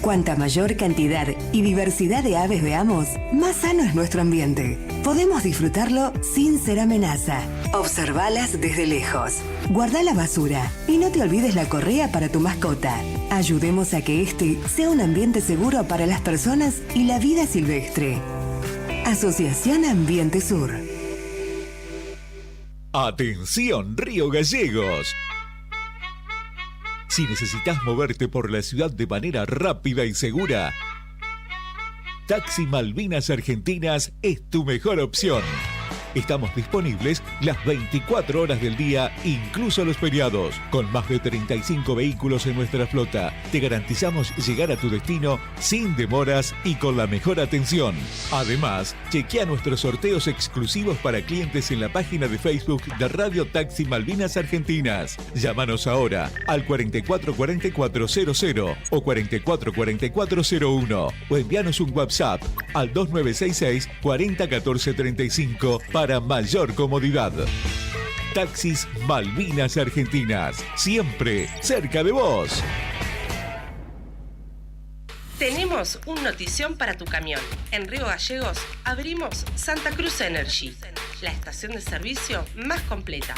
Cuanta mayor cantidad y diversidad de aves veamos, más sano es nuestro ambiente. Podemos disfrutarlo sin ser amenaza. Observalas desde lejos. Guarda la basura y no te olvides la correa para tu mascota. Ayudemos a que este sea un ambiente seguro para las personas y la vida silvestre. Asociación Ambiente Sur. Atención, Río Gallegos. Si necesitas moverte por la ciudad de manera rápida y segura, Taxi Malvinas Argentinas es tu mejor opción. Estamos disponibles las 24 horas del día, incluso los feriados. Con más de 35 vehículos en nuestra flota, te garantizamos llegar a tu destino sin demoras y con la mejor atención. Además, chequea nuestros sorteos exclusivos para clientes en la página de Facebook de Radio Taxi Malvinas Argentinas. Llámanos ahora al 444400 o 444401 o envíanos un WhatsApp al 2966 401435 para mayor comodidad. Taxis Malvinas Argentinas, siempre cerca de vos. Tenemos un notición para tu camión. En Río Gallegos abrimos Santa Cruz Energy, la estación de servicio más completa.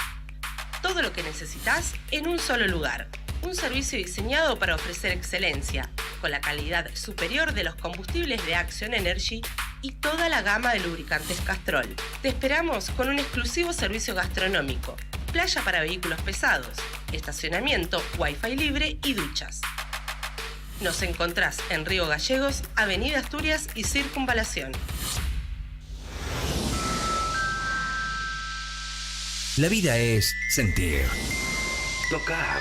Todo lo que necesitas en un solo lugar. Un servicio diseñado para ofrecer excelencia, con la calidad superior de los combustibles de Action Energy y toda la gama de lubricantes Castrol. Te esperamos con un exclusivo servicio gastronómico, playa para vehículos pesados, estacionamiento, wifi libre y duchas. Nos encontrás en Río Gallegos, Avenida Asturias y Circunvalación. La vida es sentir, Tocar.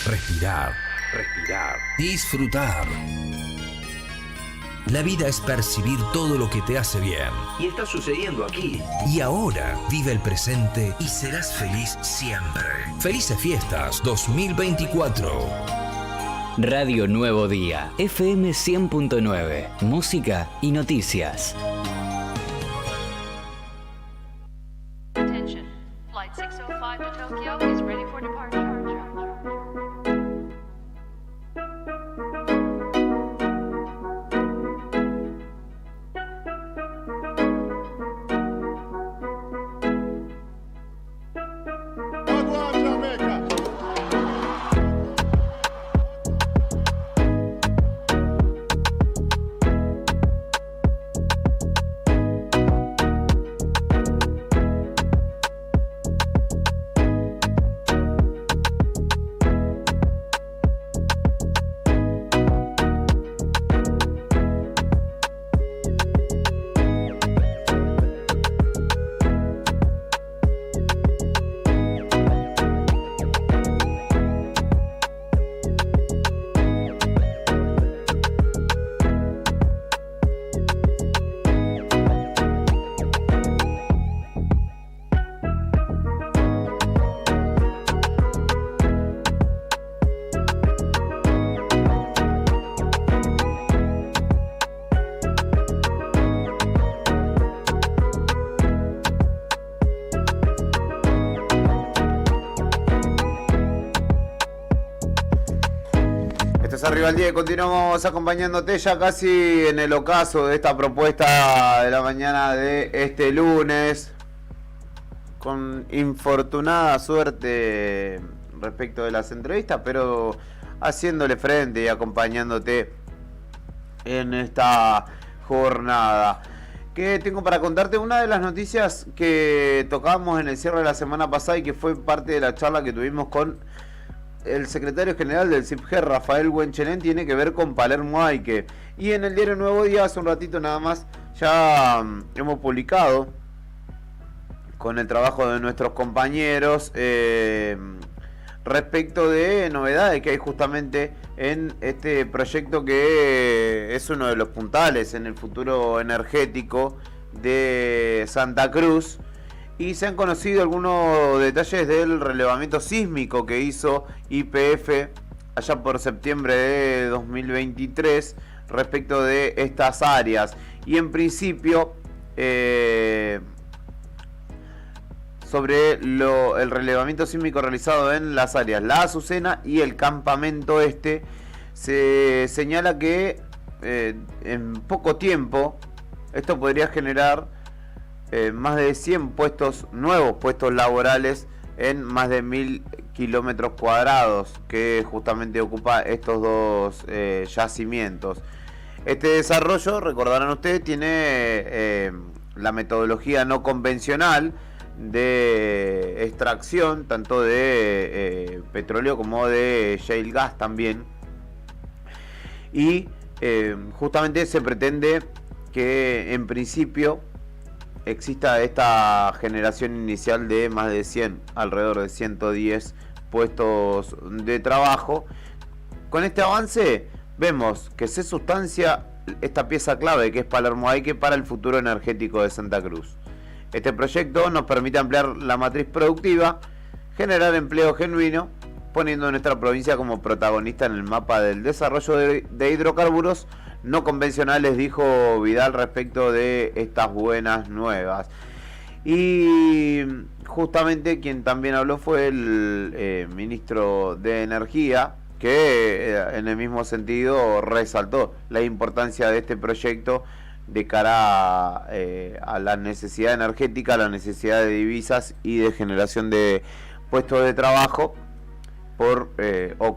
respirar, respirar, Disfrutar. La vida es percibir todo lo que te hace bien. y está sucediendo aquí. Y ahora vive el presente y serás feliz siempre. Felices Fiestas 2024. Radio Nuevo Día, FM 100.9, música y noticias. Attention. Flight 605 to Tokyo is ready for departure. Arriba al día y continuamos acompañándote ya casi en el ocaso de esta propuesta de la mañana de este lunes, con infortunada suerte respecto de las entrevistas, pero haciéndole frente y acompañándote en esta jornada. ¿Qué tengo para contarte? Una de las noticias que tocamos en el cierre de la semana pasada y que fue parte de la charla que tuvimos con el secretario general del CIPG, Rafael Huenchelén, tiene que ver con Palermo Aike. Y en el diario Nuevo Día, hace un ratito nada más, ya hemos publicado con el trabajo de nuestros compañeros respecto de novedades que hay justamente en este proyecto, que es uno de los puntales en el futuro energético de Santa Cruz. Y se han conocido algunos detalles del relevamiento sísmico que hizo YPF allá por septiembre de 2023 respecto de estas áreas. Y en principio, sobre el relevamiento sísmico realizado en las áreas La Azucena y el Campamento Este, se señala que en poco tiempo esto podría generar más de 100 nuevos puestos laborales en más de 1000 kilómetros cuadrados que justamente ocupa estos dos yacimientos. Este desarrollo, recordarán ustedes, tiene la metodología no convencional de extracción tanto de petróleo como de shale gas también, y justamente se pretende que en principio exista esta generación inicial de más de 100, alrededor de 110 puestos de trabajo. Con este avance vemos que se sustancia esta pieza clave que es Palermo Aike para el futuro energético de Santa Cruz. Este proyecto nos permite ampliar la matriz productiva, generar empleo genuino, poniendo a nuestra provincia como protagonista en el mapa del desarrollo de hidrocarburos no convencionales, dijo Vidal respecto de estas buenas nuevas. Y justamente quien también habló fue el ministro de Energía, que en el mismo sentido resaltó la importancia de este proyecto de cara a la necesidad energética, a la necesidad de divisas y de generación de puestos de trabajo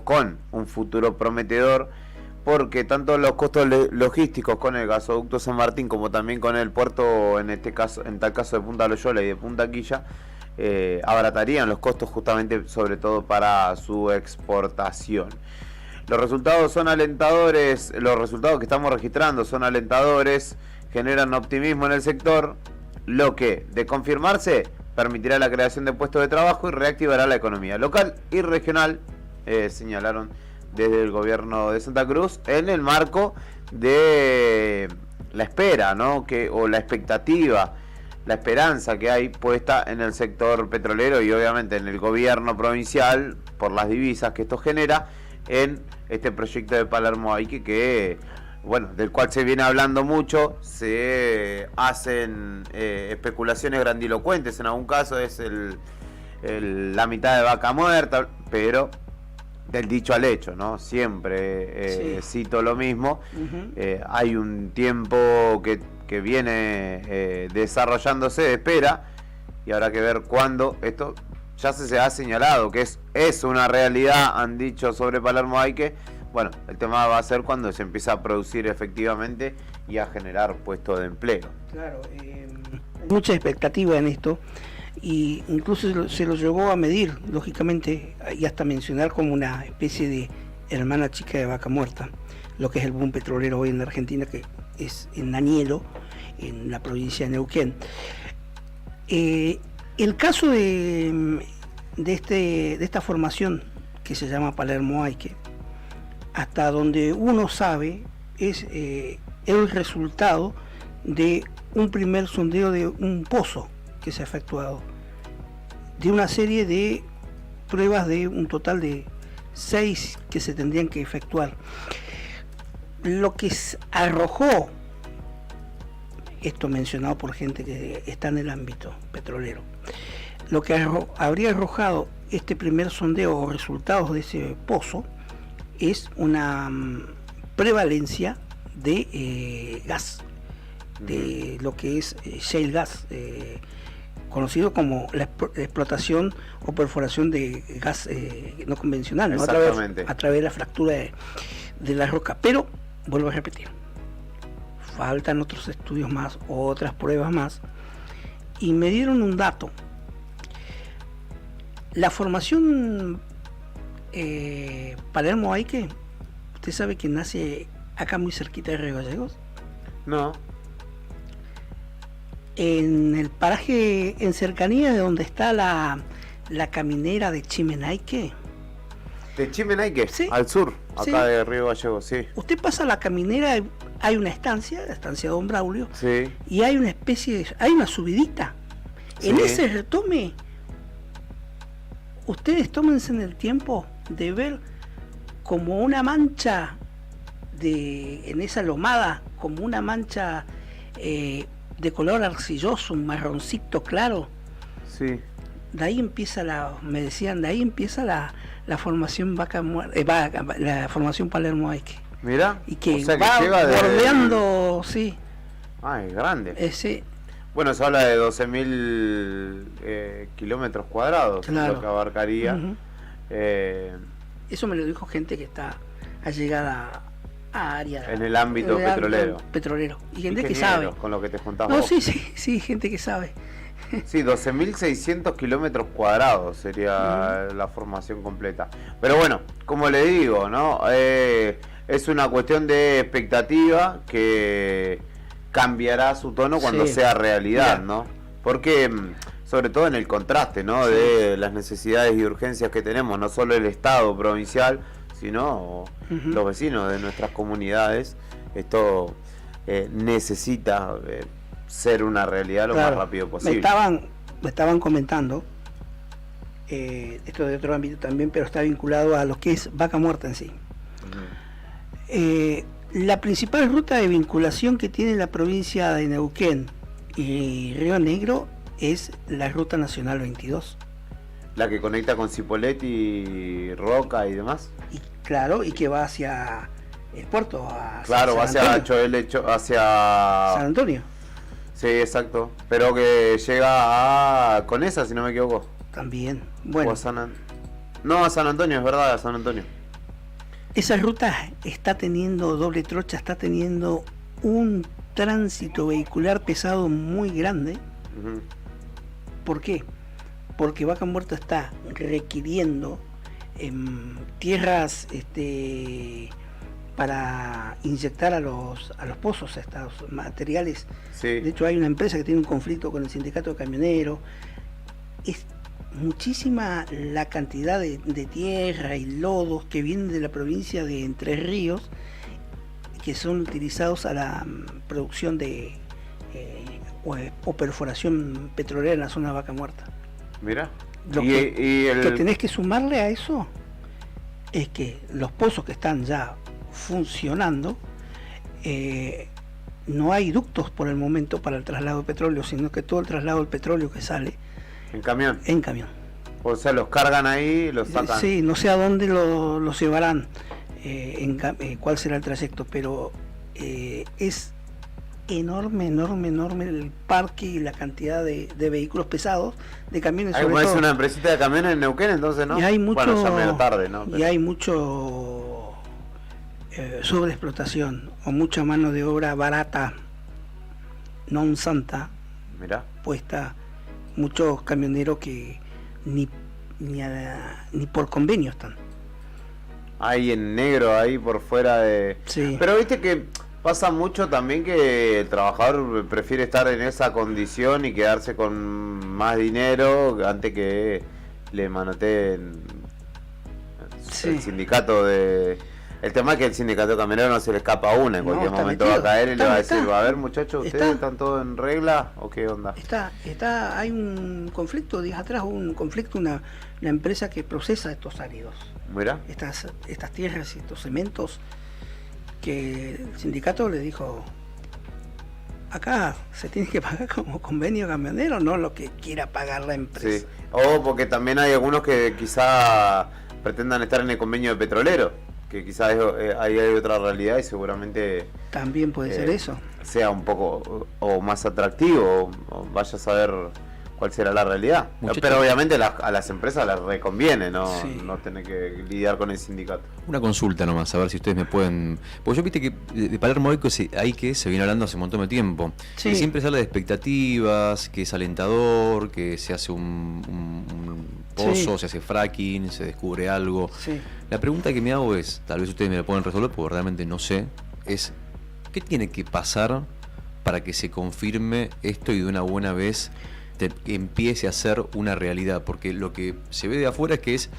con un futuro prometedor, porque tanto los costos logísticos con el gasoducto San Martín como también con el puerto, en tal caso de Punta Loyola y de Punta Quilla, abaratarían los costos justamente, sobre todo para su exportación. Los resultados son alentadores, los resultados que estamos registrando son alentadores, generan optimismo en el sector, lo que, de confirmarse, permitirá la creación de puestos de trabajo y reactivará la economía local y regional, señalaron desde el gobierno de Santa Cruz en el marco de la espera, ¿no? O la expectativa, la esperanza que hay puesta en el sector petrolero y obviamente en el gobierno provincial por las divisas que esto genera en este proyecto de Palermo Aike que, bueno, del cual se viene hablando mucho, se hacen especulaciones grandilocuentes, en algún caso es la mitad de vaca muerta, pero del dicho al hecho, ¿no? Siempre cito lo mismo. Hay un tiempo que viene desarrollándose de espera y habrá que ver cuándo esto ya se ha señalado que es una realidad, han dicho sobre Palermo Aike. Bueno, el tema va a ser cuando se empieza a producir efectivamente y a generar puestos de empleo. Claro, hay mucha expectativa en esto y incluso se lo llegó a medir, lógicamente, y hasta mencionar como una especie de hermana chica de vaca muerta, lo que es el boom petrolero hoy en la Argentina, que es en Anielo, en la provincia de Neuquén. El caso de esta formación que se llama Palermo Aike, hasta donde uno sabe, es el resultado de un primer sondeo de un pozo que se ha efectuado, de una serie de pruebas de un total de 6 que se tendrían que efectuar. Lo que arrojó, esto mencionado por gente que está en el ámbito petrolero, lo que habría arrojado este primer sondeo o resultados de ese pozo es una prevalencia de gas, de lo que es shale gas, conocido como la explotación o perforación de gas no convencional, ¿no? a través de la fractura de la roca. Pero, vuelvo a repetir, faltan otros estudios más, otras pruebas más, y me dieron un dato. La formación Palermo Aike, ¿usted sabe que nace acá muy cerquita de Río Gallegos? No. En el paraje, en cercanía de donde está la caminera de Chimenaique. ¿De Chimenaique? Sí. Al sur, acá Sí. de Río Gallegos, sí. Usted pasa la caminera, hay una estancia, la estancia Don Braulio, Sí. y hay una hay una subidita. En Sí. ese retome, ustedes tómense en el tiempo de ver como una mancha en esa lomada, como una mancha de color arcilloso, un marroncito claro. Sí. De ahí empieza me decían, de ahí empieza la formación la formación Palermo Aike. Mira, Y que, o sea que va llega bordeando, sí. Ah, es grande. Sí. Bueno, se habla de 12.000 kilómetros cuadrados, Claro. lo que abarcaría. Ujú. Eso me lo dijo gente que está allegada a área En el ámbito petrolero. petrolero. Y gente que Ingeniero, sabe. con lo que te juntás No, vos. sí, gente que sabe. Sí, 12.600 kilómetros cuadrados sería la formación completa. Pero bueno, como le digo, ¿no? Es una cuestión de expectativa que cambiará su tono cuando Sí. sea realidad, Mira. ¿no? Porque, sobre todo en el contraste, ¿no? De las necesidades y urgencias que tenemos, no solo el Estado provincial, sino los vecinos de nuestras comunidades. Esto necesita ser una realidad lo Claro. más rápido posible. Me estaban comentando, esto de otro ámbito también, pero está vinculado a lo que es vaca muerta en sí. La principal ruta de vinculación que tiene la provincia de Neuquén y Río Negro es la Ruta Nacional 22. La que conecta con Cipolletti, Roca y demás. Claro, y que va hacia el puerto. Claro, va hacia Choel, hacia San Antonio. Sí, exacto. Pero que llega a Conesa, si no me equivoco. También. Bueno. O a No, a San Antonio, es verdad, a San Antonio. Esa ruta está teniendo doble trocha, está teniendo un tránsito vehicular pesado muy grande. ¿Por qué? Porque Vaca Muerta está requiriendo tierras para inyectar a los pozos, a estos materiales. Sí. De hecho hay una empresa que tiene un conflicto con el sindicato de camioneros. Es muchísima la cantidad de tierra y lodos que vienen de la provincia de Entre Ríos, que son utilizados a la producción de o perforación petrolera en la zona de Vaca Muerta. Mira. Lo que tenés que sumarle a eso es que los pozos que están ya funcionando, no hay ductos por el momento para el traslado de petróleo, sino que todo el traslado del petróleo que sale ¿en camión? En camión. O sea, los cargan ahí, los sacan. Sí, no sé a dónde los llevarán, cuál será el trayecto, pero es enorme el parque y la cantidad de vehículos pesados, de camiones sobre todo. Es una empresita de camiones en Neuquén, entonces, ¿no? Y hay mucho, bueno, ya medio tarde, ¿no? Pero... Y hay mucho sobreexplotación o mucha mano de obra barata, non santa, mirá, puesta, muchos camioneros que ni por convenio están. Ahí en negro, ahí por fuera de... Sí. Pero viste que pasa mucho también que el trabajador prefiere estar en esa condición y quedarse con más dinero antes que le manoteen el sindicato de... El tema es que el sindicato de camioneros no se le escapa una, en cualquier momento va a caer y le va a decir, a ver muchachos, ¿ustedes están todos en regla o qué onda? Hay un conflicto, días atrás hubo un conflicto, una empresa que procesa estos áridos. Mira. Estas tierras y estos cementos, que el sindicato le dijo, acá se tiene que pagar como convenio camionero, no lo que quiera pagar la empresa. Sí. O porque también hay algunos que quizá pretendan estar en el convenio de petrolero, que quizás ahí hay otra realidad y seguramente también puede ser eso, sea un poco o más atractivo o vaya a saber cuál será la realidad. Pero obviamente a las empresas les reconviene no tener que lidiar con el sindicato. Una consulta nomás, a ver si ustedes me pueden... Porque yo viste que de Palermo hay que se viene hablando hace un montón de tiempo. Sí. Y siempre se habla de expectativas, que es alentador, que se hace un pozo, se hace fracking, se descubre algo. Sí. La pregunta que me hago es, tal vez ustedes me la pueden resolver porque realmente no sé, es ¿qué tiene que pasar para que se confirme esto y de una buena vez empiece a ser una realidad? Porque lo que se ve de afuera es que es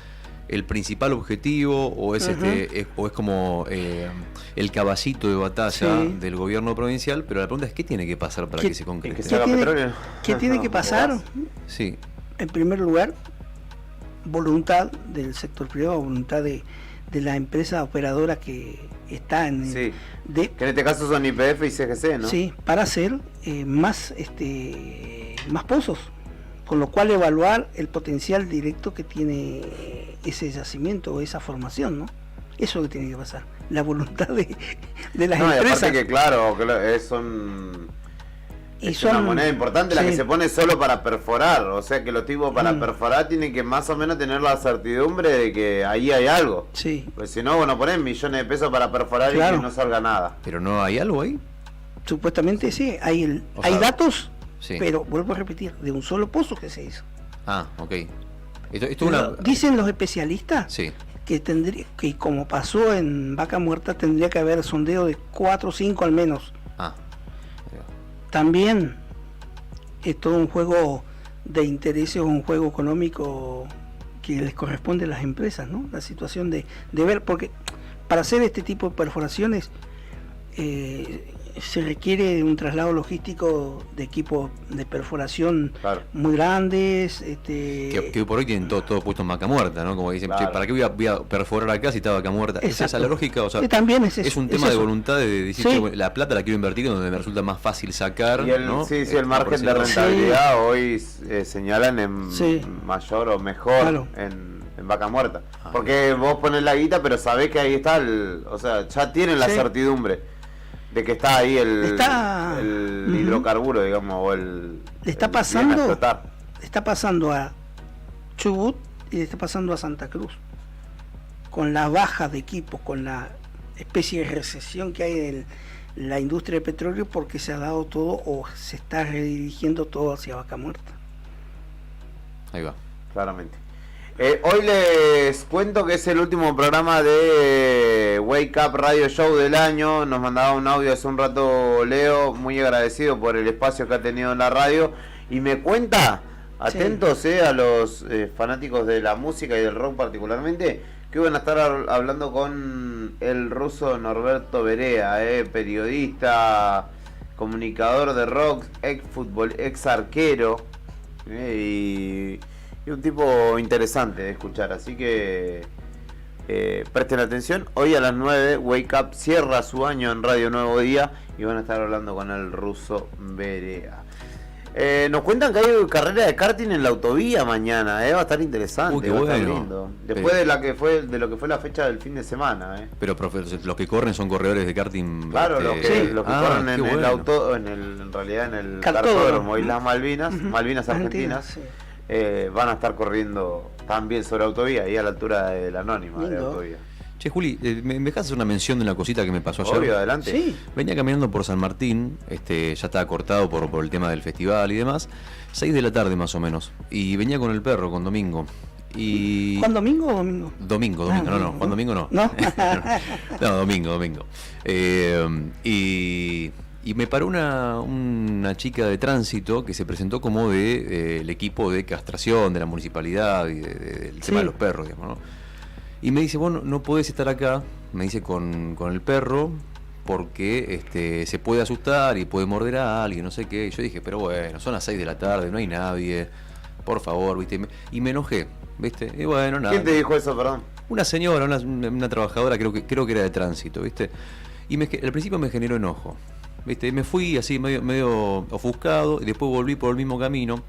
el principal objetivo o es o es como el caballito de batalla del gobierno provincial, pero la pregunta es ¿qué tiene que pasar para que se concrete? ¿Qué tiene que pasar? Sí. En primer lugar, voluntad del sector privado, voluntad de la empresa operadora que está en que en este caso son YPF y CGC, ¿no? Sí, para hacer más pozos, con lo cual evaluar el potencial directo que tiene ese yacimiento o esa formación, ¿no? Eso es lo que tiene que pasar, la voluntad de las empresas. Y aparte que claro, es una moneda importante la que se pone solo para perforar, o sea que los tipos para perforar tienen que más o menos tener la certidumbre de que ahí hay algo. Sí. Pues si no, bueno, ponen millones de pesos para perforar y que no salga nada. ¿Pero no hay algo ahí? Supuestamente sí, hay datos, pero vuelvo a repetir, de un solo pozo que se hizo. Ah, ok. Dicen los especialistas que como pasó en Vaca Muerta tendría que haber sondeo de 4 o 5 al menos. También es todo un juego de intereses o un juego económico que les corresponde a las empresas, ¿no? La situación de ver, porque para hacer este tipo de perforaciones se requiere un traslado logístico de equipos de perforación muy grandes. Que por hoy tienen todo puesto en Vaca Muerta, ¿no? Como dicen, ¿para qué voy a perforar acá si está Vaca Muerta? Esa es la lógica, o sea, también es un tema de voluntad de decir, la plata la quiero invertir donde me resulta más fácil sacar. Y el margen de rentabilidad hoy señalan en mayor o mejor en Vaca Muerta. Porque vos pones la guita, pero sabés que ahí está o sea, ya tienen la certidumbre de que está ahí el hidrocarburo, digamos, o le está pasando a Chubut y le está pasando a Santa Cruz, con la baja de equipos, con la especie de recesión que hay en la industria del petróleo, porque se ha dado todo o se está redirigiendo todo hacia Vaca Muerta. Ahí va, claramente. Hoy les cuento que es el último programa de Wake Up Radio Show del año. Nos mandaba un audio hace un rato Leo, muy agradecido por el espacio que ha tenido en la radio. Y me cuenta Atentos a los fanáticos de la música y del rock particularmente, que van a estar hablando con el ruso Norberto Berea, periodista, comunicador de rock, ex arquero, y un tipo interesante de escuchar, así que presten atención. Hoy a las 9 Wake Up cierra su año en Radio Nuevo Día y van a estar hablando con el ruso Berea. Nos cuentan que hay carrera de karting en la autovía mañana, va a estar interesante, va a estar lindo. Después de lo que fue la fecha del fin de semana, Pero los que corren son corredores de karting. Claro, los que corren en el auto, en realidad en el cartódromo Islas Malvinas Argentinas, van a estar corriendo también sobre autovía, ahí a la altura de la Anónima de autovía. Che, Juli, ¿me dejas hacer una mención de una cosita que me pasó ayer? Obvio, adelante. Sí. Venía caminando por San Martín, ya estaba cortado por el tema del festival y demás, 6 de la tarde más o menos, y venía con el perro, con Domingo. Y... ¿Juan Domingo o Domingo? Domingo, no, Juan Domingo no. ¿No? No, Domingo. Y me paró una chica de tránsito que se presentó como el equipo de castración de la municipalidad y del tema de los perros, digamos, ¿no? Y me dice, bueno, no podés estar acá, me dice, con el perro, porque se puede asustar y puede morder a alguien, no sé qué. Y yo dije, pero bueno, son las 6 de la tarde, no hay nadie, por favor, ¿viste? Y me enojé, ¿viste? Y bueno, nada. ¿Quién te dijo eso, perdón? Una señora, una trabajadora, creo que era de tránsito, ¿viste? Y al principio me generó enojo, ¿viste? Y me fui así medio ofuscado, y después volví por el mismo camino.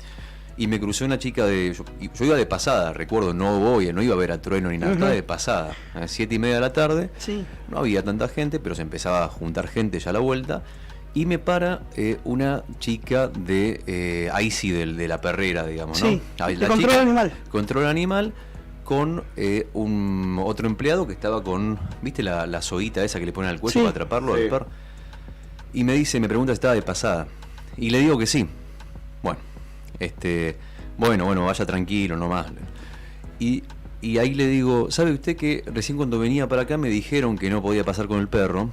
Y me crucé una chica yo iba de pasada, recuerdo, no iba a ver a trueno ni nada, estaba de pasada, a las 7:30 de la tarde, no había tanta gente, pero se empezaba a juntar gente ya a la vuelta, y me para una chica ahí sí, de la perrera, digamos, ¿no? Sí, de control animal. Control animal, con otro empleado que estaba con, ¿viste la soguita esa que le ponen al cuello para atraparlo al perro? Y me pregunta si estaba de pasada, y le digo que sí. Bueno, vaya tranquilo nomás. Y ahí le digo, ¿sabe usted que recién cuando venía para acá me dijeron que no podía pasar con el perro?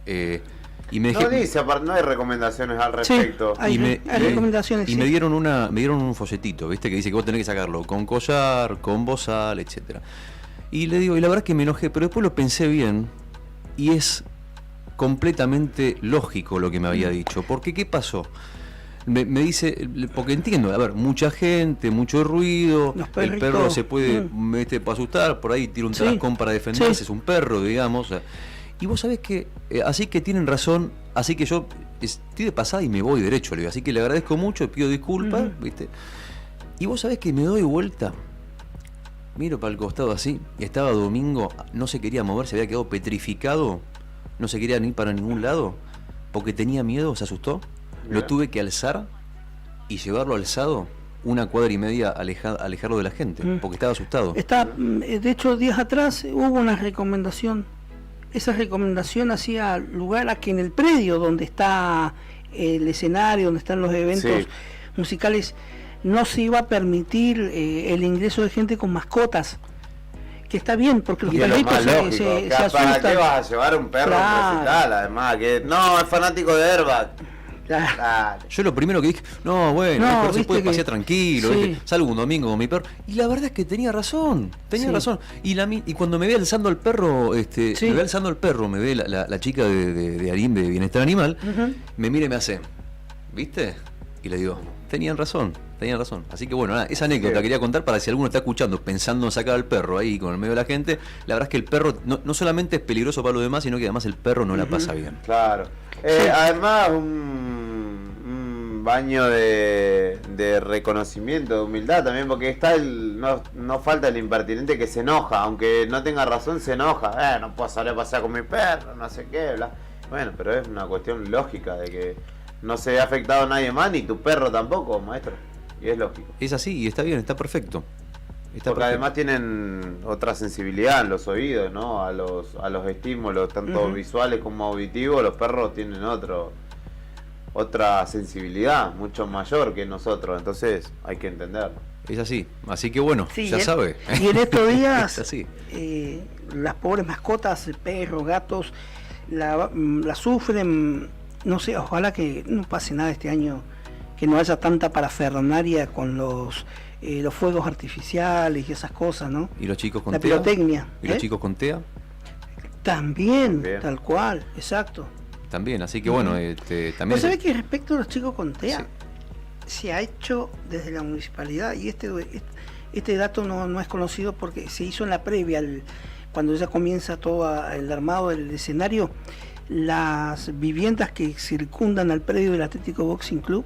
Y me no hay recomendaciones al respecto. Sí, hay recomendaciones. Y me dieron un folletito, ¿viste? Que dice que vos tenés que sacarlo con collar, con bozal, etcétera. Y le digo, y la verdad es que me enojé, pero después lo pensé bien y es completamente lógico lo que me había dicho. Porque ¿qué pasó? Me dice, porque entiendo, a ver, mucha gente, mucho ruido, el perro se puede asustar, por ahí tira un trascón para defenderse, es un perro, digamos. Y vos sabés que, así que tienen razón, así que yo estoy de pasada y me voy derecho, le digo, así que le agradezco mucho, pido disculpas, ¿viste? Y vos sabés que me doy vuelta, miro para el costado así, y estaba Domingo, no se quería mover, se había quedado petrificado, no se quería ni ir para ningún lado, porque tenía miedo, se asustó. Lo tuve que alzar y llevarlo alzado 1,5 cuadras, alejarlo de la gente, porque estaba asustado. De hecho, días atrás hubo una recomendación. Esa recomendación hacía lugar a que en el predio donde está el escenario, donde están los eventos musicales, no se iba a permitir el ingreso de gente con mascotas. Que está bien, porque los perritos se asustan. ¿Para qué vas a llevar un perro a un recital? Además, que no, es fanático de Airbag. Yo lo primero que dije, el perro se puede pasear tranquilo, salgo un domingo con mi perro, y la verdad es que tenía razón, y cuando me ve alzando al perro, me ve la chica de Arim de Bienestar Animal, me mira y me hace, ¿viste? Y le digo, tenían razón, así que bueno, nada, esa anécdota quería contar para si alguno está escuchando pensando en sacar al perro ahí con el medio de la gente. La verdad es que el perro no solamente es peligroso para los demás, sino que además el perro no la pasa bien. Claro. Además, un baño de reconocimiento, de humildad también, porque está no falta el impertinente que se enoja, aunque no tenga razón, se enoja. No puedo salir a pasear con mi perro, no sé qué, bla. Bueno, pero es una cuestión lógica de que no se ha afectado a nadie más, ni tu perro tampoco, maestro. Y es lógico. Es así, y está bien, está perfecto. Porque además tienen otra sensibilidad en los oídos, ¿no? A los estímulos, tanto visuales como auditivos. Los perros tienen otra sensibilidad mucho mayor que nosotros, entonces hay que entenderlo. Es así, así que bueno, ya sabe. Y en estos días, es así. Las pobres mascotas, perros, gatos, la sufren. No sé, ojalá que no pase nada este año que no haya tanta parafernalia con los fuegos artificiales y esas cosas, ¿no? ¿Y los chicos con la TEA? pirotecnia. ¿Y los chicos con TEA? También, tal cual, exacto. También, así que bueno, también... ¿Vos sabés que respecto a los chicos con TEA, se ha hecho desde la municipalidad, y este dato no es conocido porque se hizo en la previa, cuando ya comienza todo el armado del escenario, las viviendas que circundan al predio del Atlético Boxing Club,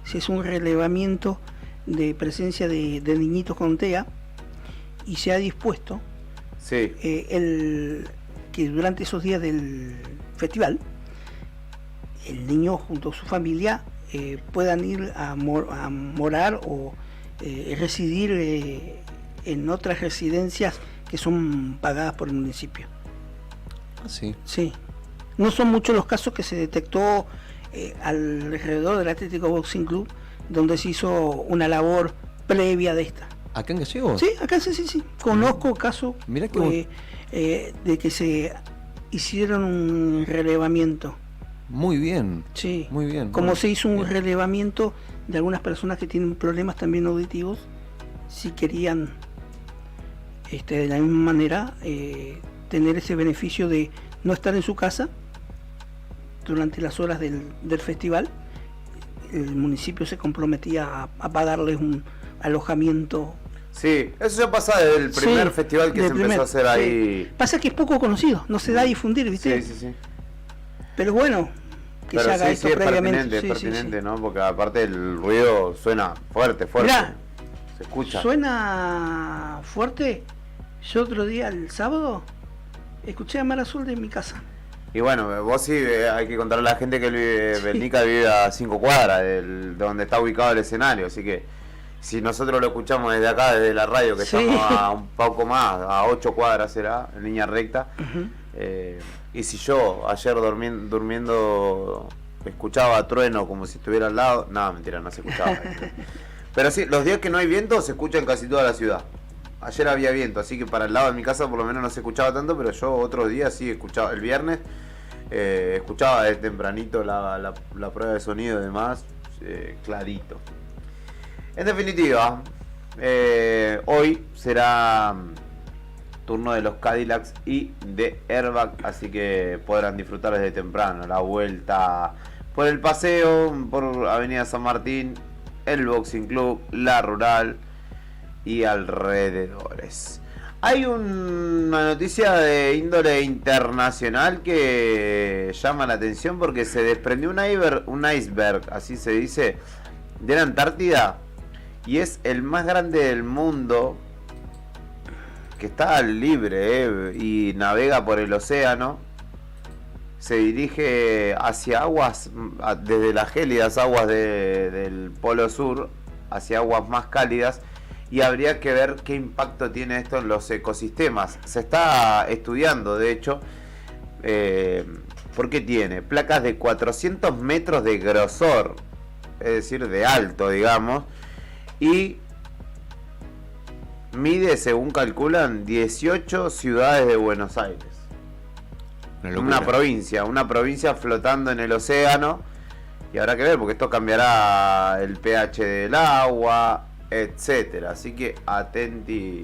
se hizo un relevamiento de presencia de niñitos con TEA, y se ha dispuesto que durante esos días del festival el niño junto a su familia puedan ir a morar o residir en otras residencias que son pagadas por el municipio. Sí. Sí. No son muchos los casos que se detectó alrededor del Atlético Boxing Club, donde se hizo una labor previa de esta. ¿Acá en Gallegos? Sí, acá sí. Conozco casos de que se hicieron un relevamiento. Muy bien. Sí. Muy bien. Como se hizo un relevamiento de algunas personas que tienen problemas también auditivos, si querían de la misma manera tener ese beneficio de no estar en su casa durante las horas del festival, el municipio se comprometía a pagarles un alojamiento. Sí, eso ya pasa desde el primer festival que se empezó a hacer ahí. Pasa que es poco conocido, no se da a difundir, ¿viste? Sí. Pero bueno, que se haga esto previamente. Es pertinente, ¿no? Porque aparte el ruido suena fuerte. Mirá, se escucha. Suena fuerte. Yo otro día, el sábado, escuché a Mar Azul de mi casa. Y bueno, vos sí, hay que contarle a la gente que Belnica vive a 5 cuadras de donde está ubicado el escenario, así que si nosotros lo escuchamos desde acá, desde la radio, que estamos a un poco más, a 8 cuadras será, en línea recta, y si yo ayer durmiendo escuchaba trueno como si estuviera al lado, no, mentira, no se escuchaba. Pero sí, los días que no hay viento se escucha en casi toda la ciudad. Ayer había viento, así que para el lado de mi casa por lo menos no se escuchaba tanto, pero yo otros días sí escuchaba. El viernes escuchaba desde tempranito la prueba de sonido y demás, clarito. En definitiva, hoy será turno de los Cadillacs y de Airbag, así que podrán disfrutar desde temprano la vuelta por el paseo, por Avenida San Martín, el Boxing Club, la Rural y alrededores. Hay una noticia de índole internacional que llama la atención porque se desprendió un iceberg, así se dice, de la Antártida, y es el más grande del mundo, que está libre y navega por el océano. Se dirige hacia aguas, desde las gélidas aguas del Polo Sur, hacia aguas más cálidas, y habría que ver qué impacto tiene esto en los ecosistemas. Se está estudiando, de hecho, porque tiene placas de 400 metros de grosor, es decir, de alto, digamos, y mide, según calculan, 18 ciudades de Buenos Aires. Una provincia flotando en el océano, y habrá que ver, porque esto cambiará el pH del agua, etcétera. Así que atenti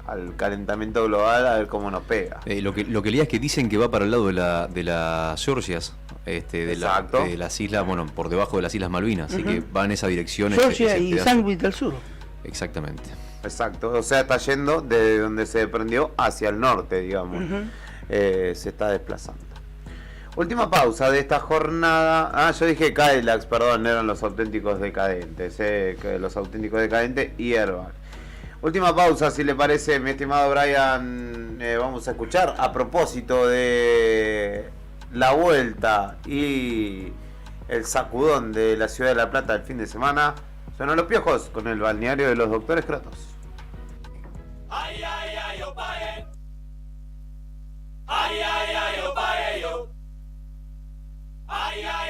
al calentamiento global, a ver cómo nos pega. Lo que leía es que dicen que va para el lado de las Georgias, de las islas, bueno, por debajo de las Islas Malvinas, así que va en esa dirección. Georgia y Sandwich del Sur. Exactamente. Exacto, o sea, está yendo desde donde se prendió hacia el norte, digamos. Se está desplazando. Última pausa de esta jornada. Yo dije Cadillacs, perdón, eran los auténticos decadentes. Los auténticos decadentes y Airbag. Última pausa, si le parece, mi estimado Brian. Vamos a escuchar a propósito de la vuelta y el sacudón de la ciudad de La Plata el fin de semana. Suenan los Piojos con el balneario de los Doctores Kratos. Ay,